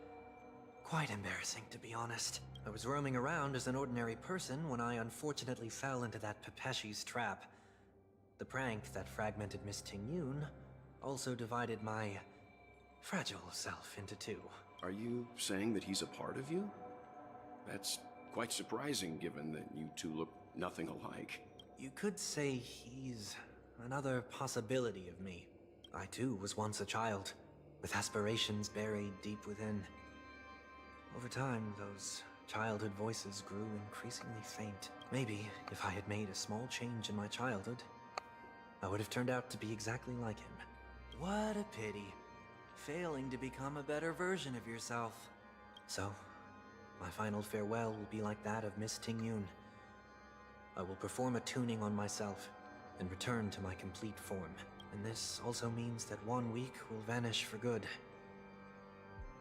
Quite embarrassing, to be honest. I was roaming around as an ordinary person when I unfortunately fell into that Pepeshi's trap. The prank that fragmented Miss Ting-Yun also divided my fragile self into two. Are you saying that he's a part of you? That's quite surprising given that you two look nothing alike. You could say he's another possibility of me. I too was once a child, with aspirations buried deep within. Over time, those childhood voices grew increasingly faint. Maybe if I had made a small change in my childhood, I would have turned out to be exactly like him. What a pity. Failing to become a better version of yourself. So, my final farewell will be like that of Miss Ting-Yun. I will perform a tuning on myself and return to my complete form. And this also means that 1 week will vanish for good.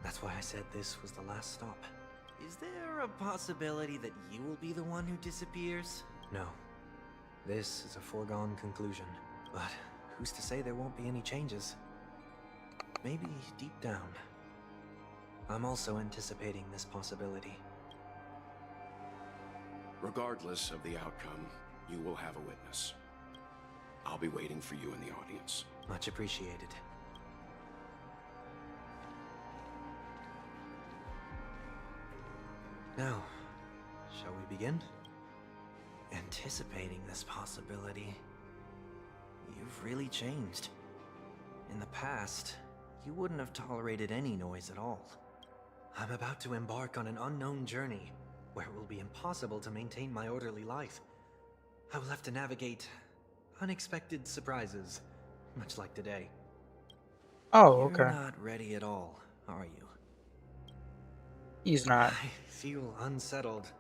That's why I said this was the last stop. Is there a possibility that you will be the one who disappears? No. This is a foregone conclusion. But who's to say there won't be any changes? Maybe deep down, I'm also anticipating this possibility. Regardless of the outcome, you will have a witness. I'll be waiting for you in the audience. Much appreciated. Now, shall we begin? Anticipating this possibility, you've really changed. In the past, you wouldn't have tolerated any noise at all. I'm about to embark on an unknown journey, where it will be impossible to maintain my orderly life. I will have to navigate unexpected surprises, much like today. Oh, okay. You're not ready at all, are you? He's not. I feel unsettled,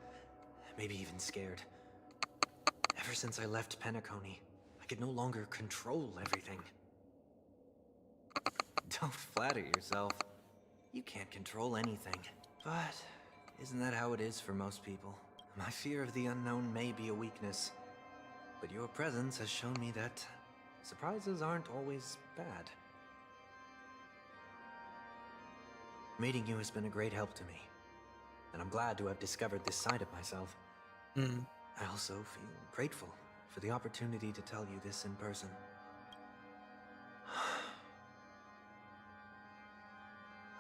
maybe even scared. Ever since I left Penacony, I could no longer control everything. Don't flatter yourself. You can't control anything. But isn't that how it is for most people? My fear of the unknown may be a weakness, But your presence has shown me that surprises aren't always bad. Meeting you has been a great help to me, and I'm glad to have discovered this side of myself. I also feel grateful for the opportunity to tell you this in person.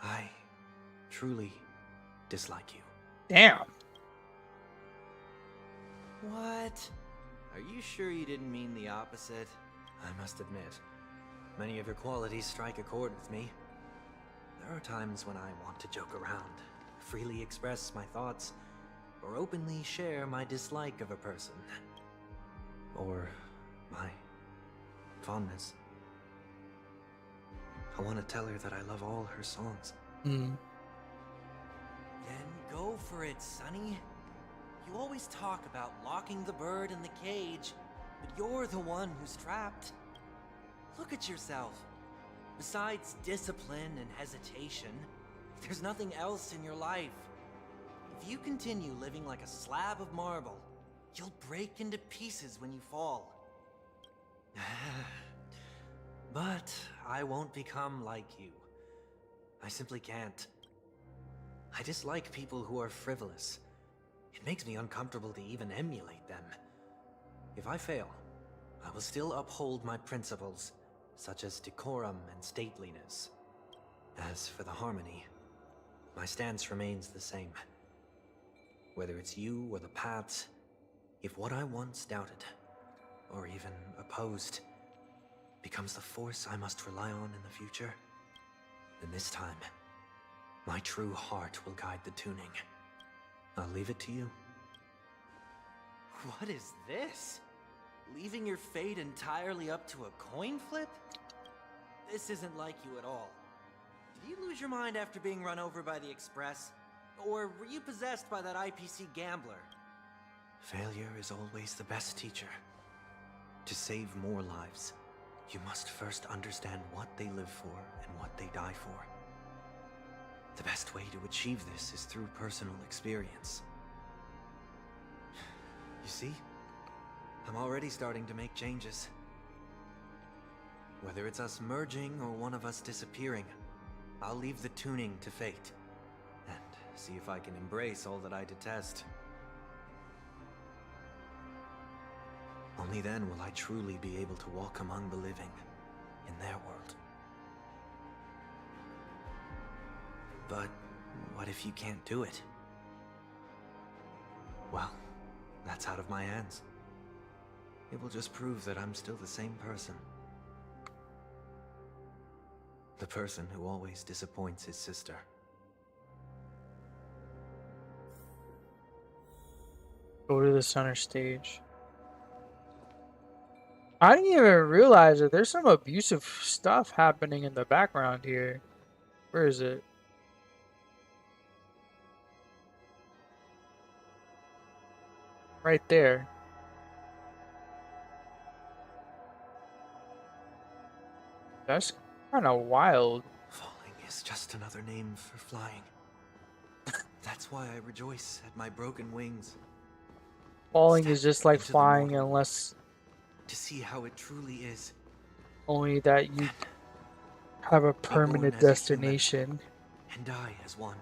I truly dislike you. Damn. What? Are you sure you didn't mean the opposite? I must admit, many of your qualities strike a chord with me. There are times when I want to joke around, freely express my thoughts, or openly share my dislike of a person. Or my fondness. I want to tell her that I love all her songs. Then go for it, Sonny. You always talk about locking the bird in the cage, but you're the one who's trapped. Look at yourself. Besides discipline and hesitation, there's nothing else in your life. If you continue living like a slab of marble, you'll break into pieces when you fall. But I won't become like you. I simply can't. I dislike people who are frivolous. It makes me uncomfortable to even emulate them. If I fail, I will still uphold my principles, such as decorum and stateliness. As for the harmony, my stance remains the same. Whether it's you or the paths, if what I once doubted, or even opposed, becomes the force I must rely on in the future, then this time, my true heart will guide the tuning. I'll leave it to you. What is this? Leaving your fate entirely up to a coin flip? This isn't like you at all. Did you lose your mind after being run over by the Express? Or were you possessed by that IPC gambler? Failure is always the best teacher. To save more lives, you must first understand what they live for and what they die for. The best way to achieve this is through personal experience. You see? I'm already starting to make changes. Whether it's us merging or one of us disappearing, I'll leave the tuning to fate. And see if I can embrace all that I detest. Only then will I truly be able to walk among the living in their world. But what if you can't do it? Well, that's out of my hands. It will just prove that I'm still the same person. The person who always disappoints his sister. Go to the center stage. I didn't even realize that there's some abusive stuff happening in the background here. Where is it? Right there. That's kind of wild. Falling is just another name for flying. That's why I rejoice at my broken wings. Falling is just like into the flying mortal unless to see how it truly is. only that you have a permanent as a human. destination. And die as one.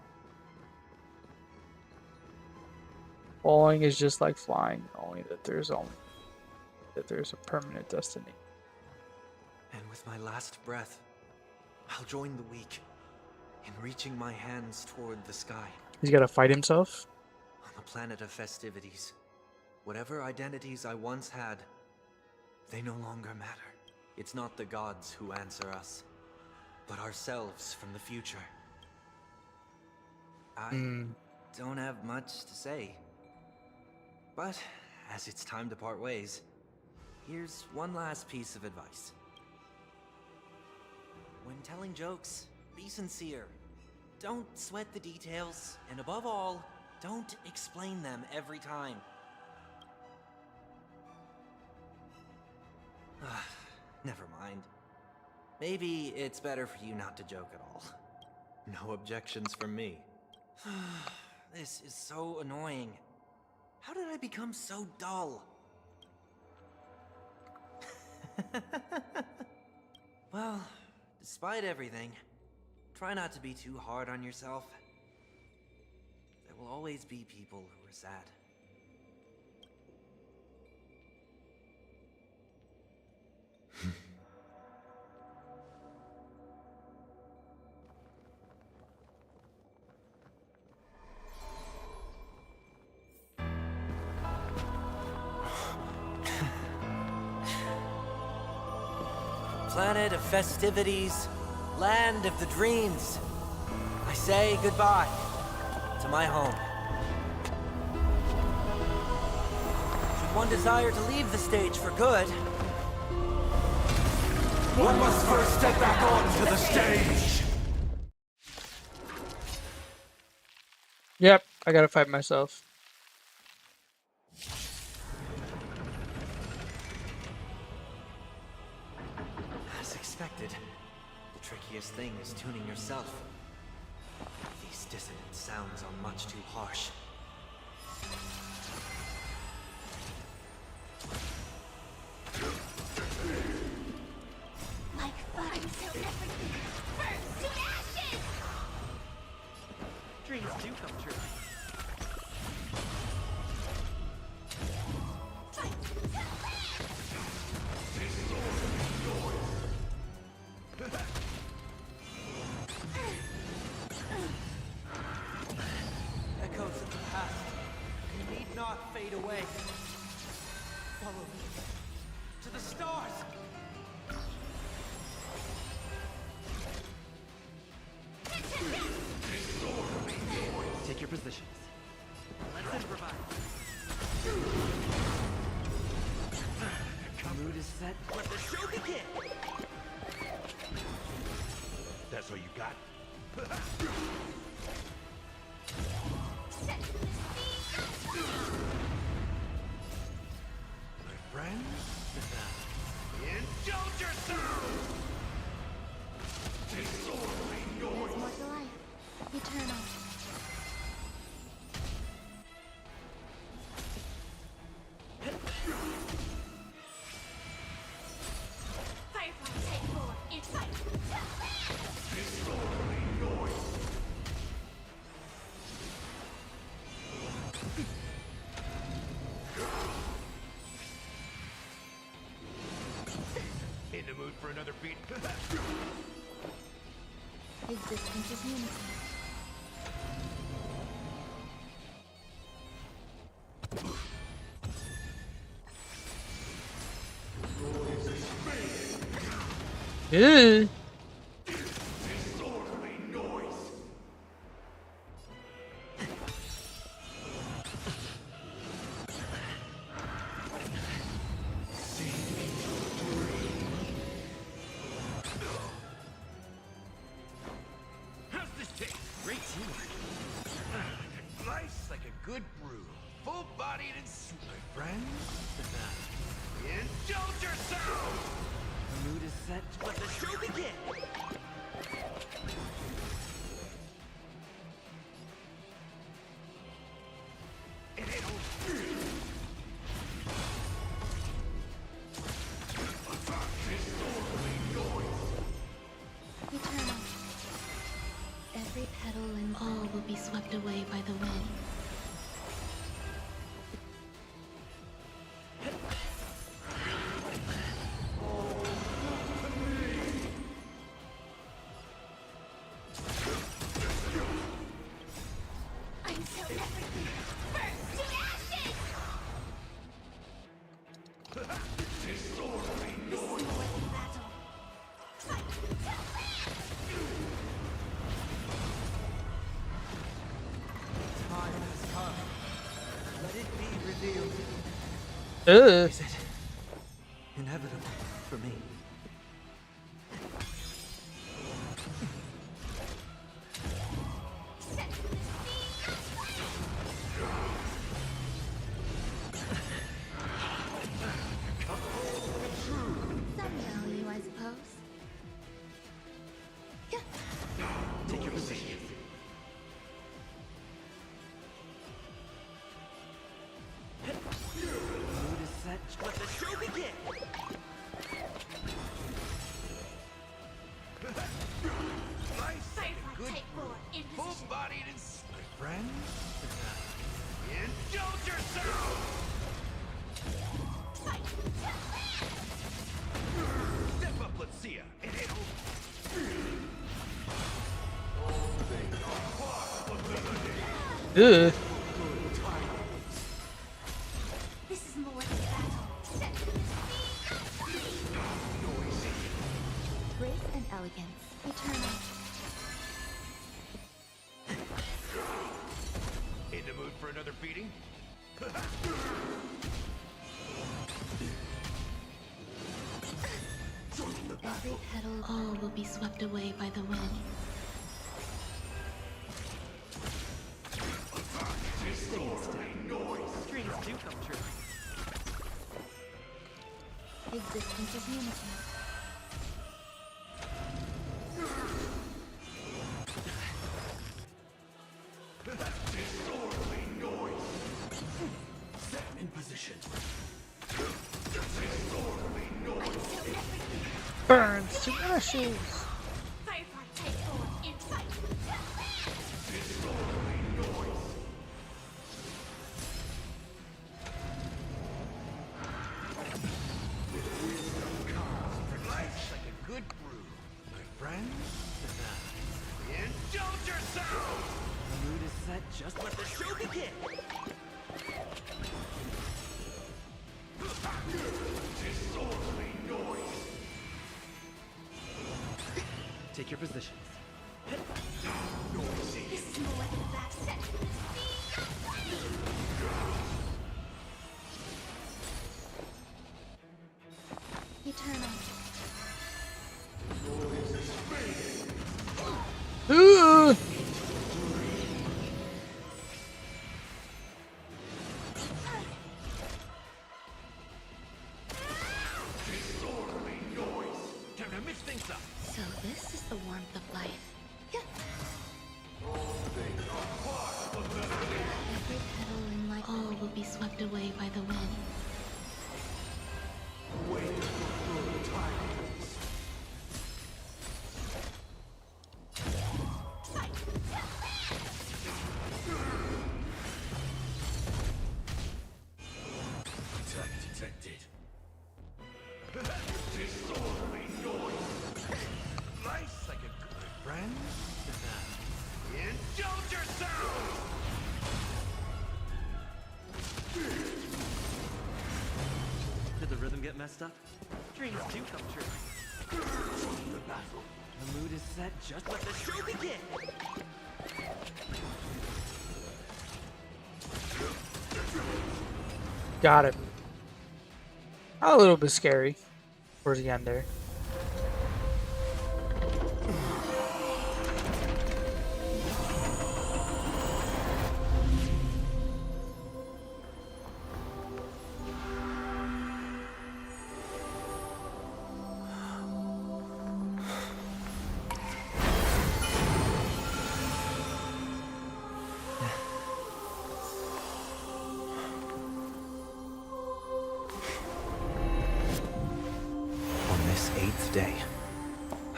Falling is just like flying, only that there's a permanent destination. And with my last breath, I'll join the weak in reaching my hands toward the sky. He's gotta fight himself? On the planet of festivities, whatever identities I once had, they no longer matter. It's not the gods who answer us, but ourselves from the future. I don't have much to say. But, as it's time to part ways, here's one last piece of advice. When telling jokes, be sincere. Don't sweat the details, and above all, don't explain them every time. Never mind. Maybe it's better for you not to joke at all. No objections from me. This is so annoying. How did I become so dull? Well, despite everything, try not to be too hard on yourself. There will always be people who are sad. Planet of festivities, land of the dreams. I say goodbye to my home. Should one desire to leave the stage for good, One must first step back onto the stage! Yep, I gotta fight myself. as expected, the trickiest thing is tuning yourself. These dissonant sounds are much too harsh. Like fire till everything burns to ashes! Dreams do come true. Echoes of the past need not fade away. Follow me to the stars. Take your positions. Let's improvise. Mood is set. Let the show begin. That's all you got? My friends, indulge yourself! There's more to life. Eternal. Firefly take 4 in fight. In the mood for another beat? Existence is unity. Ew. How's this taste? Great teamwork. Nice like a good brew. Full-bodied and sweet. My friends, indulge yourself! The mood is set. Let the show begin! It ain't over. Eternal. Every petal and all will be swept away by the wind. Until everything burns to ashes! Disorderly This is the way of battle. Fight till Time has come. Let it be revealed. Ugh. Is it inevitable for me? set the scene aflame! Some value, I suppose. Take your position. The mood is set. Let the show begin! Ugh. This is more than battle. Grace and elegance. Eternal. In the mood for another beating? Every petal, all will be swept away by the wind. Dreams do come true. Existence is unity. Disorderly noise. Set in position. Disorderly noise. Burns to ashes. Firefly take forward in fight. Disorderly noise. Wisdom comes from life like a good brew. My friends, indulge yourself! The mood is set, just let the show begin! Disorderly noise. Take your positions. Noisy. This is more than battle. Eternal. Ooh. Disorderly noise. Time to mix things up. So this is the warmth of life. Every petal in life, all will be swept away by the wind. Wait for good tidings. Attack detected. Disorderly noise. Nice like a good friend. Indulge yourself! Did the rhythm get messed up? Dreams do come true. The battle. The mood is set, just let the show begin! Got it. A little bit scary towards the end there. On this 8th day,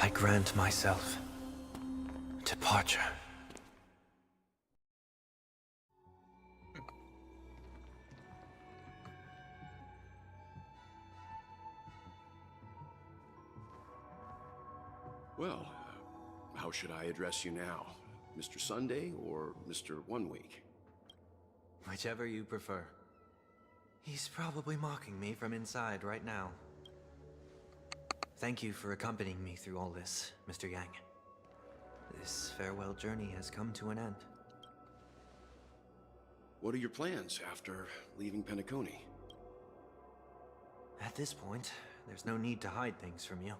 I grant myself departure. Well, how should I address you now? Mr. Sunday or Mr. One Week? Whichever you prefer. He's probably mocking me from inside right now. Thank you for accompanying me through all this, Mr. Yang. This farewell journey has come to an end. What are your plans after leaving Penacony? At this point, there's no need to hide things from you.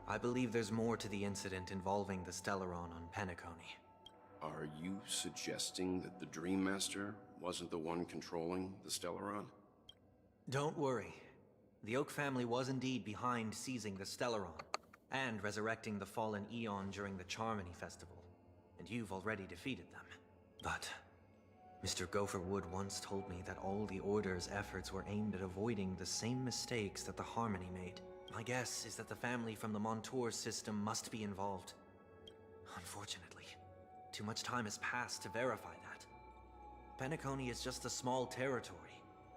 I believe there's more to the incident involving the Stellaron on Penacony. Are you suggesting that the Dream Master wasn't the one controlling the Stellaron? Don't worry. The Oak family was indeed behind seizing the Stellaron, and resurrecting the fallen Eon during the Charmony Festival, and you've already defeated them. But Mr. Gopherwood once told me that all the Order's efforts were aimed at avoiding the same mistakes that the Harmony made. My guess is that the family from the Montour system must be involved. Unfortunately, too much time has passed to verify that. Penacony is just a small territory,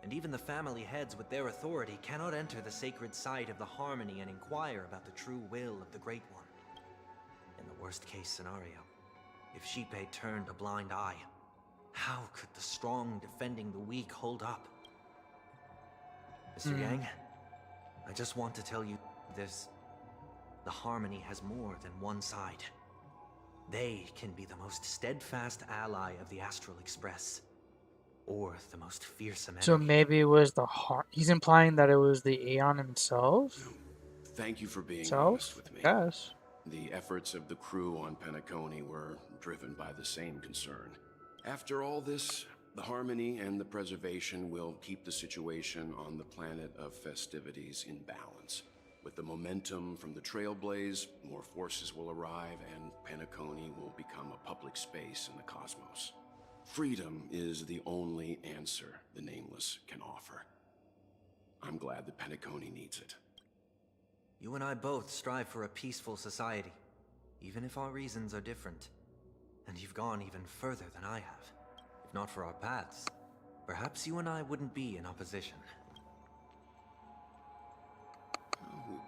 and even the family heads with their authority cannot enter the sacred site of the Harmony and inquire about the true will of the Great One. In the worst-case scenario, If Xipe turned a blind eye, how could the strong defending the weak hold up? Mr. Yang, I just want to tell you this. The Harmony has more than one side. They can be the most steadfast ally of the Astral Express, or the most fearsome enemy. So maybe it was he's implying that it was the Aeon himself? Thank you for being honest with me. Yes. The efforts of the crew on Penacony were driven by the same concern. After all this, the Harmony and the Preservation will keep the situation on the planet of festivities in balance. With the momentum from the Trailblaze, more forces will arrive and Penacony will become a public space in the cosmos. Freedom is the only answer the Nameless can offer. I'm glad that Penacony needs it. You and I both strive for a peaceful society, even if our reasons are different. And you've gone even further than I have. If not for our paths, perhaps you and I wouldn't be in opposition.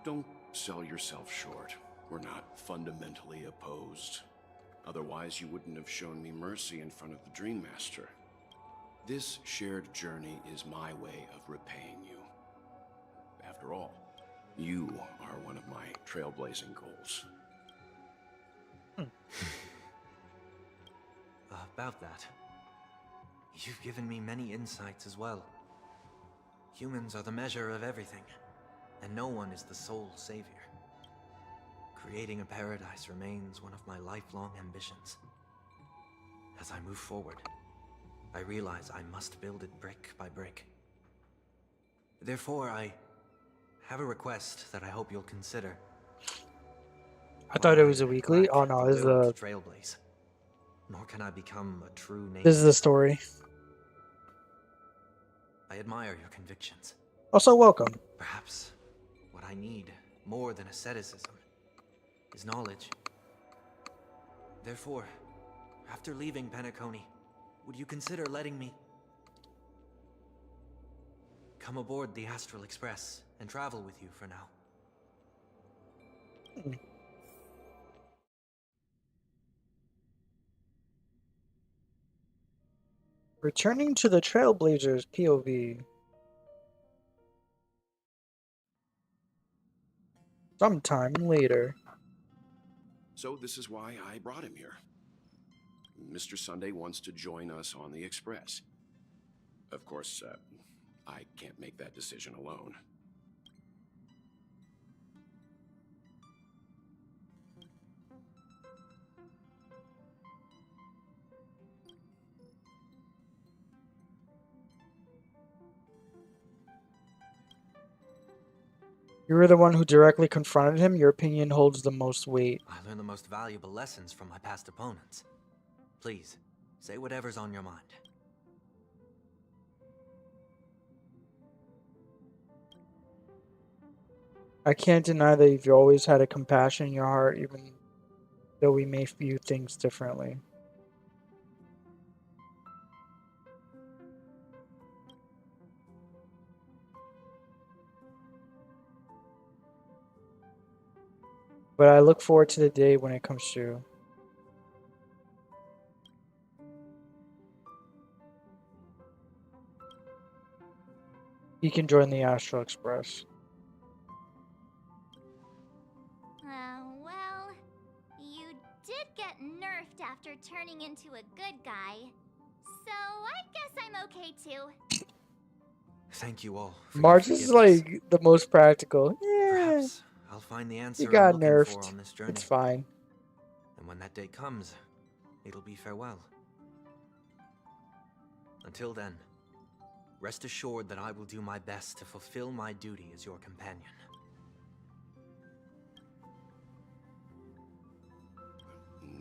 Don't sell yourself short. We're not fundamentally opposed. Otherwise, you wouldn't have shown me mercy in front of the Dream Master. This shared journey is my way of repaying you. After all, you are one of my trailblazing goals. About that, you've given me many insights as well. Humans are the measure of everything, and no one is the sole savior. Creating a paradise remains one of my lifelong ambitions. As I move forward, I realize I must build it brick by brick. Therefore, I have a request that I hope you'll consider. I thought it was a weekly. Oh no, this is a Trailblaze. Nor can I become a true nation. This is the story. I admire your convictions. Also, welcome. Perhaps what I need more than asceticism is knowledge. Therefore, after leaving Penacony, would you consider letting me come aboard the Astral Express and travel with you for now? Returning to the Trailblazers POV. Sometime later. So this is why I brought him here. Mr. Sunday wants to join us on the Express. Of course, I can't make that decision alone. You were the one who directly confronted him. Your opinion holds the most weight. I learned the most valuable lessons from my past opponents. Please, say whatever's on your mind. I can't deny that you've always had a compassion in your heart, even though we may view things differently. But I look forward to the day when it comes true. He can join the Astral Express. Well, you did get nerfed after turning into a good guy. So I guess I'm okay too. Thank you all. Marge is like the most practical. Yeah. Perhaps I'll find the answer You got I'm looking nerfed. for on this journey. It's fine. And when that day comes, it'll be farewell. Until then, rest assured that I will do my best to fulfill my duty as your companion.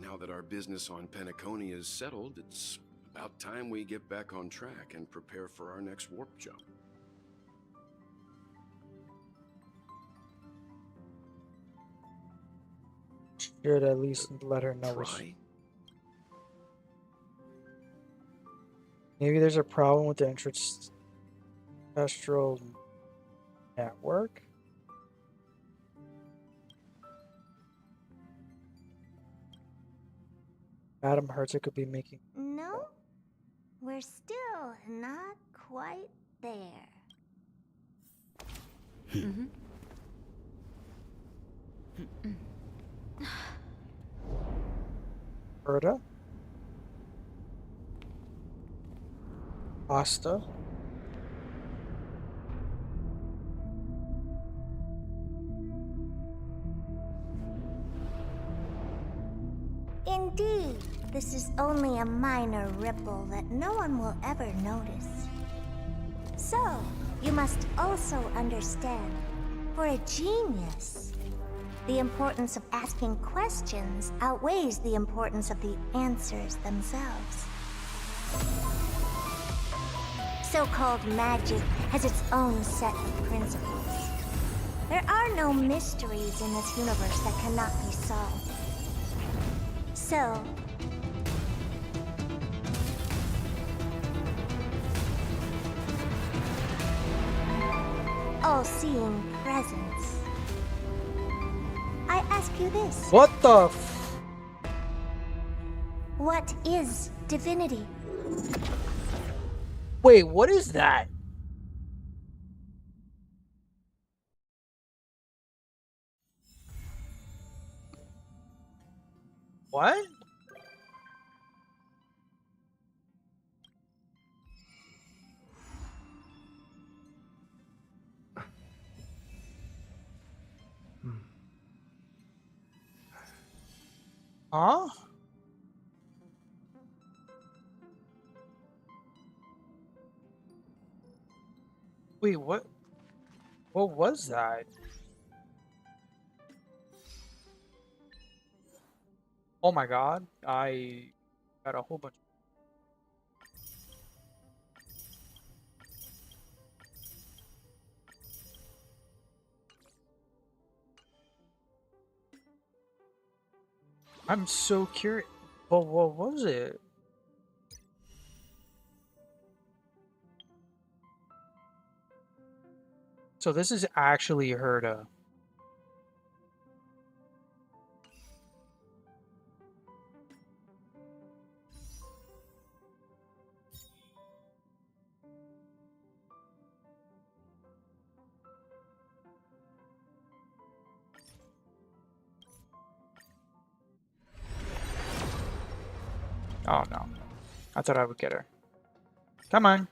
Now that our business on Penacony is settled, it's about time we get back on track and prepare for our next warp jump. Should at least let her know. Maybe there's a problem with the ancestral network. Madam Hertz could be making. No, we're still not quite there. Berta? Pasta? Indeed, this is only a minor ripple that no one will ever notice. So, you must also understand, for a genius, the importance of asking questions outweighs the importance of the answers themselves. So-called magic has its own set of principles. There are no mysteries in this universe that cannot be solved. So, all-seeing presence. I ask you this. What the What is divinity? Wait, what is that? What? Huh? Wait, what? What was that? Oh my god, I got a whole bunch. I'm so curious. But what was it? So this is actually Herta. Oh no. I thought I would get her. Come on.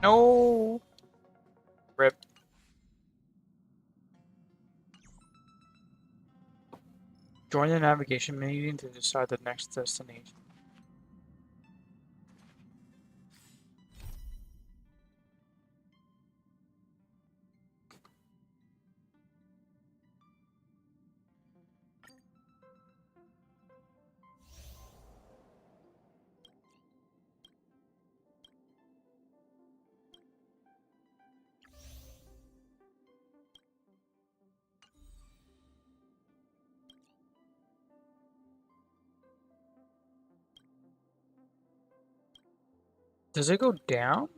No. Rip. Join the navigation meeting to decide the next destination. Does it go down?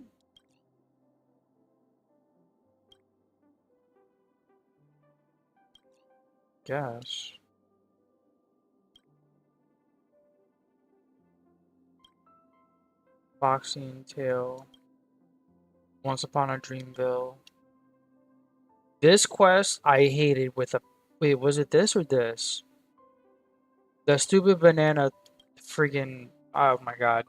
Guess. Boxing Tale. Once Upon a Dreamville. This quest I hated with a... Wait, was it this or this? The stupid banana friggin... Oh my god.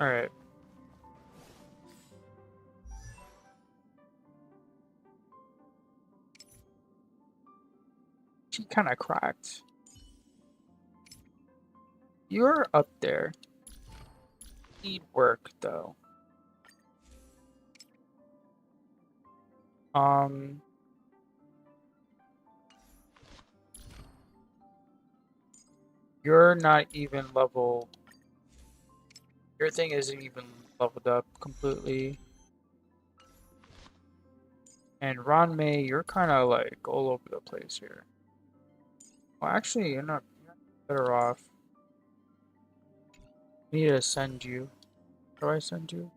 Alright. She kinda cracked. You're up there. Need work though. You're not even level. Your thing isn't even leveled up completely. And Ron May, you're kind of like all over the place here. Well, actually, you're not better off. I need to send you. do I send you?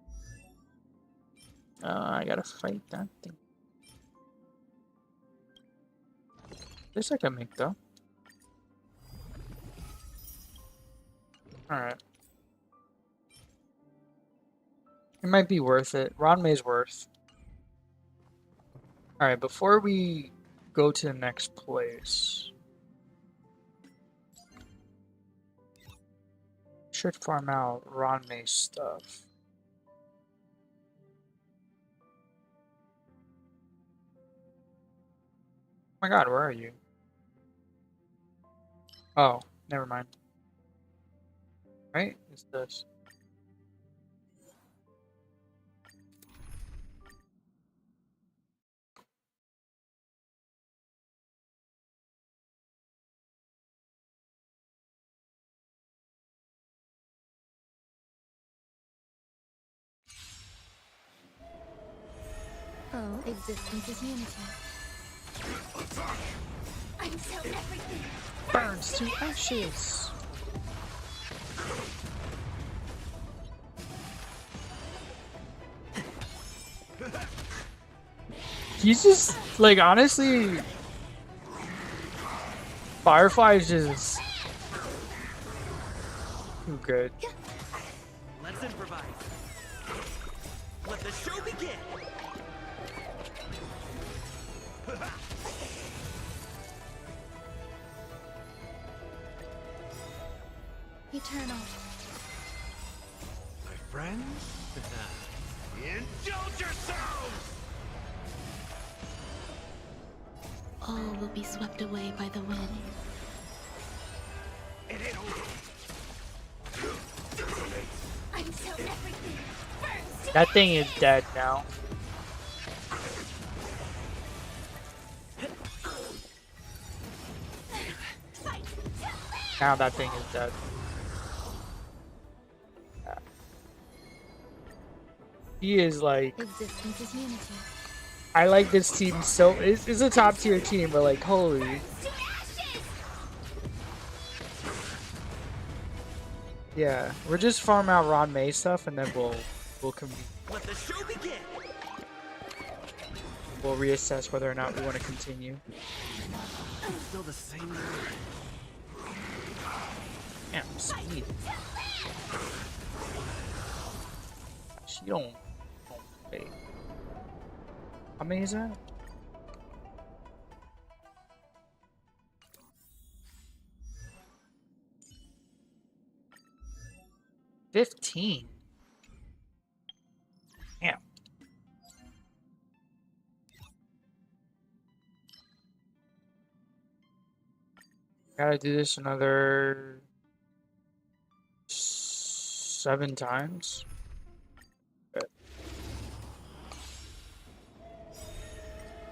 I gotta fight that thing. This I can make though. Alright. It might be worth it. Ranmei's worth. Alright, before we go to the next place, should farm out Ranmei's stuff. Oh my god, where are you? Oh, never mind. Right? It's this. Oh, existence is unity. Until everything Burns to ashes. He's just like, honestly, Firefly is just too good. Let's improvise. Let the show begin. Eternal. My friends? Indulge yourselves! All will be swept away by the wind. It ain't over. until everything burns. That thing is dead now. Now that thing is dead. He is like, Existence is unity. I like this team so, it's a top tier team, but like, holy. Yeah, we're just farm out Ranmei stuff and then we'll convene. Let the show begin. We'll reassess whether or not we want to continue. Still the same. Damn, speed. She don't wait. How many is that? $15. Damn. Gotta do this another 7 times. Good.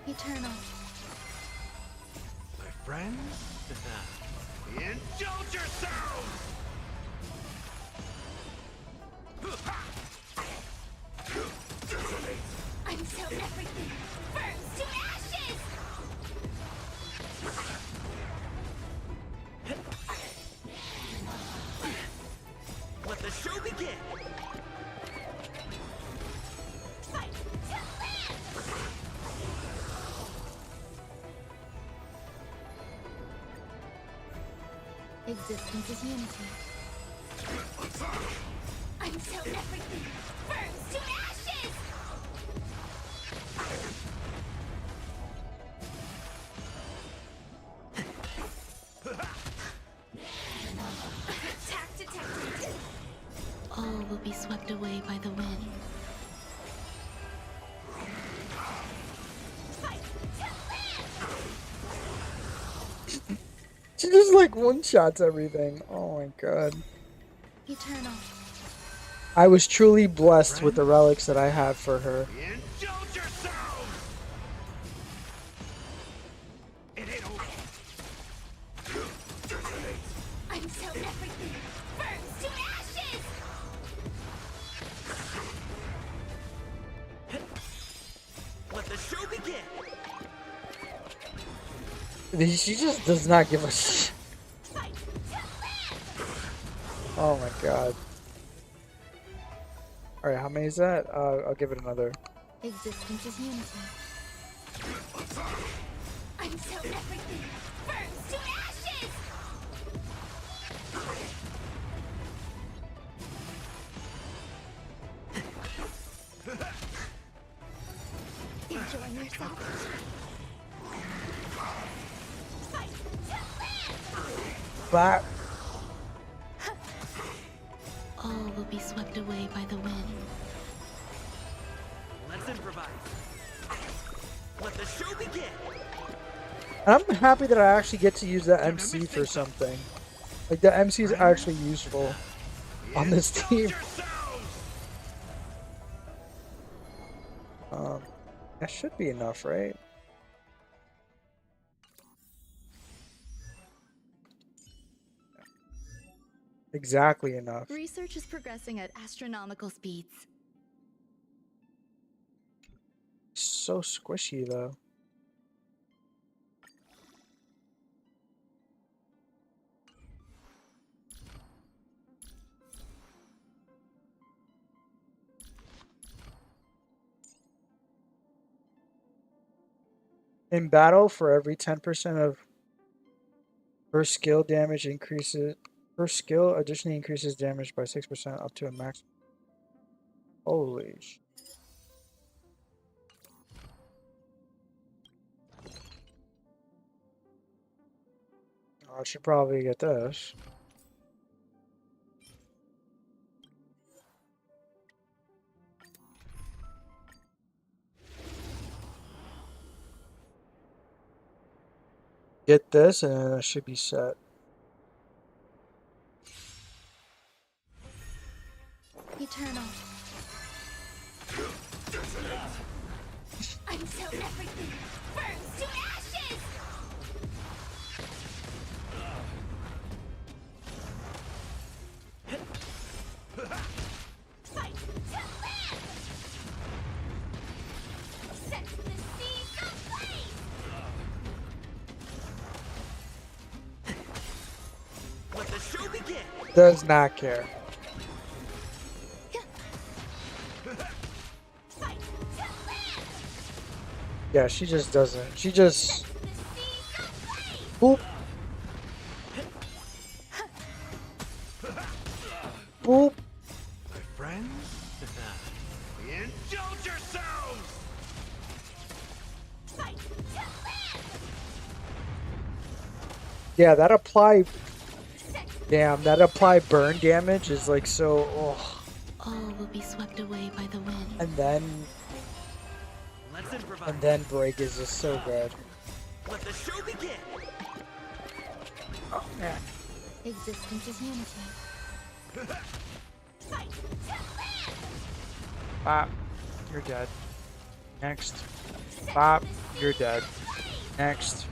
Eternal. My friends? Indulge yourselves! Until everything burns to ashes! Let the show begin. Fight to live! Existence is unity. Until everything burns to ashes! Attack detected! All will be swept away by the wind. Fight to live! She just like one-shots everything. Oh my god. Eternal. I was truly blessed with the relics that I have for her. Indulge yourselves! It ain't over. Until everything burns to ashes! Let the show begin. She just does not give a shit. Fight to live! Oh my god. All right, how many is that? I'll give it another. Existence is unity. Until everything burns to ashes! Enjoying yourself? But All will be swept away by the wind. Let's improvise. Let the show begin. I'm happy that I actually get to use that MC for something. Like the MC is actually useful on this team. That should be enough, right? Exactly enough. Research is progressing at astronomical speeds. So squishy though. In battle, for every 10% of her skill damage increases, her skill additionally increases damage by 6% up to a max. Holy sh. I should probably get this. Get this, and then it should be set. Eternal. Until everything burns to ashes! Fight to live! Set the seas ablaze! Let the show begin. Does not care. Yeah, she just doesn't. She just boop. Boop. My friends, indulge yourselves! Yeah, that apply. Damn, that apply burn damage is like so. Oh. All will be swept away by the wind. And then break is just so good. Let the show begin. Oh man. Existence is unity. Bop, you're dead. Next. Bop, you're dead. Next.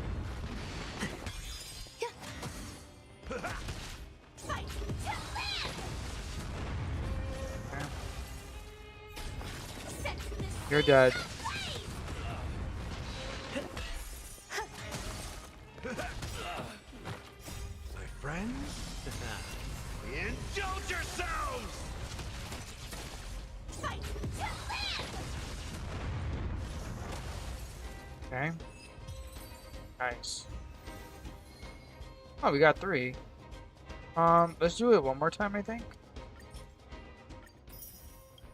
You're dead. My friends, indulge yourselves! Okay. Nice. Oh, we got 3. Let's do it one more time, I think.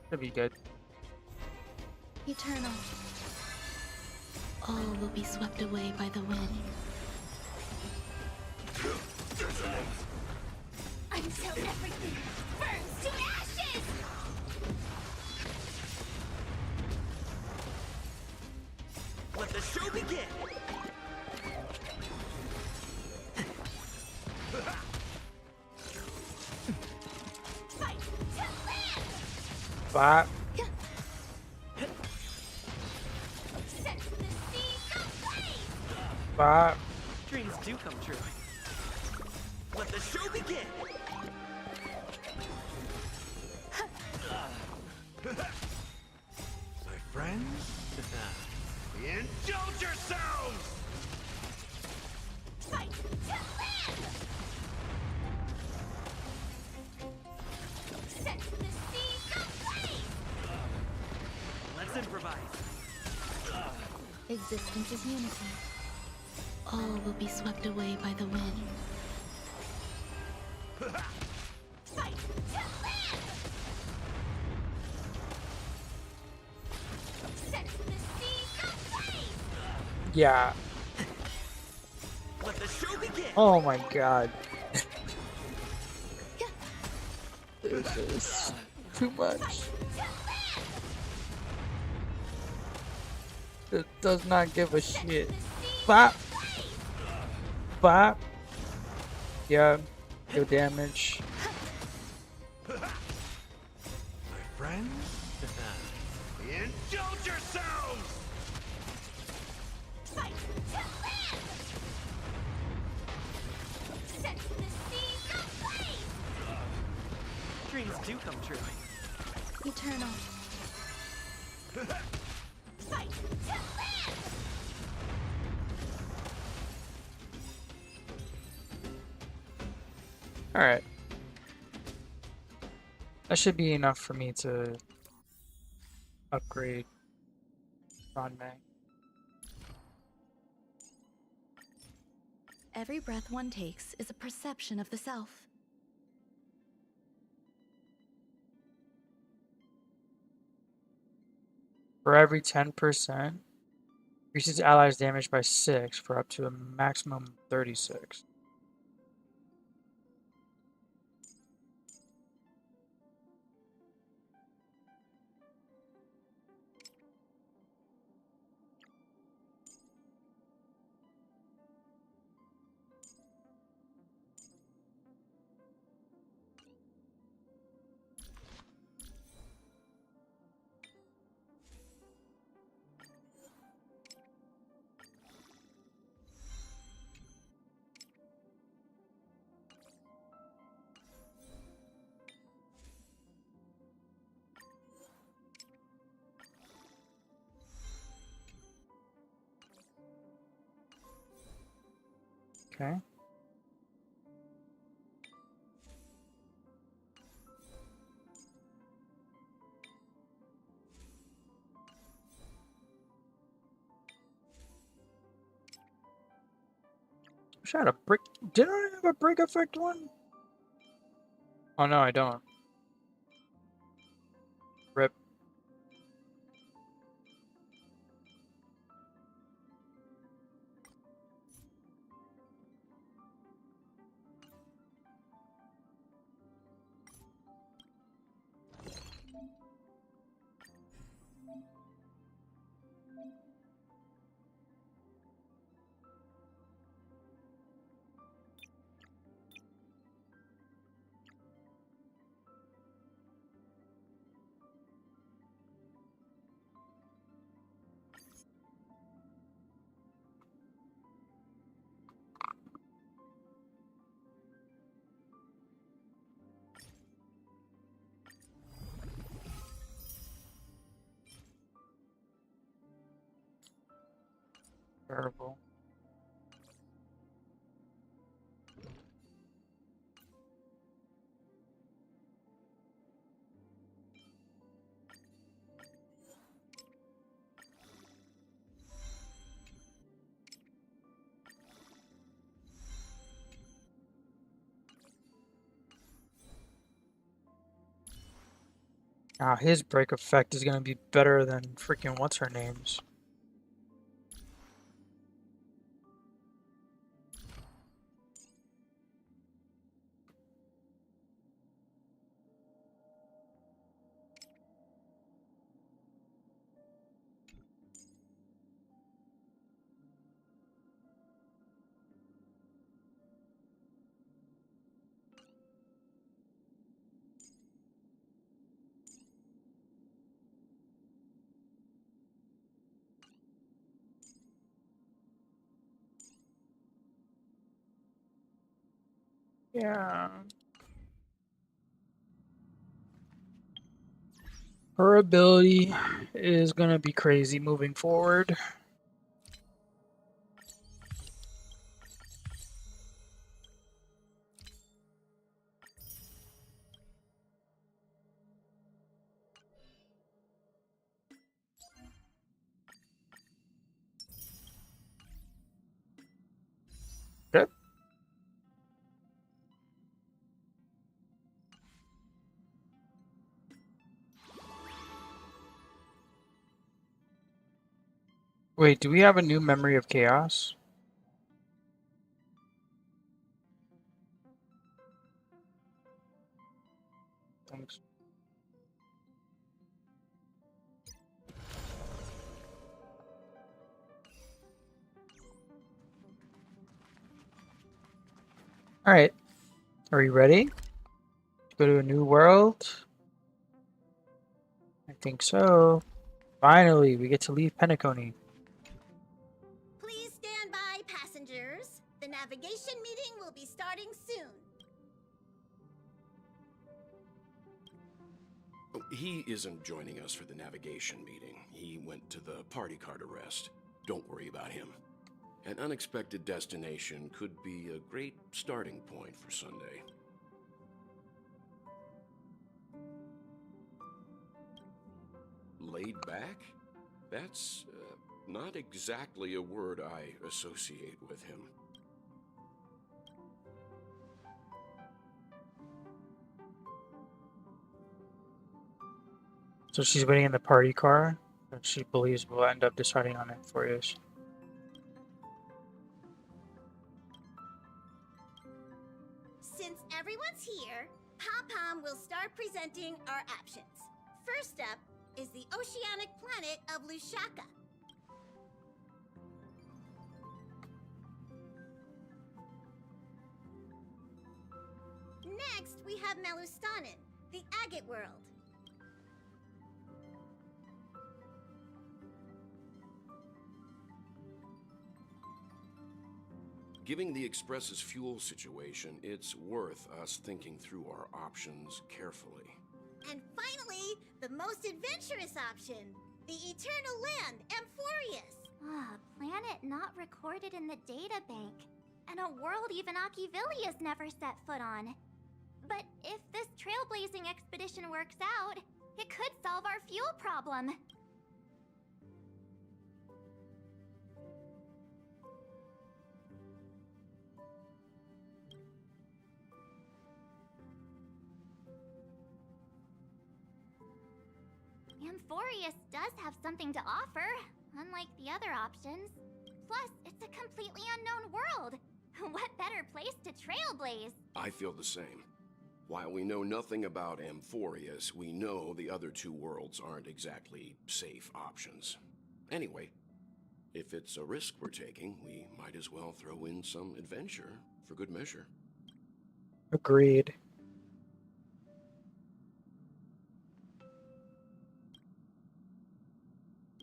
Should be good. Eternal. All will be swept away by the wind. Until everything burns to ashes! Let the show begin. Bop. Bop. Dreams do come true. Let the show begin. My friends, indulge yourselves! Set the seas ablaze! improvise. Existence is unity. All will be swept away by the wind. Fight to live! Set the sea ablaze! Yeah. Let the show begin. Oh my god. This is too much. It does not give a shit. Bop. Bop. Yeah. Go damage. My friends, indulge yourselves! Fight to live! Set the sea ablaze! Dreams do come true. Eternal. Fight to live! Alright. That should be enough for me to upgrade Ronmei. Every breath one takes is a perception of the self. For every 10%, increases allies damage by 6 for up to a maximum 36. Okay. Wish I had a brick. Didn't I have a break effect one? Oh no, I don't. Rip. Terrible. Ah, his break effect is gonna be better than freaking what's her name's. Yeah. Her ability is gonna be crazy moving forward. Wait, do we have a new memory of chaos? Thanks. Alright. Are you ready? Go to a new world? I think so. Finally, we get to leave Penacony. Please stand by, passengers. The navigation meeting will be starting soon. He isn't joining us for the navigation meeting. He went to the party card arrest. Don't worry about him. An unexpected destination could be a great starting point for Sunday. Laid back? That's not exactly a word I associate with him. So she's waiting in the party car, and she believes we'll end up deciding on Amphorius. Since everyone's here, Pom-Pom will start presenting our options. First up is the oceanic planet of Lushaka. Next, we have Melustanin, the agate world. Given the Express's fuel situation, it's worth us thinking through our options carefully. And finally, the most adventurous option, the eternal land, Amphorius. Ah, a planet not recorded in the databank. And a world even Akivilius never set foot on. But if this trailblazing expedition works out, it could solve our fuel problem. Amphorius does have something to offer, unlike the other options. Plus, it's a completely unknown world. What better place to trailblaze? I feel the same. While we know nothing about Amphorius, we know the other two worlds aren't exactly safe options. Anyway, if it's a risk we're taking, we might as well throw in some adventure for good measure. Agreed.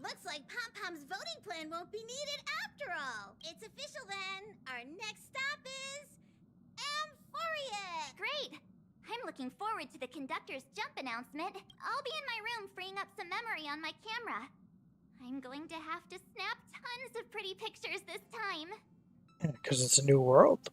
Looks like Pom-Pom's voting plan won't be needed after all. It's official then. Our next stop is Amphorius. Great! I'm looking forward to the conductor's jump announcement. I'll be in my room freeing up some memory on my camera. I'm going to have to snap tons of pretty pictures this time. Because it's a new world.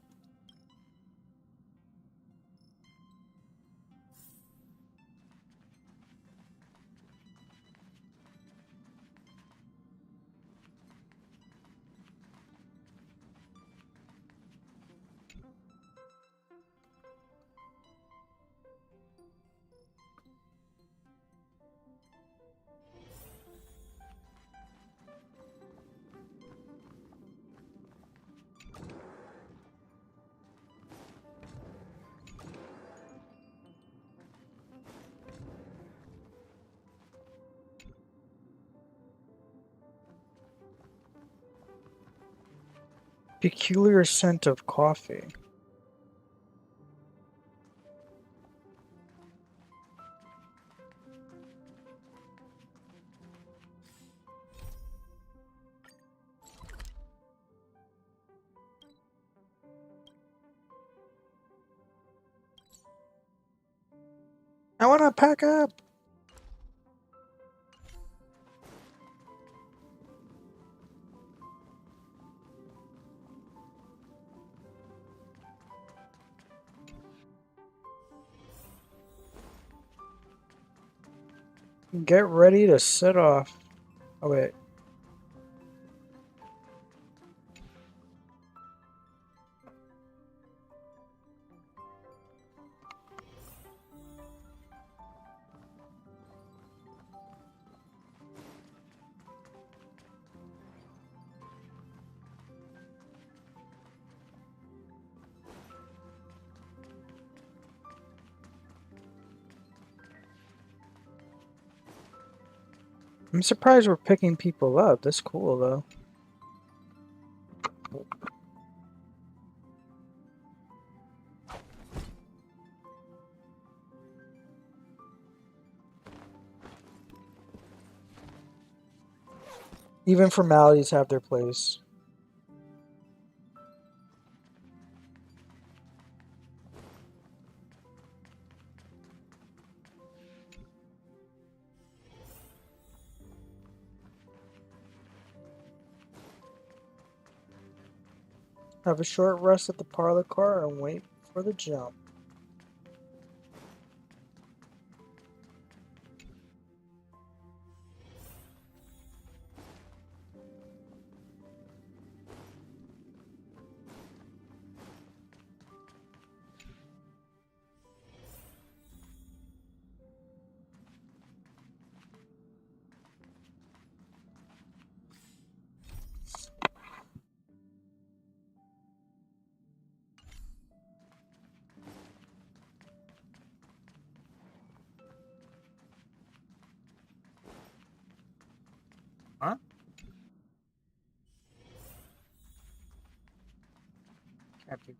Peculiar scent of coffee. I want to pack up. Get ready to set off. Oh, wait. I'm surprised we're picking people up. That's cool, though. Even formalities have their place. Have a short rest at the parlor car and wait for the jump. Huh? Can't be.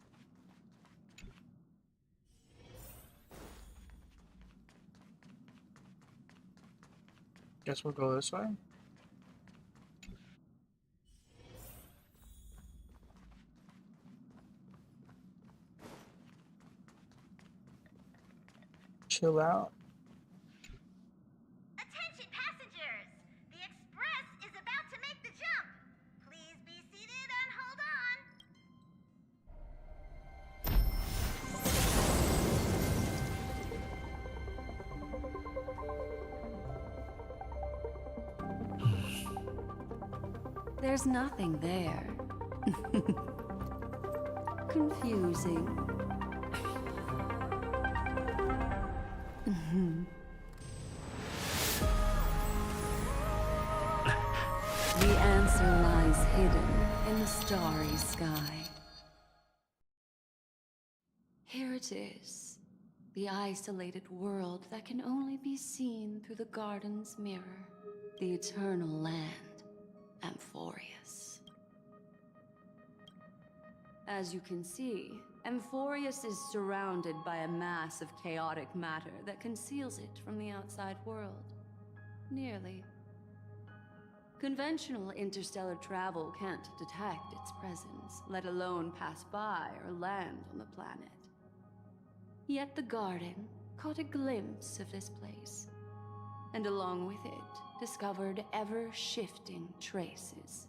Guess we'll go this way. Chill out. Attention passengers! The express is about to make the jump. Please be seated and hold on. There's nothing there. Confusing. The answer lies hidden in the starry sky. Here it is, the isolated world that can only be seen through the garden's mirror, the eternal land, Amphorius. As you can see, Amphorius is surrounded by a mass of chaotic matter that conceals it from the outside world. Nearly. Conventional interstellar travel can't detect its presence, let alone pass by or land on the planet. Yet the garden caught a glimpse of this place, and along with it, discovered ever-shifting traces.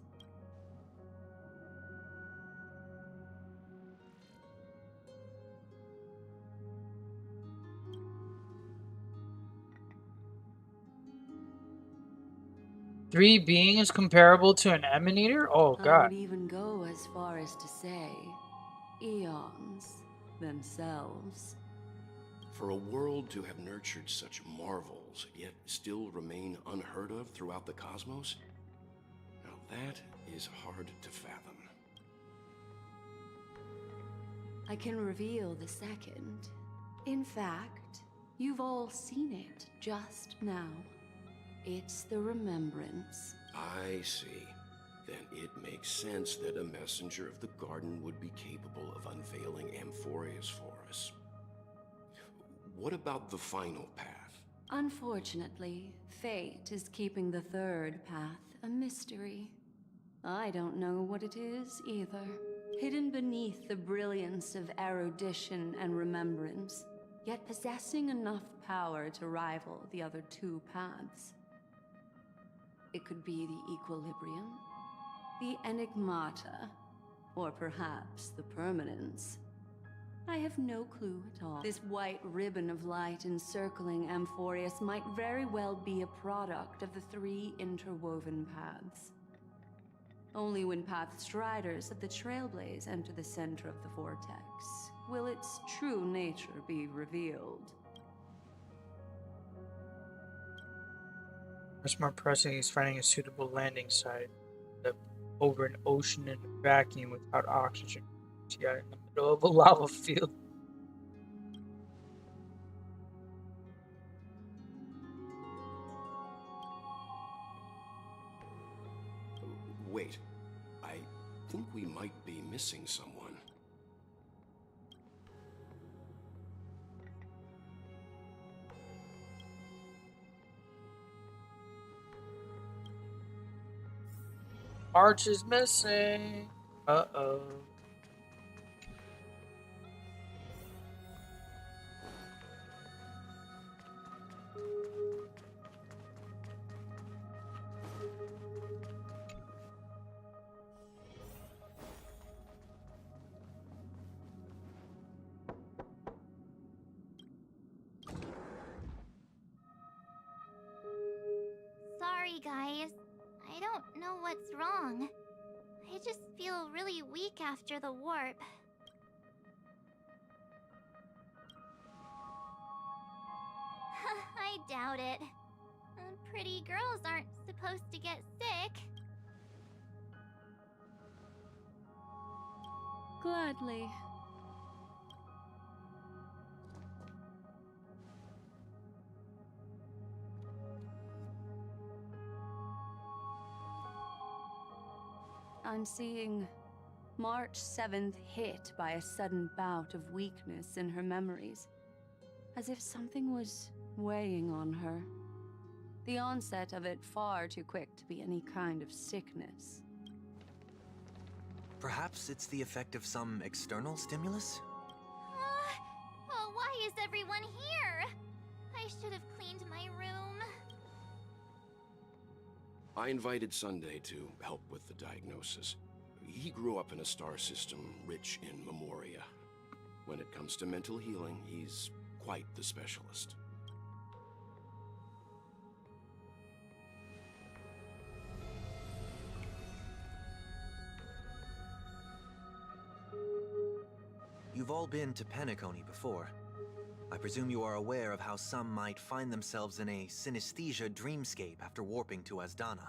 Three beings comparable to an emanator? Oh, I God. would even go as far as to say, eons themselves. For a world to have nurtured such marvels, yet still remain unheard of throughout the cosmos? Now that is hard to fathom. I can reveal the second. In fact, you've all seen it just now. It's the remembrance. I see. Then it makes sense that a messenger of the garden would be capable of unveiling Amphorius for us. What about the final path? Unfortunately, fate is keeping the third path a mystery. I don't know what it is either. Hidden beneath the brilliance of erudition and remembrance, yet possessing enough power to rival the other two paths. It could be the equilibrium, the enigmata, or perhaps the permanence. I have no clue at all. This white ribbon of light encircling Amphorius might very well be a product of the three interwoven paths. Only when path striders of the Trailblaze enter the center of the vortex will its true nature be revealed. What's more pressing is finding a suitable landing site over an ocean in a vacuum without oxygen. Yeah, in the middle of a lava field. wait. I think we might be missing someone. March is missing. Uh-oh. Sorry, guys. I don't know what's wrong. I just feel really weak after the warp. I doubt it. Pretty girls aren't supposed to get sick. Gladly. I'm seeing March 7th hit by a sudden bout of weakness in her memories, as if something was weighing on her. The onset of it far too quick to be any kind of sickness. Perhaps it's the effect of some external stimulus? Oh, why is everyone here? I should have cleaned my room. I invited Sunday to help with the diagnosis. He grew up in a star system rich in memoria. When it comes to mental healing, he's quite the specialist. You've all been to Penacony before. I presume you are aware of how some might find themselves in a synesthesia dreamscape after warping to Asdana.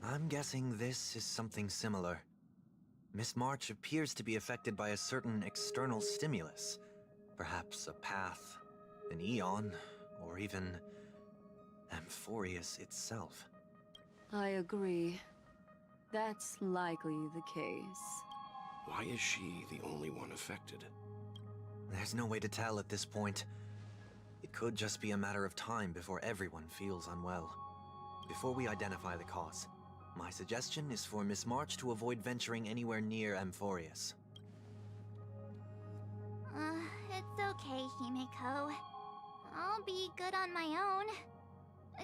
I'm guessing this is something similar. Miss March appears to be affected by a certain external stimulus. Perhaps a path, an eon, or even Amphorius itself. I agree. That's likely the case. Why is she the only one affected? There's no way to tell at this point. It could just be a matter of time before everyone feels unwell. Before we identify the cause, my suggestion is for Miss March to avoid venturing anywhere near Amphorius. It's okay, Himeko. I'll be good on my own.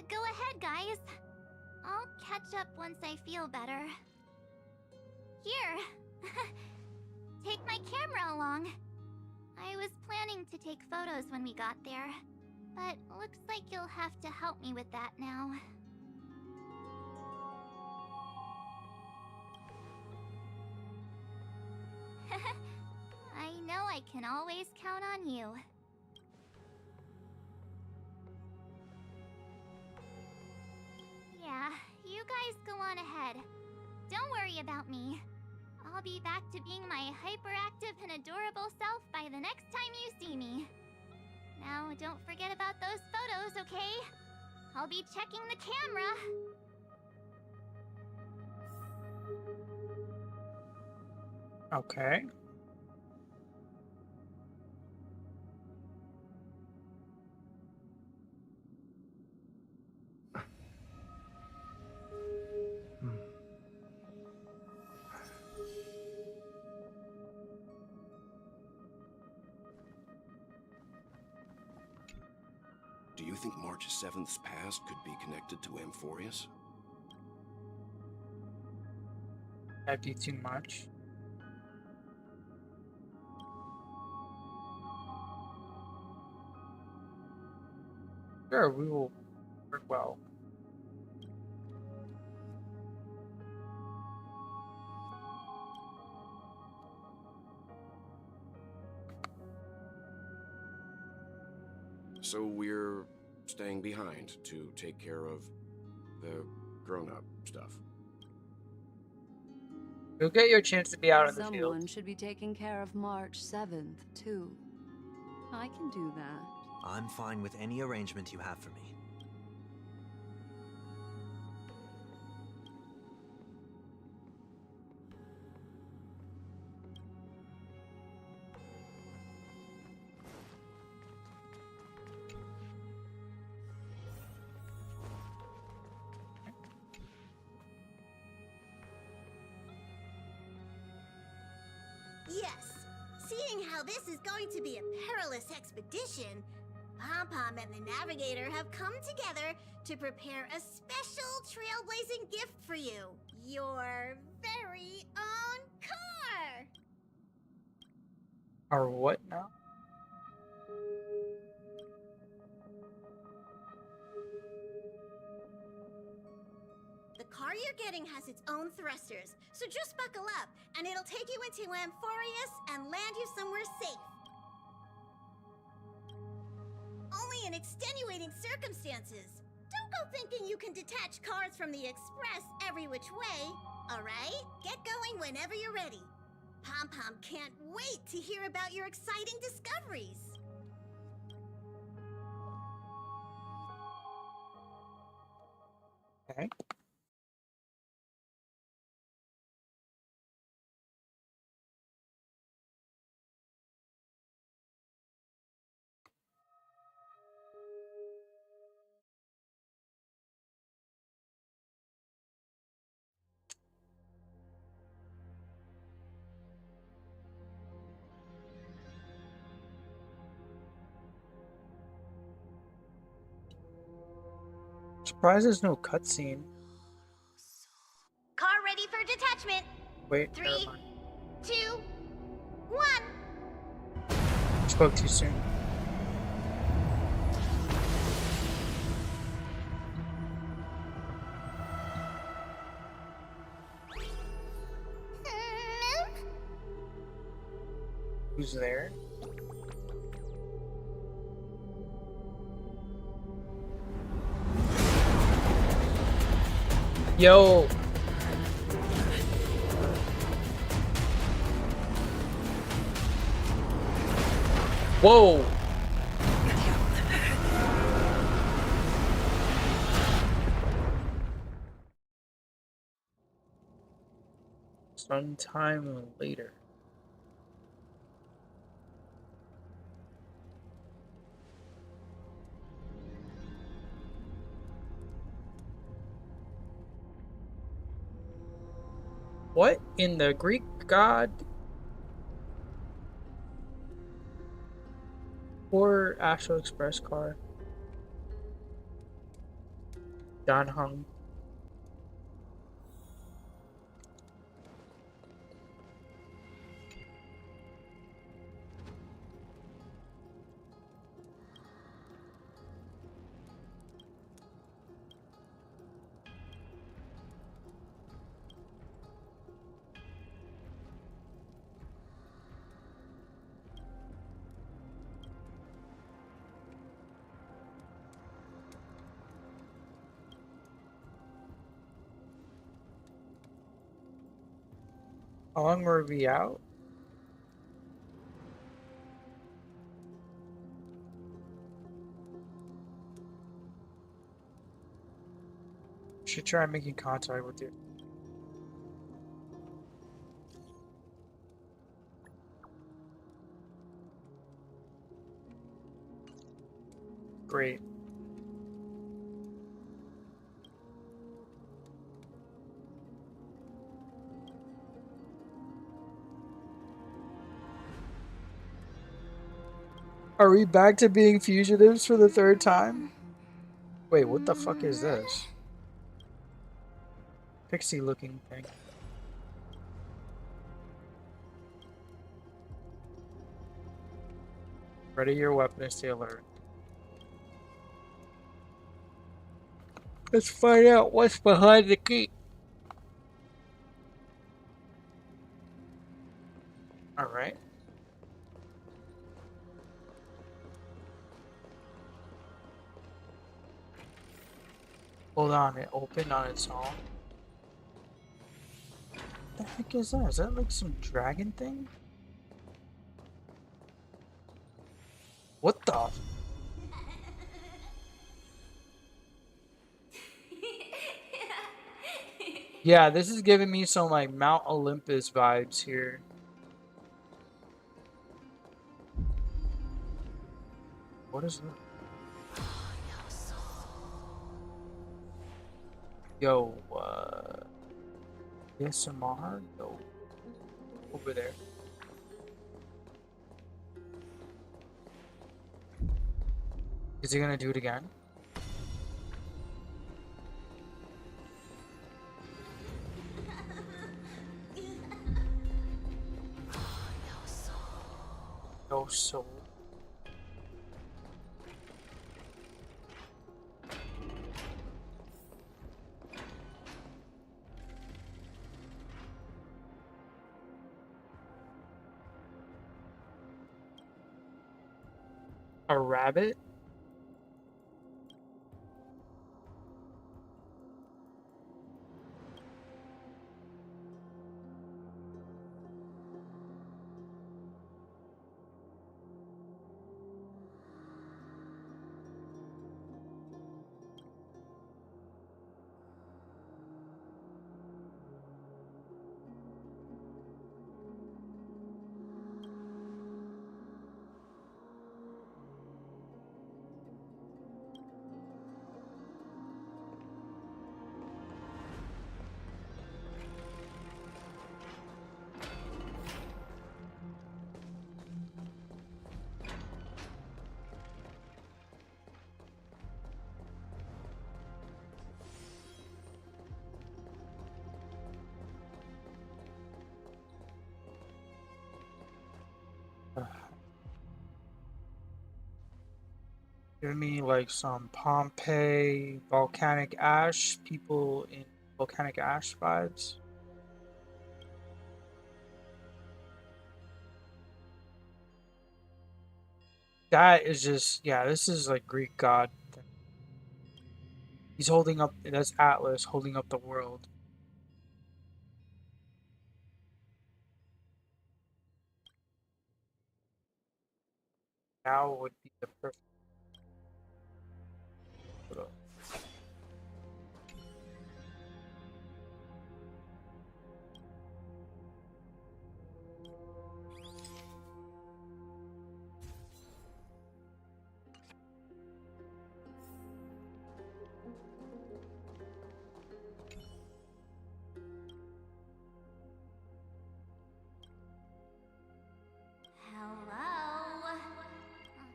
Go ahead, guys. I'll catch up once I feel better. Here. Take my camera along. I was planning to take photos when we got there, but looks like you'll have to help me with that now. I know I can always count on you. Yeah, you guys go on ahead. Don't worry about me. I'll be back to being my hyperactive and adorable self by the next time you see me. Now, don't forget about those photos, okay? I'll be checking the camera. Okay. Do you think March 7th's past could be connected to Amphorius? That'd be too much. Sure, we will work well. So we're staying behind to take care of the grown-up stuff. You'll get your chance to be out in the field. Someone should be taking care of March 7th, too. I can do that. I'm fine with any arrangement you have for me. Seeing how this is going to be a perilous expedition, Pom-Pom and the Navigator have come together to prepare a special trailblazing gift for you. Your very own car! Or what now? The car you're getting has its own thrusters, so just buckle up, and it'll take you into Amphorius and land you somewhere safe. Only in extenuating circumstances. Don't go thinking you can detach cars from the express every which way, alright? Get going whenever you're ready. Pom-Pom can't wait to hear about your exciting discoveries. Okay. Surprised there's no cutscene. Car ready for detachment. Wait, 3, never mind. 2, 1. Spoke too soon. Who's there? Yo! Whoa! Sometime later. What in the Greek god? Or Astral Express car? Dan Hung. How long were we out? Should try making contact with you. Great. Are we back to being fugitives for the third time? Wait, what the fuck is this? Pixie looking thing. Ready your weapon and stay alert. Let's find out what's behind the gate. Alright. Hold on, it opened on its own. What the heck is that? Is that like some dragon thing? What the? Yeah, this is giving me some like Mount Olympus vibes here. What is that? Yo, ASMR? Yo, over there. Is he gonna do it again? No soul. A rabbit? Give me like some Pompeii, volcanic ash, people in volcanic ash vibes. That is just, yeah, this is like Greek god thing. He's holding up, that's Atlas holding up the world. Now would be the perfect. Hello?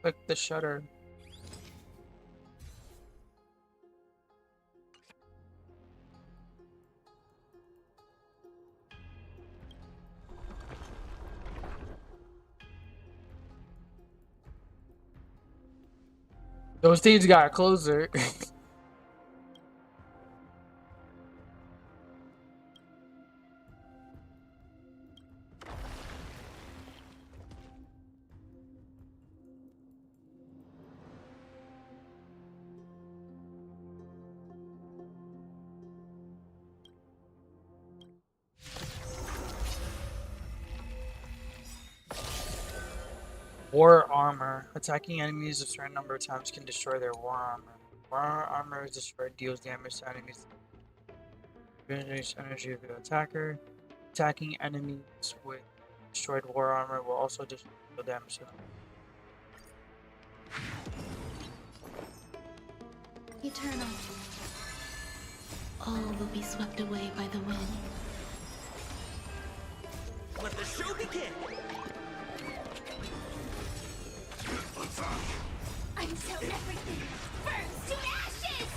Click the shutter. Those things got closer. War armor. Attacking enemies a certain number of times can destroy their war armor. War armor is destroyed, deals damage to enemies. Generates energy of the attacker. Attacking enemies with destroyed war armor will also destroy damage to them. Eternal. All will be swept away by the wind. Let the show begin! Until everything burns to ashes!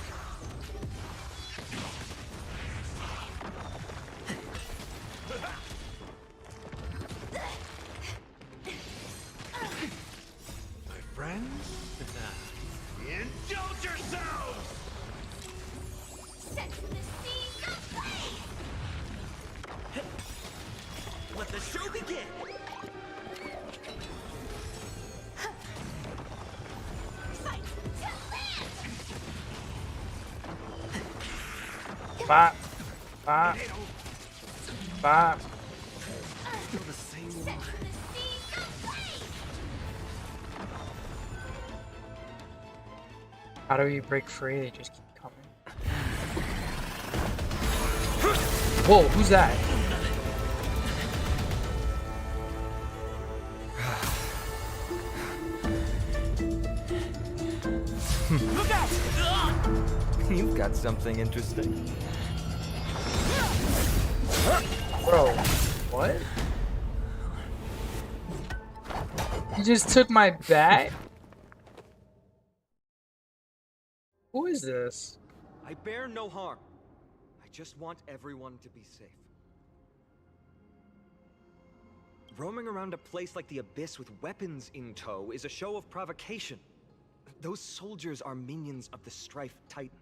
My friends, indulge yourselves! Set the scene ablaze! Let the show begin! Bop. Bop. Bop. Feel the same one. How do we break free? They just keep coming. Whoa, who's that? Look out! You've got something interesting. Bro, what? You just took my bat? Who is this? I bear no harm. I just want everyone to be safe. Roaming around a place like the Abyss with weapons in tow is a show of provocation. Those soldiers are minions of the Strife Titan.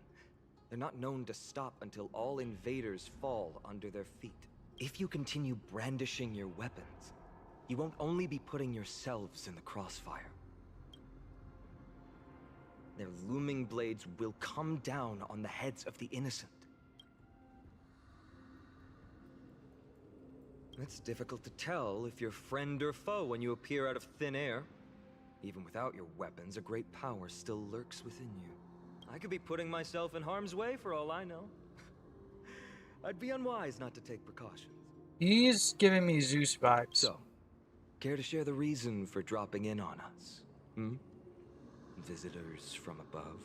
They're not known to stop until all invaders fall under their feet. If you continue brandishing your weapons, you won't only be putting yourselves in the crossfire. Their looming blades will come down on the heads of the innocent. It's difficult to tell if you're friend or foe when you appear out of thin air. Even without your weapons, a great power still lurks within you. I could be putting myself in harm's way for all I know. I'd be unwise not to take precautions. He's giving me Zeus vibes. So, care to share the reason for dropping in on us? Hmm? Visitors from above?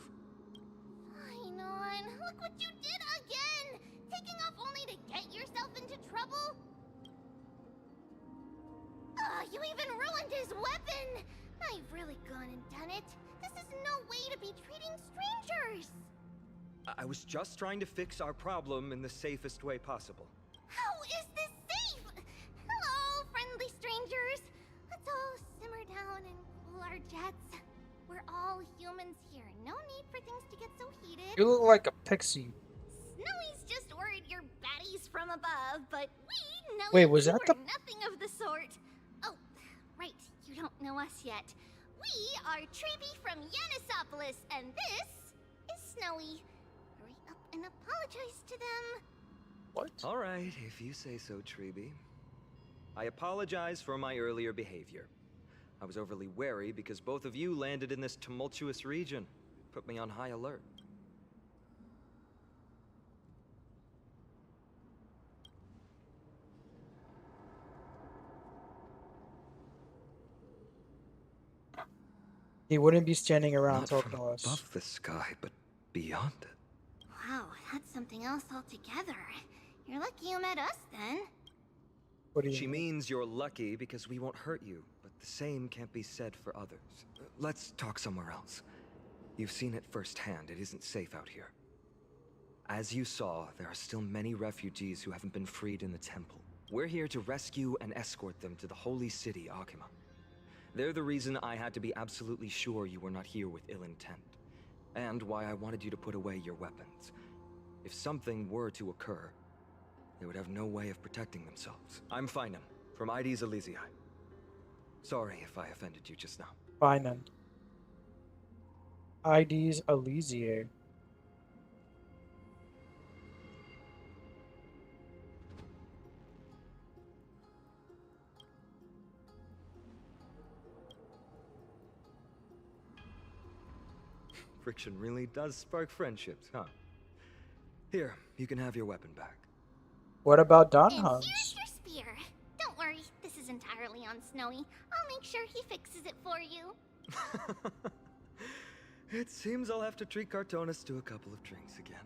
Fine on. Look what you did again! Taking off only to get yourself into trouble? You even ruined his weapon! I've really gone and done it. This is no way to be treating strangers! I was just trying to fix our problem in the safest way possible. How is this safe? Hello, friendly strangers. Let's all simmer down and cool our jets. We're all humans here. No need for things to get so heated. You look like a pixie. Snowy's just worried you're baddies from above, but we know Wait, was you that were the... nothing of the sort. Oh, right. You don't know us yet. We are Treeby from Yanisopolis, and this is Snowy. Hurry up and apologize to them. What? All right, if you say so, Treeby. I apologize for my earlier behavior. I was overly wary because both of you landed in this tumultuous region. Put me on high alert. He wouldn't be standing around Not talking from to us. above the sky, but beyond it. Wow, that's something else altogether. You're lucky you met us then. What do you She mean? means you're lucky because we won't hurt you, but the same can't be said for others. Let's talk somewhere else. You've seen it firsthand. It isn't safe out here. As you saw, there are still many refugees who haven't been freed in the temple. We're here to rescue and escort them to the holy city, Akima. They're the reason I had to be absolutely sure you were not here with ill intent, and why I wanted you to put away your weapons. If something were to occur, they would have no way of protecting themselves. I'm Finan, from ID's Elysiae. Sorry if I offended you just now. Finan. ID's Elysiae. Friction really does spark friendships, huh? Here, you can have your weapon back. What about Don And Hugs? here's your spear. Don't worry, this is entirely on Snowy. I'll make sure he fixes it for you. It seems I'll have to treat Cartonis to a couple of drinks again.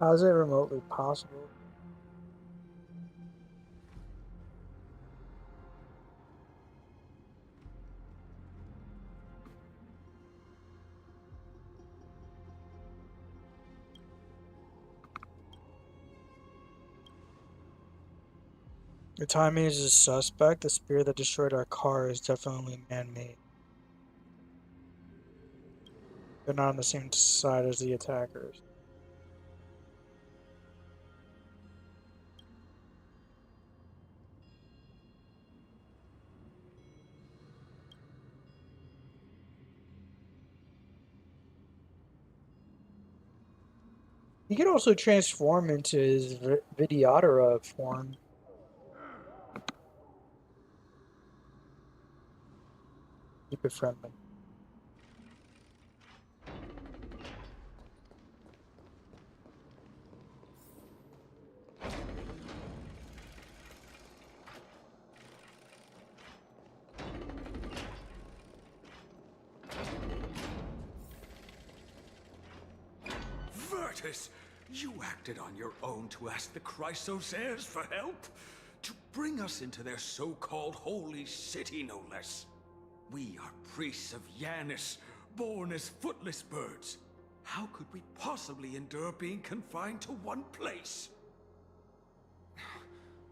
How is it remotely possible? The timing is a suspect. The spear that destroyed our car is definitely man-made. They're not on the same side as the attackers. He can also transform into his Vidyadhara form. Keep it friendly. Virtus, you acted on your own to ask the Chrysos heirs for help? To bring us into their so-called holy city, no less. We are priests of Yanis, born as footless birds. How could we possibly endure being confined to one place?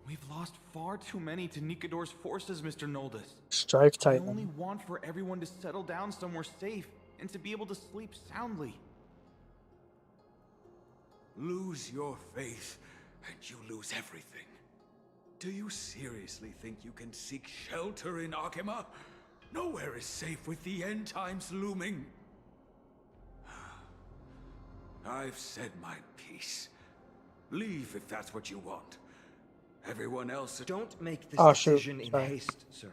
We've lost far too many to Nikador's forces, Mr. Noldus. Strife I Titan. only want for everyone to settle down somewhere safe and to be able to sleep soundly. Lose your faith, and you lose everything. Do you seriously think you can seek shelter in Akima? Nowhere is safe with the end times looming. I've said my piece. Leave if that's what you want. Everyone else... Don't make this Oh, decision shoot. in Sorry. haste, sir.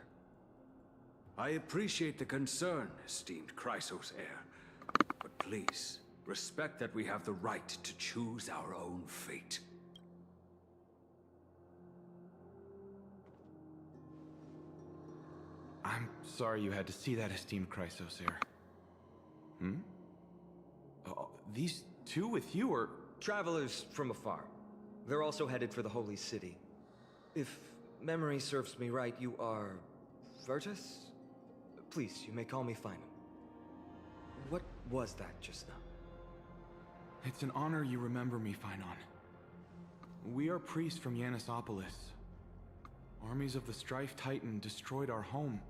I appreciate the concern, esteemed Chrysos heir. But please, respect that we have the right to choose our own fate. I'm sorry you had to see that, esteemed Chrysos heir. Hmm? These two with you are... Travelers from afar. They're also headed for the Holy City. If memory serves me right, you are... Virtus? Please, you may call me Finan. What was that just now? It's an honor you remember me, Finan. We are priests from Yanisopolis. Armies of the Strife Titan destroyed our home,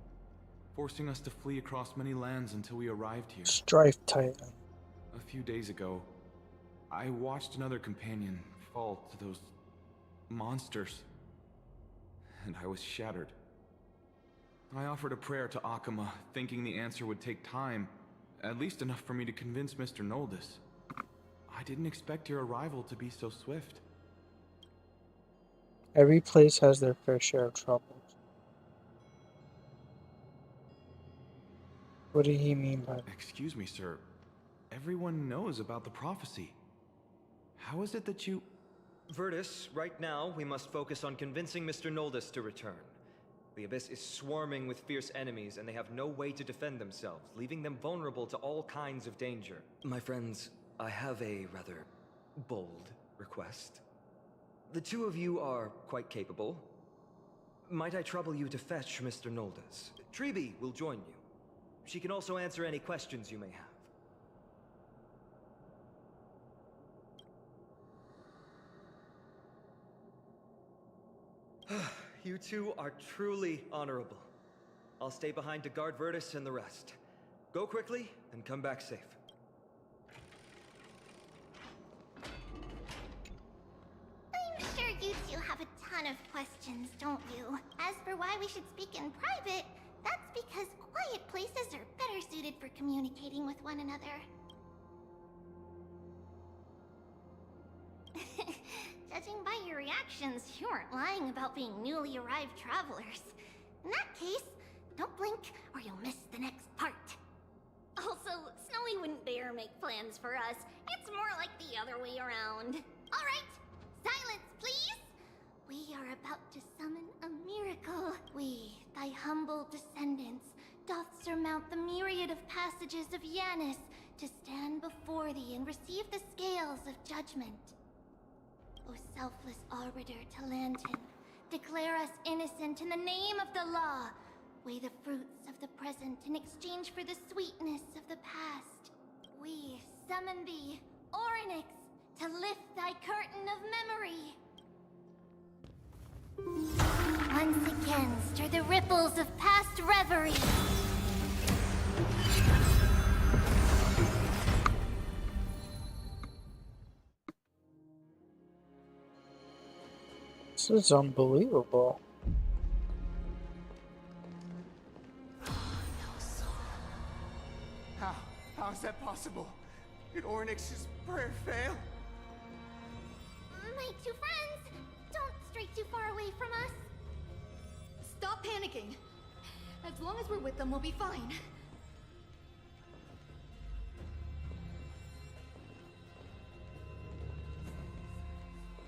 forcing us to flee across many lands until we arrived here. Strife Titan. A few days ago, I watched another companion fall to those monsters, and I was shattered. I offered a prayer to Akima, thinking the answer would take time, at least enough for me to convince Mr. Noldus. I didn't expect your arrival to be so swift. Every place has their fair share of troubles. What did he mean by that? Excuse me, sir. Everyone knows about the prophecy. How is it that you... Virtus, right now, we must focus on convincing Mr. Noldus to return. The Abyss is swarming with fierce enemies, and they have no way to defend themselves, leaving them vulnerable to all kinds of danger. My friends, I have a rather bold request. The two of you are quite capable. Might I trouble you to fetch Mr. Noldus? Treeby will join you. She can also answer any questions you may have. You two are truly honorable. I'll stay behind to guard Virtus and the rest. Go quickly and come back safe. I'm sure you two have a ton of questions, don't you? As for why we should speak in private, that's because quiet places are better suited for communicating with one another. Judging by your reactions, you aren't lying about being newly arrived travelers. In that case, don't blink or you'll miss the next part. Also, Snowy wouldn't dare make plans for us. It's more like the other way around. All right, silence, please. We are about to summon a miracle. We, thy humble descendants, doth surmount the myriad of passages of Yanis to stand before thee and receive the scales of judgment. O selfless arbiter Talantin, declare us innocent in the name of the law. Weigh the fruits of the present in exchange for the sweetness of the past. We summon thee, Orynyx, to lift thy curtain of memory. Once again, stir the ripples of past reverie. This is unbelievable. How is that possible? Did Orynyx's prayer fail? My two friends, don't stray too far away from us. Stop panicking. As long as we're with them, we'll be fine.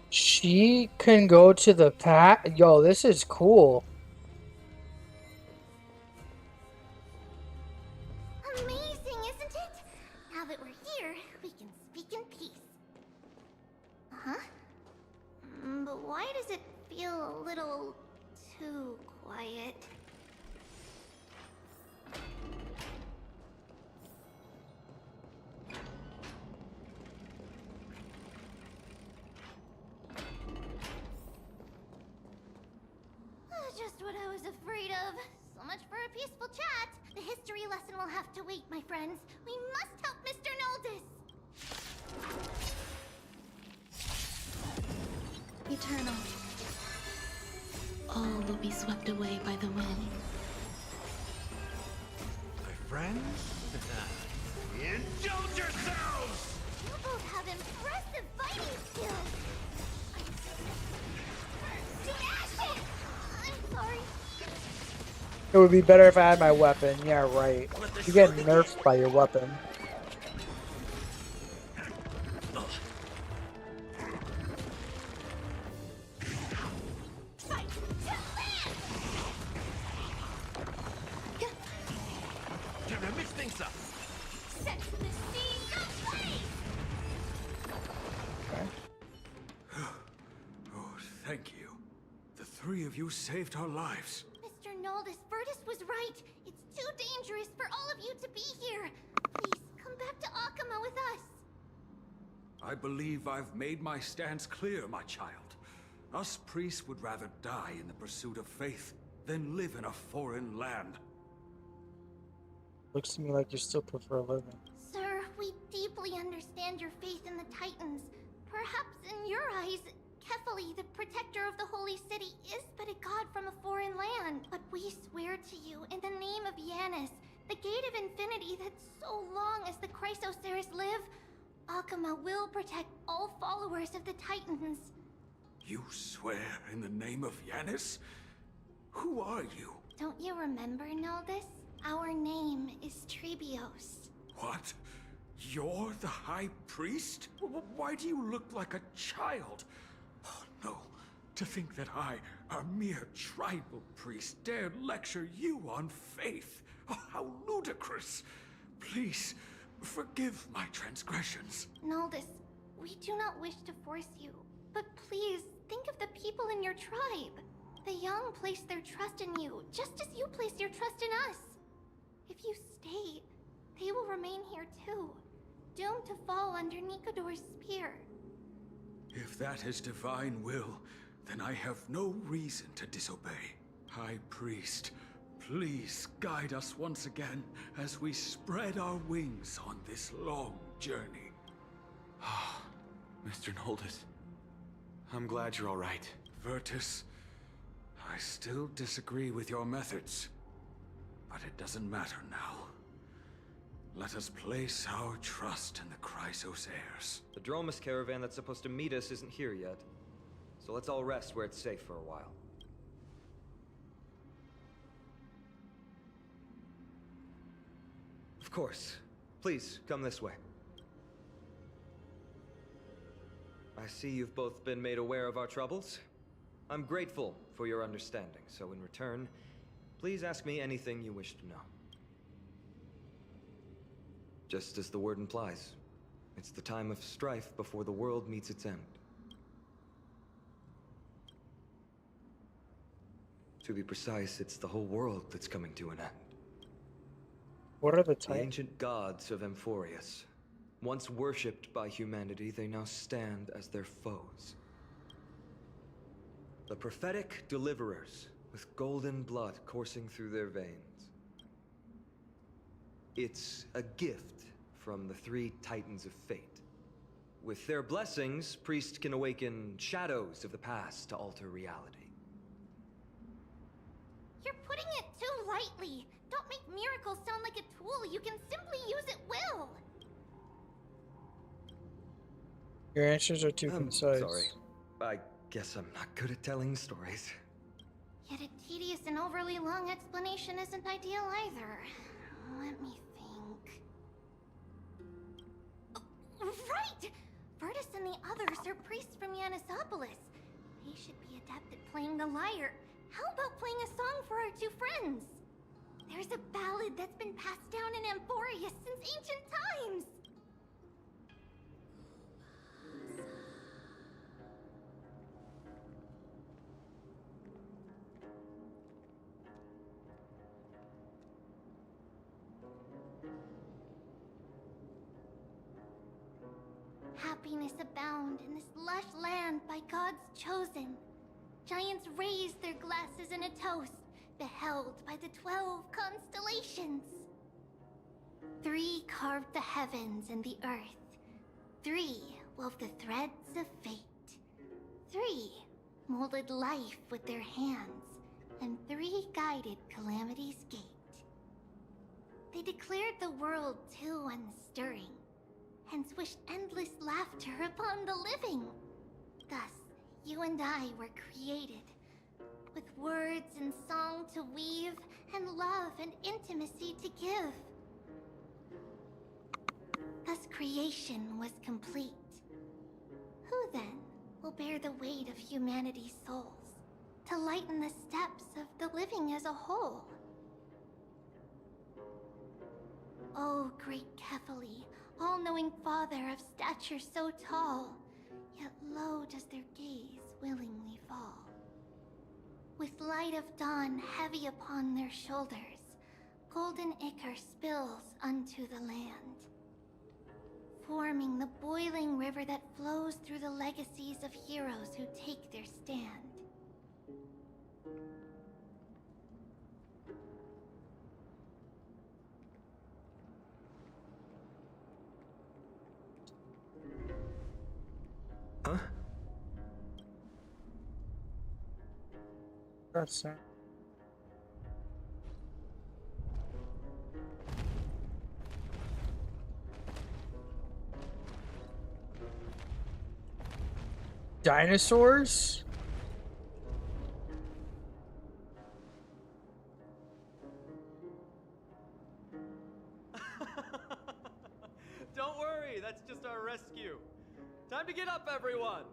She can go to the past. Yo, this is cool. Amazing, isn't it? Now that we're here, we can speak in peace. Huh? But why does it feel a little too quiet? Just what I was afraid of. So much for a peaceful chat. The history lesson will have to wait, my friends. We must help Mr. Noldus. Eternal. All will be swept away by the wind. My friends? Indulge yourselves! You both have impressive fighting skills. I'm sorry. It would be better if I had my weapon. Yeah, right. You get nerfed by your weapon. Gonna mix things up. Set the scene ablaze! Oh, thank you. The three of you saved our lives. Mr. Noldus, Virtus was right. It's too dangerous for all of you to be here. Please, come back to Akama with us. I believe I've made my stance clear, my child. Us priests would rather die in the pursuit of faith than live in a foreign land. Looks to me like you still prefer living. Sir, we deeply understand your faith in the Titans. Perhaps in your eyes, Kefali, the protector of the holy city, is but a god from a foreign land. But we swear to you, in the name of Yanis, the gate of infinity that so long as the Chrysoceres live, Akama will protect all followers of the Titans. You swear in the name of Yanis? Who are you? Don't you remember, Noldus? Our name is Trebios. What? You're the High Priest? Why do you look like a child? Oh no, to think that I, a mere tribal priest, dare lecture you on faith. Oh, how ludicrous. Please, forgive my transgressions. Noldus, we do not wish to force you, but please think of the people in your tribe. The young place their trust in you, just as you place your trust in us. If you stay, they will remain here too, doomed to fall under Nikodor's spear. If that is divine will, then I have no reason to disobey. High Priest, please guide us once again as we spread our wings on this long journey. Mr. Noldus, I'm glad you're all right. Virtus, I still disagree with your methods, but it doesn't matter now. Let us place our trust in the Chrysoceres. The Dromus caravan that's supposed to meet us isn't here yet, so let's all rest where it's safe for a while. Of course. Please, come this way. I see you've both been made aware of our troubles. I'm grateful for your understanding, so in return, please ask me anything you wish to know. Just as the word implies, it's the time of strife before the world meets its end. To be precise, it's the whole world that's coming to an end. What are the The Titans? ancient gods of Amphorius. Once worshipped by humanity, they now stand as their foes. The prophetic deliverers, with golden blood coursing through their veins. It's a gift from the three Titans of Fate. With their blessings, priests can awaken shadows of the past to alter reality. You're putting it too lightly. Don't make miracles sound like a tool you can simply use at will. Your answers are too concise. Sorry. I guess I'm not good at telling stories. Yet a tedious and overly long explanation isn't ideal either. Let me think. Oh, right! Virtus and the others are priests from Yanisopolis. They should be adept at playing the lyre. How about playing a song for our two friends? There's a ballad that's been passed down in Amphoria since ancient times! Happiness abound in this lush land by God's chosen. Giants raise their glasses in a toast, beheld by the 12 constellations. 3 carved the heavens and the earth. 3 wove the threads of fate. 3 molded life with their hands, and 3 guided calamity's gate. They declared the world too unstirring, hence wished endless laughter upon the living. Thus, you and I were created, with words and song to weave, and love and intimacy to give. Thus creation was complete. Who then will bear the weight of humanity's souls, to lighten the steps of the living as a whole? O great Kephali, all-knowing father of stature so tall, yet low does their gaze willingly fall. With light of dawn heavy upon their shoulders, golden ichor spills unto the land, forming the boiling river that flows through the legacies of heroes who take their stand. Huh? That's sad. Dinosaurs? Don't worry, that's just our rescue. Time to get up, everyone!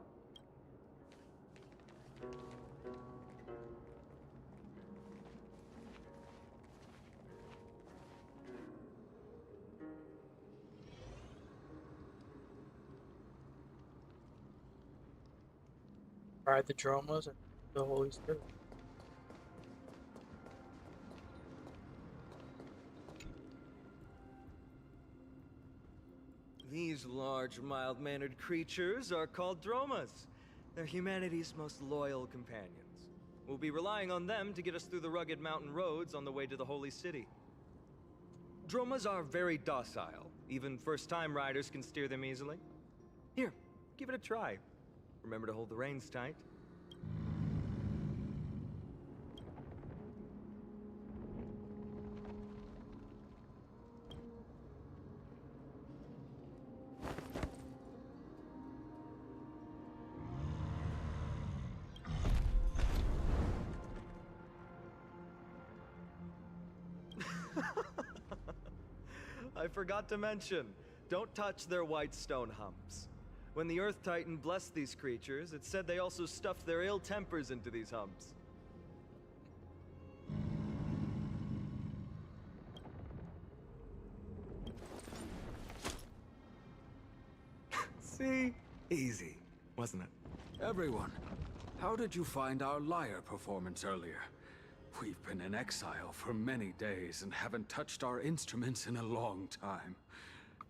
Ride the Dromas and the Holy Spirit. These large, mild-mannered creatures are called Dromas. They're humanity's most loyal companions. We'll be relying on them to get us through the rugged mountain roads on the way to the Holy City. Dromas are very docile. Even first-time riders can steer them easily. Here, give it a try. Remember to hold the reins tight. I forgot to mention, don't touch their white stone humps. When the Earth Titan blessed these creatures, it said they also stuffed their ill tempers into these humps. See? Easy, wasn't it? Everyone, how did you find our lyre performance earlier? We've been in exile for many days and haven't touched our instruments in a long time.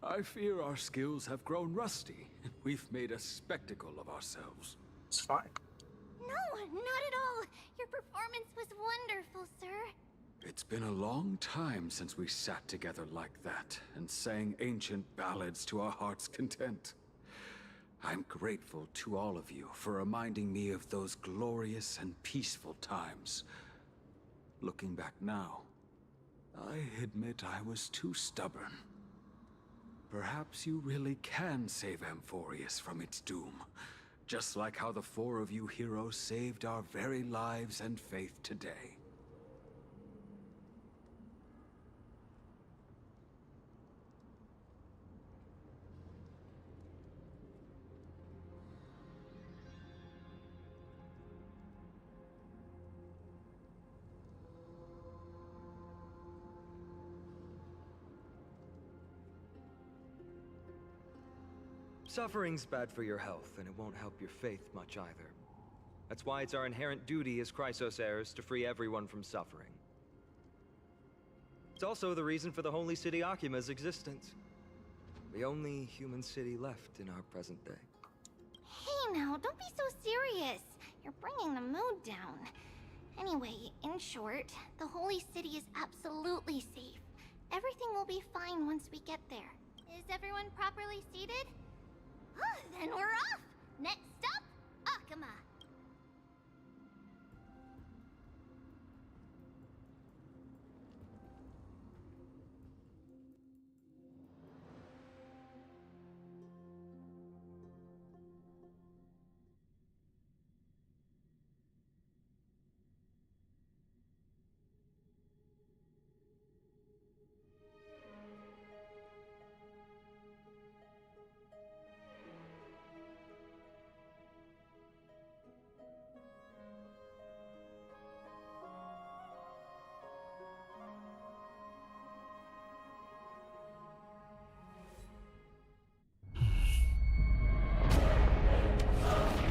I fear our skills have grown rusty, and we've made a spectacle of ourselves. It's fine. No, not at all. Your performance was wonderful, sir. It's been a long time since we sat together like that and sang ancient ballads to our heart's content. I'm grateful to all of you for reminding me of those glorious and peaceful times. Looking back now, I admit I was too stubborn. Perhaps you really can save Amphorius from its doom. Just like how the four of you heroes saved our very lives and faith today. Suffering's bad for your health, and it won't help your faith much either. That's why it's our inherent duty as Chrysos heirs to free everyone from suffering. It's also the reason for the Holy City Akima's existence. The only human city left in our present day. Hey now, don't be so serious. You're bringing the mood down. Anyway, in short, the Holy City is absolutely safe. Everything will be fine once we get there. Is everyone properly seated? Then we're off! Next stop, Akama!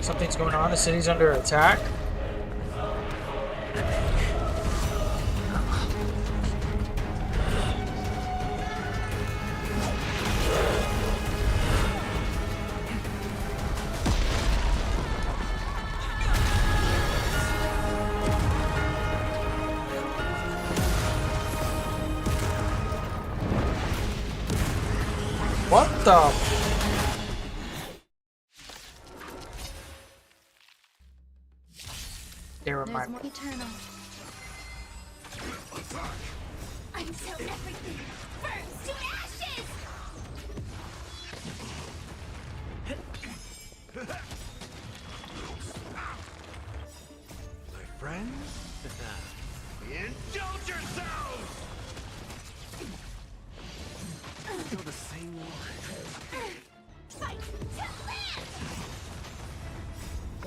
Something's going on. The city's under attack. What the? They remind me. Eternal. Until everything burns to ashes! My friends, indulge yourselves! Still the same one. Fight to live!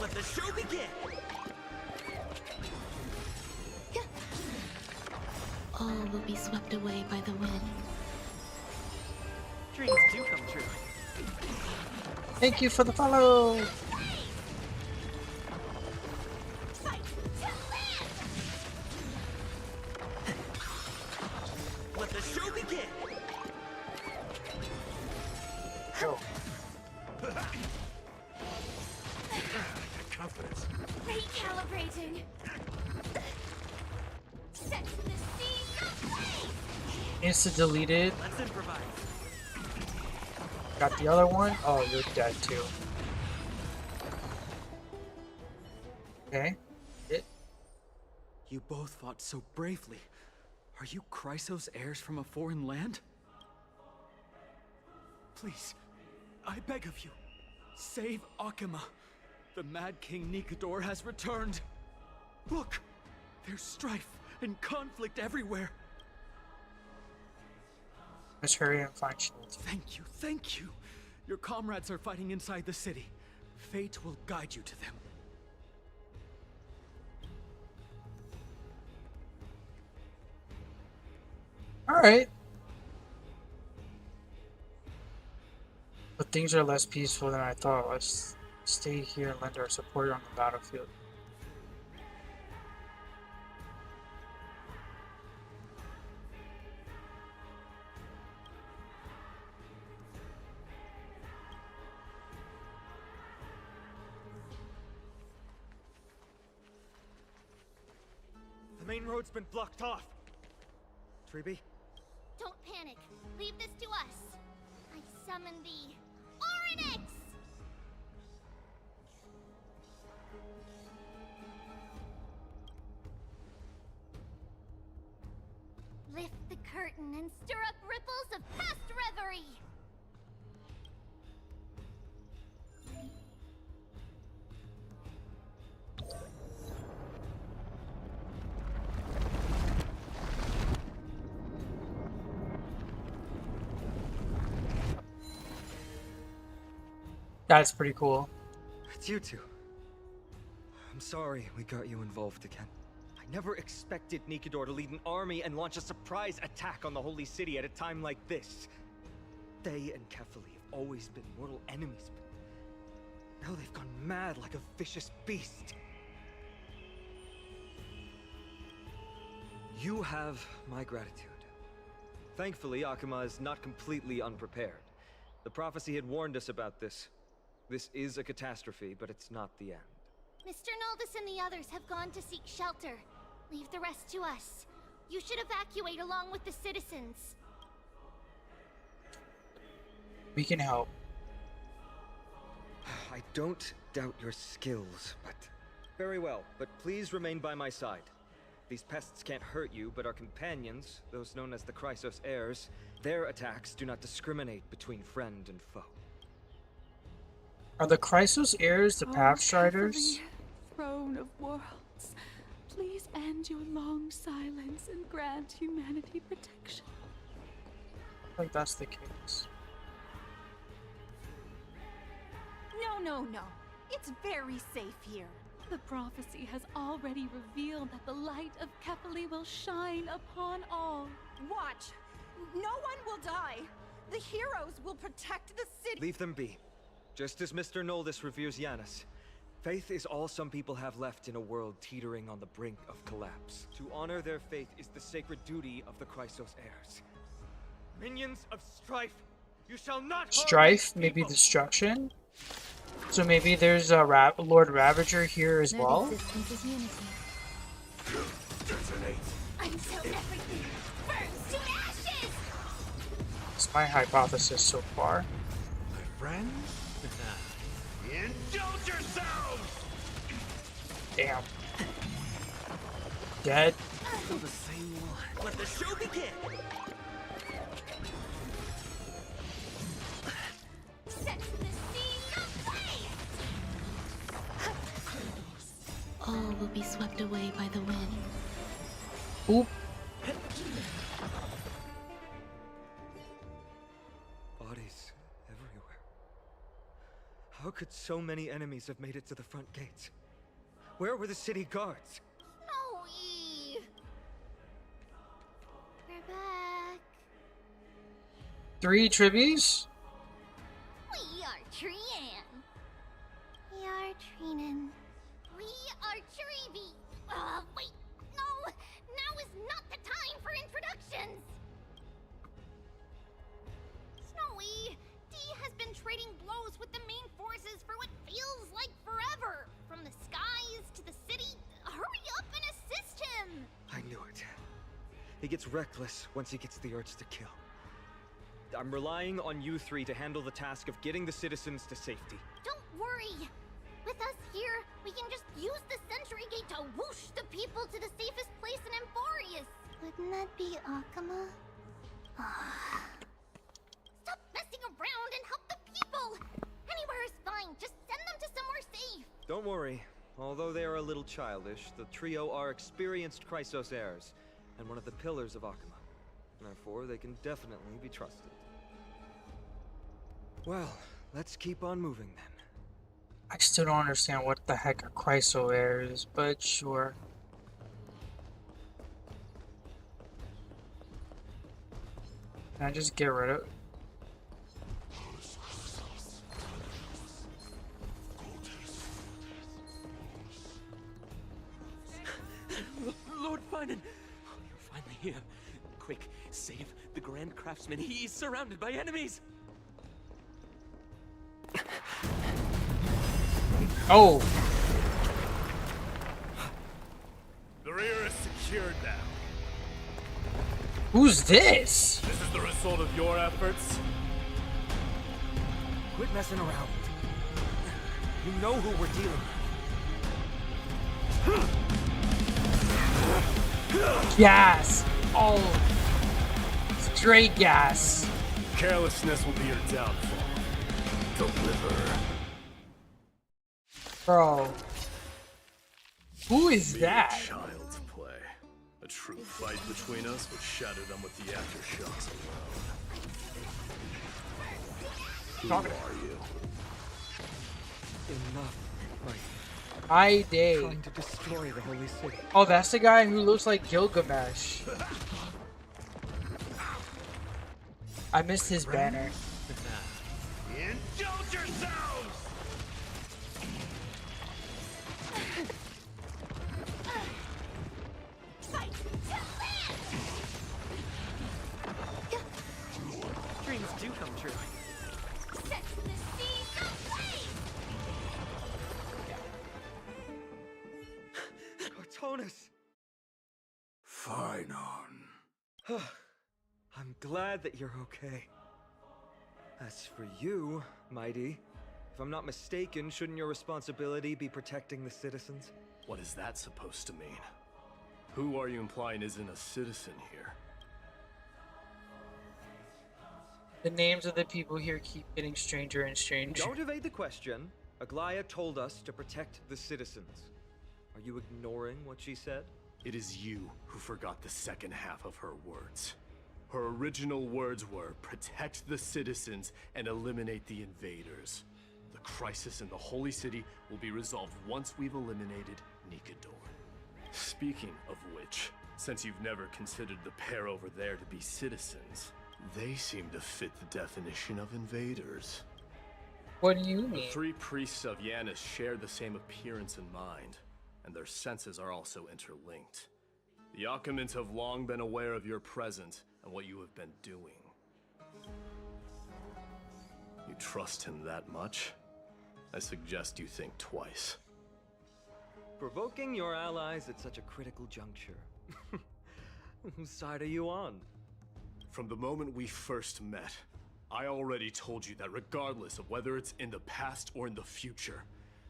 Let the show begin! All will be swept away by the wind. Dreams do come true. Thank you for the follow. Let the show begin! Go. Confidence. Recalibrating. Set the scene ablaze! Insta deleted. Let's improvise. Got the other one. Oh, you're dead too. Okay. You both fought so bravely. Are you Chrysos heirs from a foreign land? Please, I beg of you, save Akama. The Mad King Nikador has returned. Look, there's strife and conflict everywhere. Let's hurry and find Shield. Thank you. Your comrades are fighting inside the city. Fate will guide you to them. Alright. But things are less peaceful than I thought. Let's stay here and lend our support on the battlefield. The main road's been blocked off. Treeby? Don't panic. Leave this to us. I summon thee. Oryx! Lift the curtain and stir up ripples of past reverie. That's pretty cool. It's you two. I'm sorry we got you involved again. I never expected Nikador to lead an army and launch a surprise attack on the Holy City at a time like this. They and Kefali have always been mortal enemies, but now they've gone mad like a vicious beast. You have my gratitude. Thankfully, Akuma is not completely unprepared. The prophecy had warned us about this. This is a catastrophe, but it's not the end. Mr. Naldis and the others have gone to seek shelter. Leave the rest to us. You should evacuate along with the citizens. We can help. I don't doubt your skills, but... Very well, but please remain by my side. These pests can't hurt you, but our companions, those known as the Chrysos heirs, their attacks do not discriminate between friend and foe. Are the Chrysos heirs the Pathstriders? Kefali, Throne of Worlds, please end your long silence and grant humanity protection. I think that's the case. No. It's very safe here. The prophecy has already revealed that the light of Kefali will shine upon all. Watch! No one will die! The heroes will protect the city! Leave them be. Just as Mr. Noldis reveres Yanis, faith is all some people have left in a world teetering on the brink of collapse. To honor their faith is the sacred duty of the Chrysos heirs. Minions of strife, you shall not harm Strife, these maybe people. destruction? So maybe there's a Lord Ravager here as well? Until everything burns to ashes! It's my hypothesis so far. Friends? Indulge yourselves! Damn. Dead? Still the same one. Let the show begin! Set the scene aflame! All will be swept away by the wind. Oop. Bodies everywhere. How could so many enemies have made it to the front gates? Where were the city guards? Snowy! We're back. 3 tribbies? We are Trian. We are Trinan. We are Treevy. Wait. No! Now is not the time for introductions! Snowy, D has been trading blows with the main forces for what feels like forever. From the skies to the city. Hurry up and assist him! I knew it. He gets reckless once he gets the urge to kill. I'm relying on you three to handle the task of getting the citizens to safety. Don't worry. With us here, we can just use the sentry gate to whoosh the people to the safest place in Emporius. Wouldn't that be Akuma? Stop messing around and help the people! Anywhere is fine, just send them to somewhere safe! Don't worry. Although they are a little childish, the trio are experienced Chrysos heirs, and one of the pillars of Akuma. Therefore, they can definitely be trusted. Well, let's keep on moving then. I still don't understand what the heck a Chryso heir is, but sure. Can I just get rid of it? Lord Finan! You're finally here. Quick, save the Grand Craftsman. He's surrounded by enemies! Oh! The rear is secured now. Who's this? This is the result of your efforts? Quit messing around. You know who we're dealing with. Gas! Oh! Straight gas! Carelessness will be your downfall. Deliver. Bro. Who is that? Child's play. A true fight between us would shatter them with the aftershocks alone. Who are you? Enough, my My day. trying to destroy the holy city. Oh, that's the guy who looks like Gilgamesh. I missed his banner. Indulge yourselves! Dreams do come true. Set the seas ablaze! Cortonus! Phainon. I'm glad that you're okay. As for you, Mighty, if I'm not mistaken, shouldn't your responsibility be protecting the citizens? What is that supposed to mean? Who are you implying isn't a citizen here? The names of the people here keep getting stranger and stranger. Don't evade the question. Aglaya told us to protect the citizens. Are you ignoring what she said? It is you who forgot the second half of her words. Her original words were, protect the citizens and eliminate the invaders. The crisis in the Holy City will be resolved once we've eliminated Nikador. Speaking of which, since you've never considered the pair over there to be citizens, they seem to fit the definition of invaders. What do you The mean? three priests of Yanis share the same appearance and mind, and their senses are also interlinked. The Akamans have long been aware of your presence and what you have been doing. You trust him that much? I suggest you think twice. Provoking your allies at such a critical juncture. Whose side are you on? From the moment we first met, I already told you that regardless of whether it's in the past or in the future,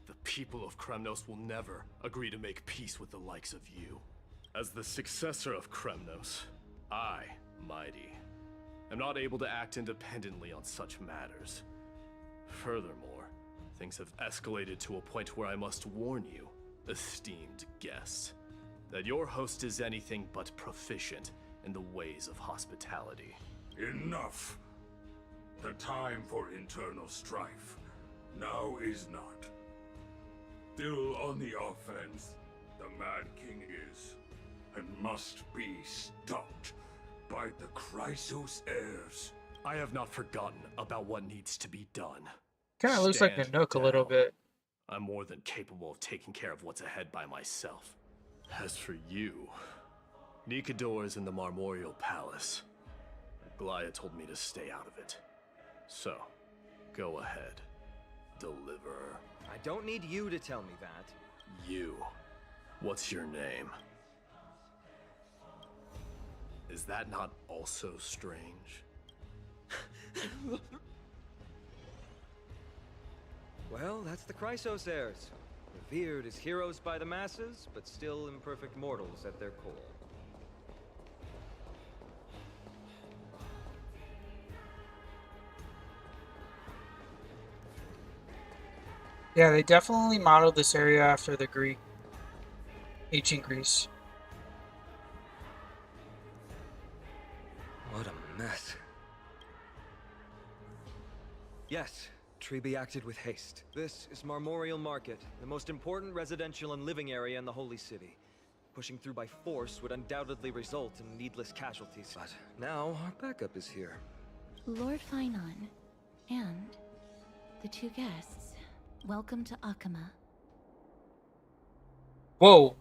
the people of Kremnos will never agree to make peace with the likes of you. As the successor of Kremnos, I, Mighty, am not able to act independently on such matters. Furthermore, things have escalated to a point where I must warn you, esteemed guest, that your host is anything but proficient in the ways of hospitality. Enough. The time for internal strife now is not. Still on the offense, the Mad King is, and must be stopped by the Chrysos heirs. I have not forgotten about what needs to be done. Kind of looks like a Stand Nook a little down. bit. I'm more than capable of taking care of what's ahead by myself. As for you, Nikador is in the Marmorial Palace. Glaya told me to stay out of it. So, go ahead. Deliver. I don't need you to tell me that. You. What's your name? Is that not also strange? Well, that's the Chrysos heirs. Revered as heroes by the masses, but still imperfect mortals at their core. Yeah, they definitely modeled this area after the ancient Greece. What a mess. Yes, Treeby acted with haste. This is Marmorial Market, the most important residential and living area in the Holy City. Pushing through by force would undoubtedly result in needless casualties. But now our backup is here. Lord Phainon, and the two guests, welcome to Akama. Whoa!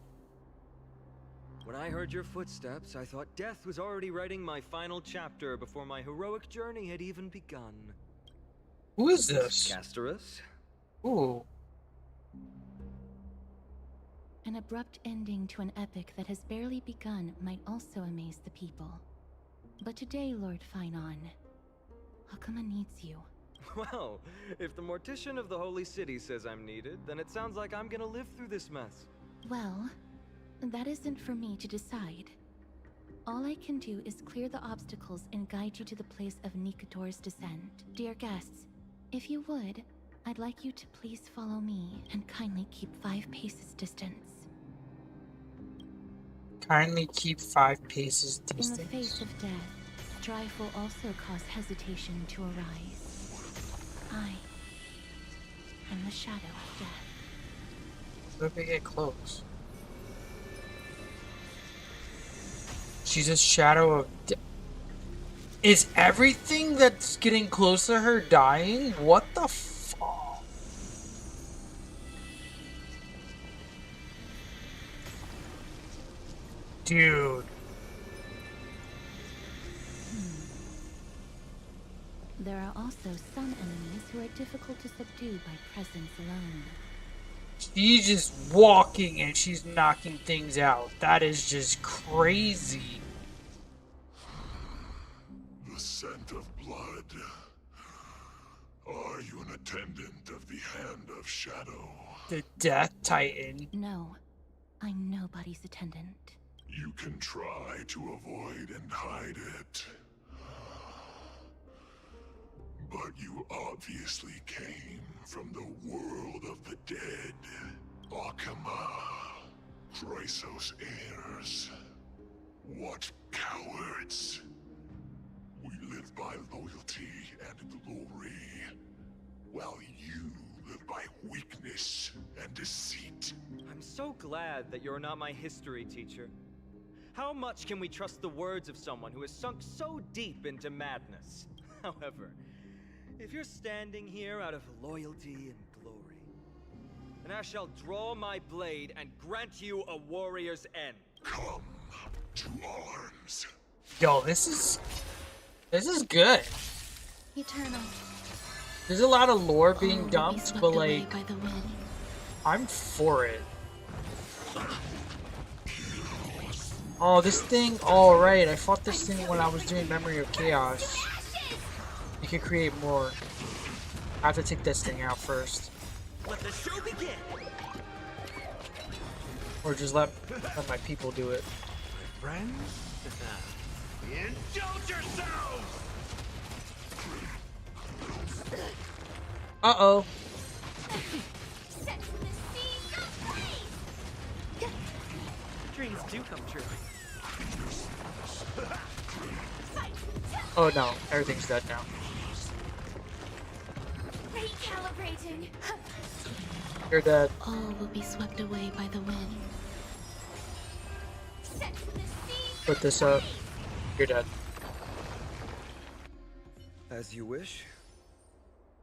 When I heard your footsteps, I thought death was already writing my final chapter before my heroic journey had even begun. Who is this? Castorus? Ooh. An abrupt ending to an epic that has barely begun might also amaze the people. But today, Lord Phainon, Akama needs you. Well, if the Mortician of the Holy City says I'm needed, then it sounds like I'm gonna live through this mess. Well, that isn't for me to decide. All I can do is clear the obstacles and guide you to the place of Nikador's descent. Dear guests, if you would, I'd like you to please follow me and kindly keep 5 paces distance. Kindly keep 5 paces In the distance. face of death, strife will also cause hesitation to arise. and the shadow of death. What if we get close? She's a shadow of death. Is everything that's getting close to her dying? What the fuck? Dude. There are also some enemies who are difficult to subdue by presence alone. She's just walking and she's knocking things out. That is just crazy. The scent of blood. Are you an attendant of the Hand of Shadow? The Death Titan. No, I'm nobody's attendant. You can try to avoid and hide it. But you obviously came from the world of the dead. Akama. Chrysos heirs. What cowards. We live by loyalty and glory, while you live by weakness and deceit. I'm so glad that you're not my history teacher. How much can we trust the words of someone who has sunk so deep into madness? However, if you're standing here out of loyalty and glory, then I shall draw my blade and grant you a warrior's end. Come to arms. Yo, this is good. Eternal. There's a lot of lore being All will be dumped, swept but away like, by the wind. I'm for it. Oh, this thing. All right, I fought this thing when I was doing Memory of Chaos. You can create more. I have to take this thing out first, Let the show begin. or just let my people do it. Friends? Indulge yourselves! Uh-oh. Dreams do come true. Oh no, everything's dead now. Recalibrating. You're dead. All will be swept away by the wind. Put this up. You're dead. As you wish.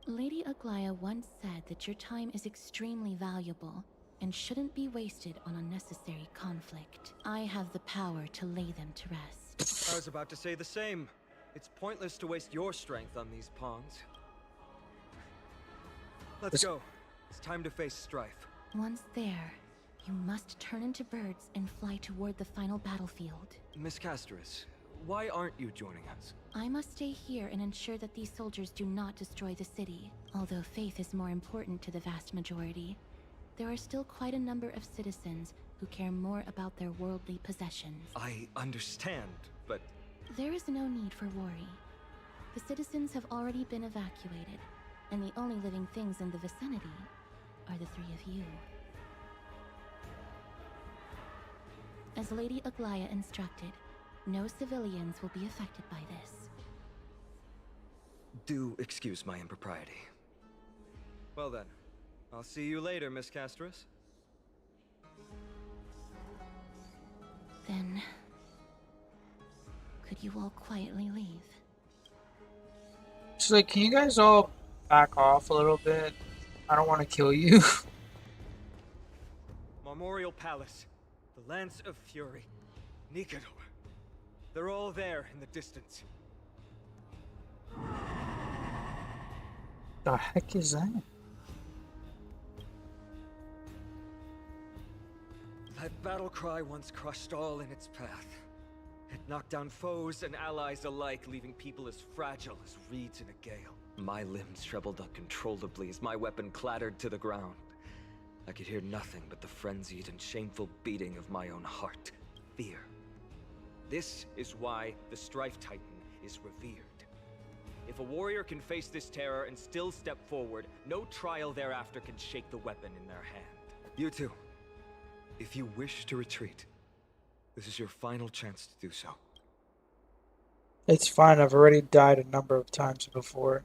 Lady Aglaya once said that your time is extremely valuable and shouldn't be wasted on unnecessary conflict. I have the power to lay them to rest. I was about to say the same. It's pointless to waste your strength on these pawns. Let's go. It's time to face strife. Once there, you must turn into birds and fly toward the final battlefield. Miss Casterus, why aren't you joining us? I must stay here and ensure that these soldiers do not destroy the city. Although faith is more important to the vast majority, there are still quite a number of citizens who care more about their worldly possessions. I understand, but... There is no need for worry. The citizens have already been evacuated, and the only living things in the vicinity are the three of you. As Lady Aglaya instructed, no civilians will be affected by this. Do excuse my impropriety. Well then, I'll see you later, Miss Casterus. Then, could you all quietly leave? She's like, can you guys all back off a little bit? I don't want to kill you. Memorial Palace, the Lance of Fury, Nikador. They're all there in the distance. The heck is that? That battle cry once crushed all in its path. It knocked down foes and allies alike, leaving people as fragile as reeds in a gale. My limbs trembled uncontrollably as my weapon clattered to the ground. I could hear nothing but the frenzied and shameful beating of my own heart. Fear. This is why the Strife Titan is revered. If a warrior can face this terror and still step forward, no trial thereafter can shake the weapon in their hand. You two, if you wish to retreat, this is your final chance to do so. It's fine, I've already died a number of times before.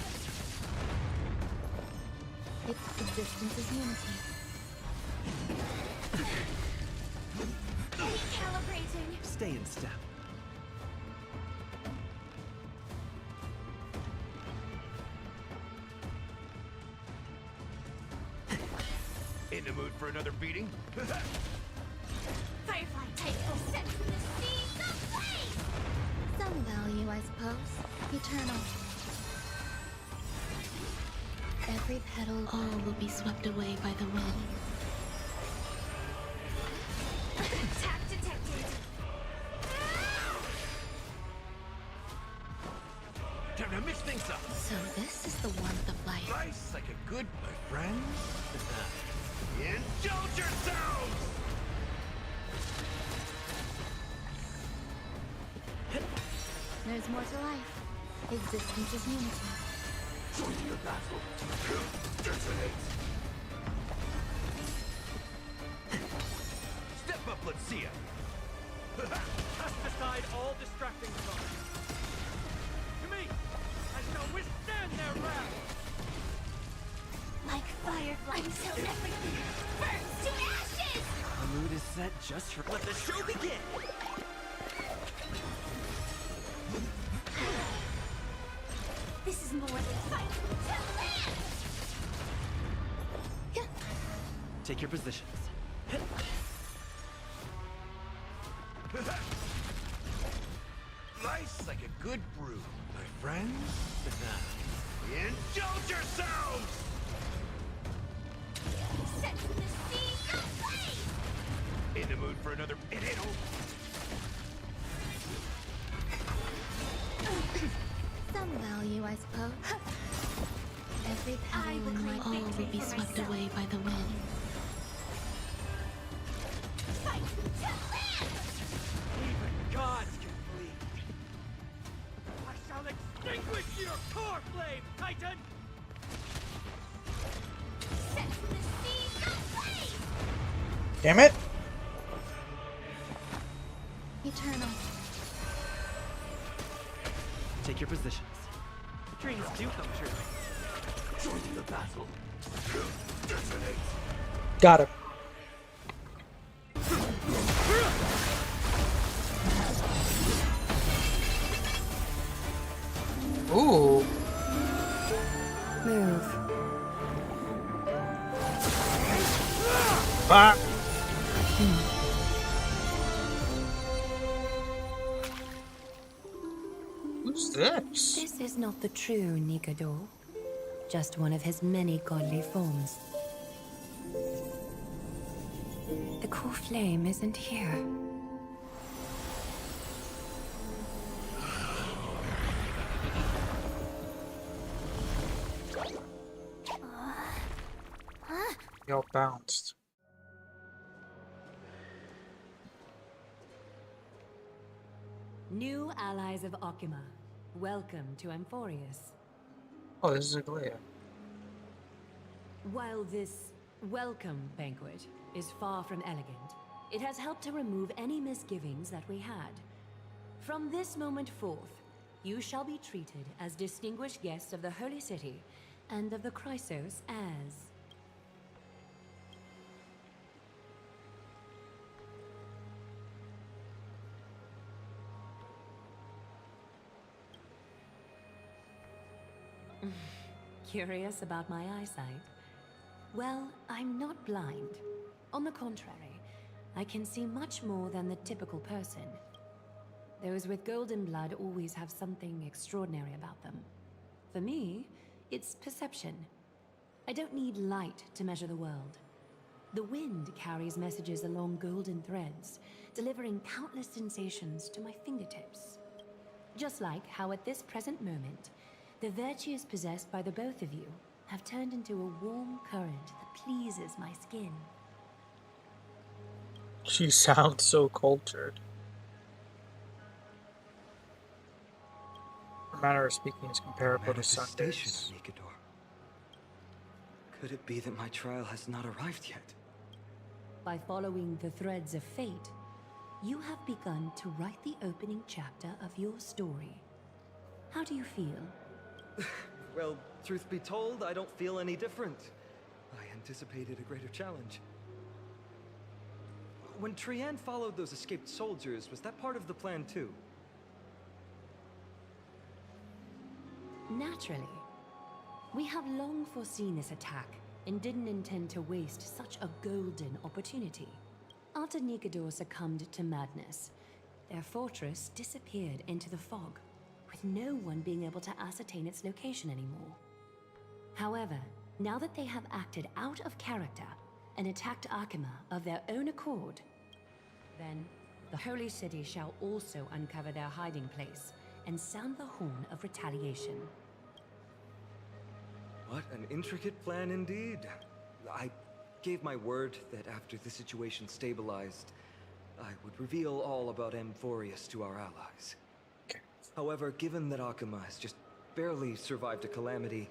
Its existence is unity. Recalibrating. Stay in step. In the mood for another beating? Firefly type will set the seas ablaze! Some value, I suppose. Eternal. Every petal, all will be swept away by the wind. Attack detected! Time to mix things up. So this is the warmth of life. Nice, like a good, my friends. Indulge yourselves! There's more to life. Existence is unity. Join the battle. Detonate. Step up, let's see ya. Cast aside all distracting thoughts. To me, I shall withstand their wrath. Like fireflies until everything burns to ashes! The mood is set just for. Let the show begin! This is more than fight to live! Take your positions. Nice like a good brew, my friends. Indulge yourselves! Set the scene ablaze! In the mood for another potato? Some value, I suppose. Every petal in my all will be swept away by the wind. Fight to live! Even gods can bleed. I shall extinguish your core flame, Titan! Set the scene ablaze! Damn it! Eternal. Take your positions. Dreams do come true. Joining the battle. Detonate. Got him. Ooh. Move. Ah. Who's this? This is not the true Nikador. Just one of his many godly forms. The core flame isn't here. Y'all bounced. New allies of Okima, welcome to Amphorius. Oh, this is a glare. While this welcome banquet is far from elegant, it has helped to remove any misgivings that we had. From this moment forth, you shall be treated as distinguished guests of the Holy City and of the Chrysos as... Curious about my eyesight? Well, I'm not blind. On the contrary, I can see much more than the typical person. Those with golden blood always have something extraordinary about them. For me, it's perception. I don't need light to measure the world. The wind carries messages along golden threads, delivering countless sensations to my fingertips. Just like how at this present moment, the virtues possessed by the both of you have turned into a warm current that pleases my skin. She sounds so cultured. Her manner of speaking is comparable to Manifestation Sunday's. of Nikador. Could it be that my trial has not arrived yet? By following the threads of fate, you have begun to write the opening chapter of your story. How do you feel? Well, truth be told, I don't feel any different. I anticipated a greater challenge. When Trian followed those escaped soldiers, was that part of the plan too? Naturally. We have long foreseen this attack and didn't intend to waste such a golden opportunity. After Nikador succumbed to madness, their fortress disappeared into the fog, with no one being able to ascertain its location anymore. However, now that they have acted out of character and attacked Akima of their own accord, then the Holy City shall also uncover their hiding place and sound the horn of retaliation. What an intricate plan indeed. I gave my word that after the situation stabilized, I would reveal all about Amphorius to our allies. However, given that Akima has just barely survived a calamity,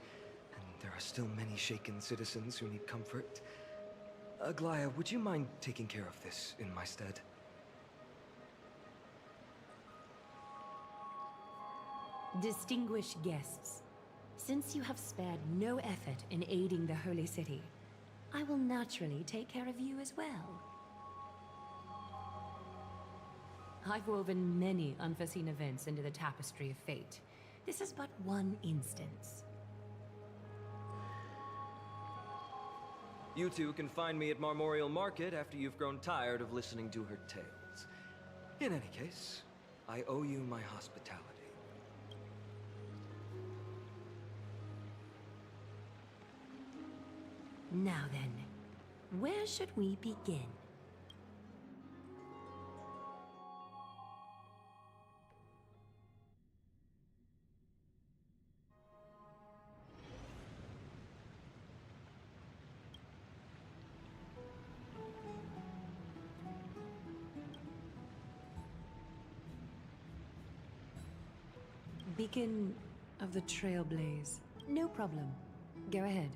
and there are still many shaken citizens who need comfort, Aglaya, would you mind taking care of this in my stead? Distinguished guests, since you have spared no effort in aiding the Holy City, I will naturally take care of you as well. I've woven many unforeseen events into the tapestry of fate. This is but one instance. You two can find me at Marmorial Market after you've grown tired of listening to her tales. In any case, I owe you my hospitality. Now then, where should we begin? Beacon of the Trailblaze. No problem. Go ahead.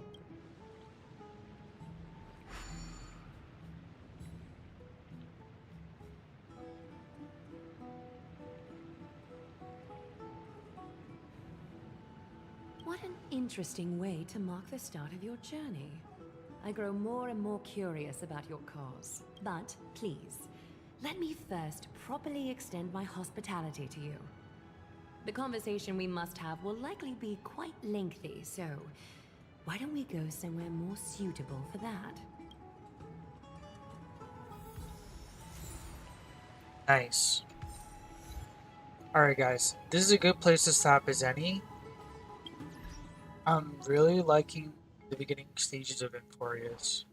What an interesting way to mark the start of your journey. I grow more and more curious about your cause. But please, let me first properly extend my hospitality to you. The conversation we must have will likely be quite lengthy, so why don't we go somewhere more suitable for that? Nice. Alright guys, this is a good place to stop as any. I'm really liking the beginning stages of Emporius.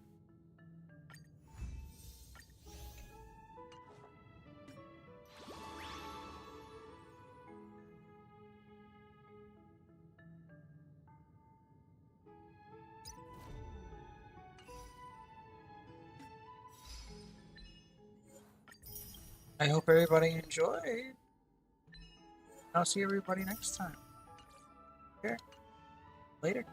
I hope everybody enjoyed. I'll see everybody next time. Okay. Later.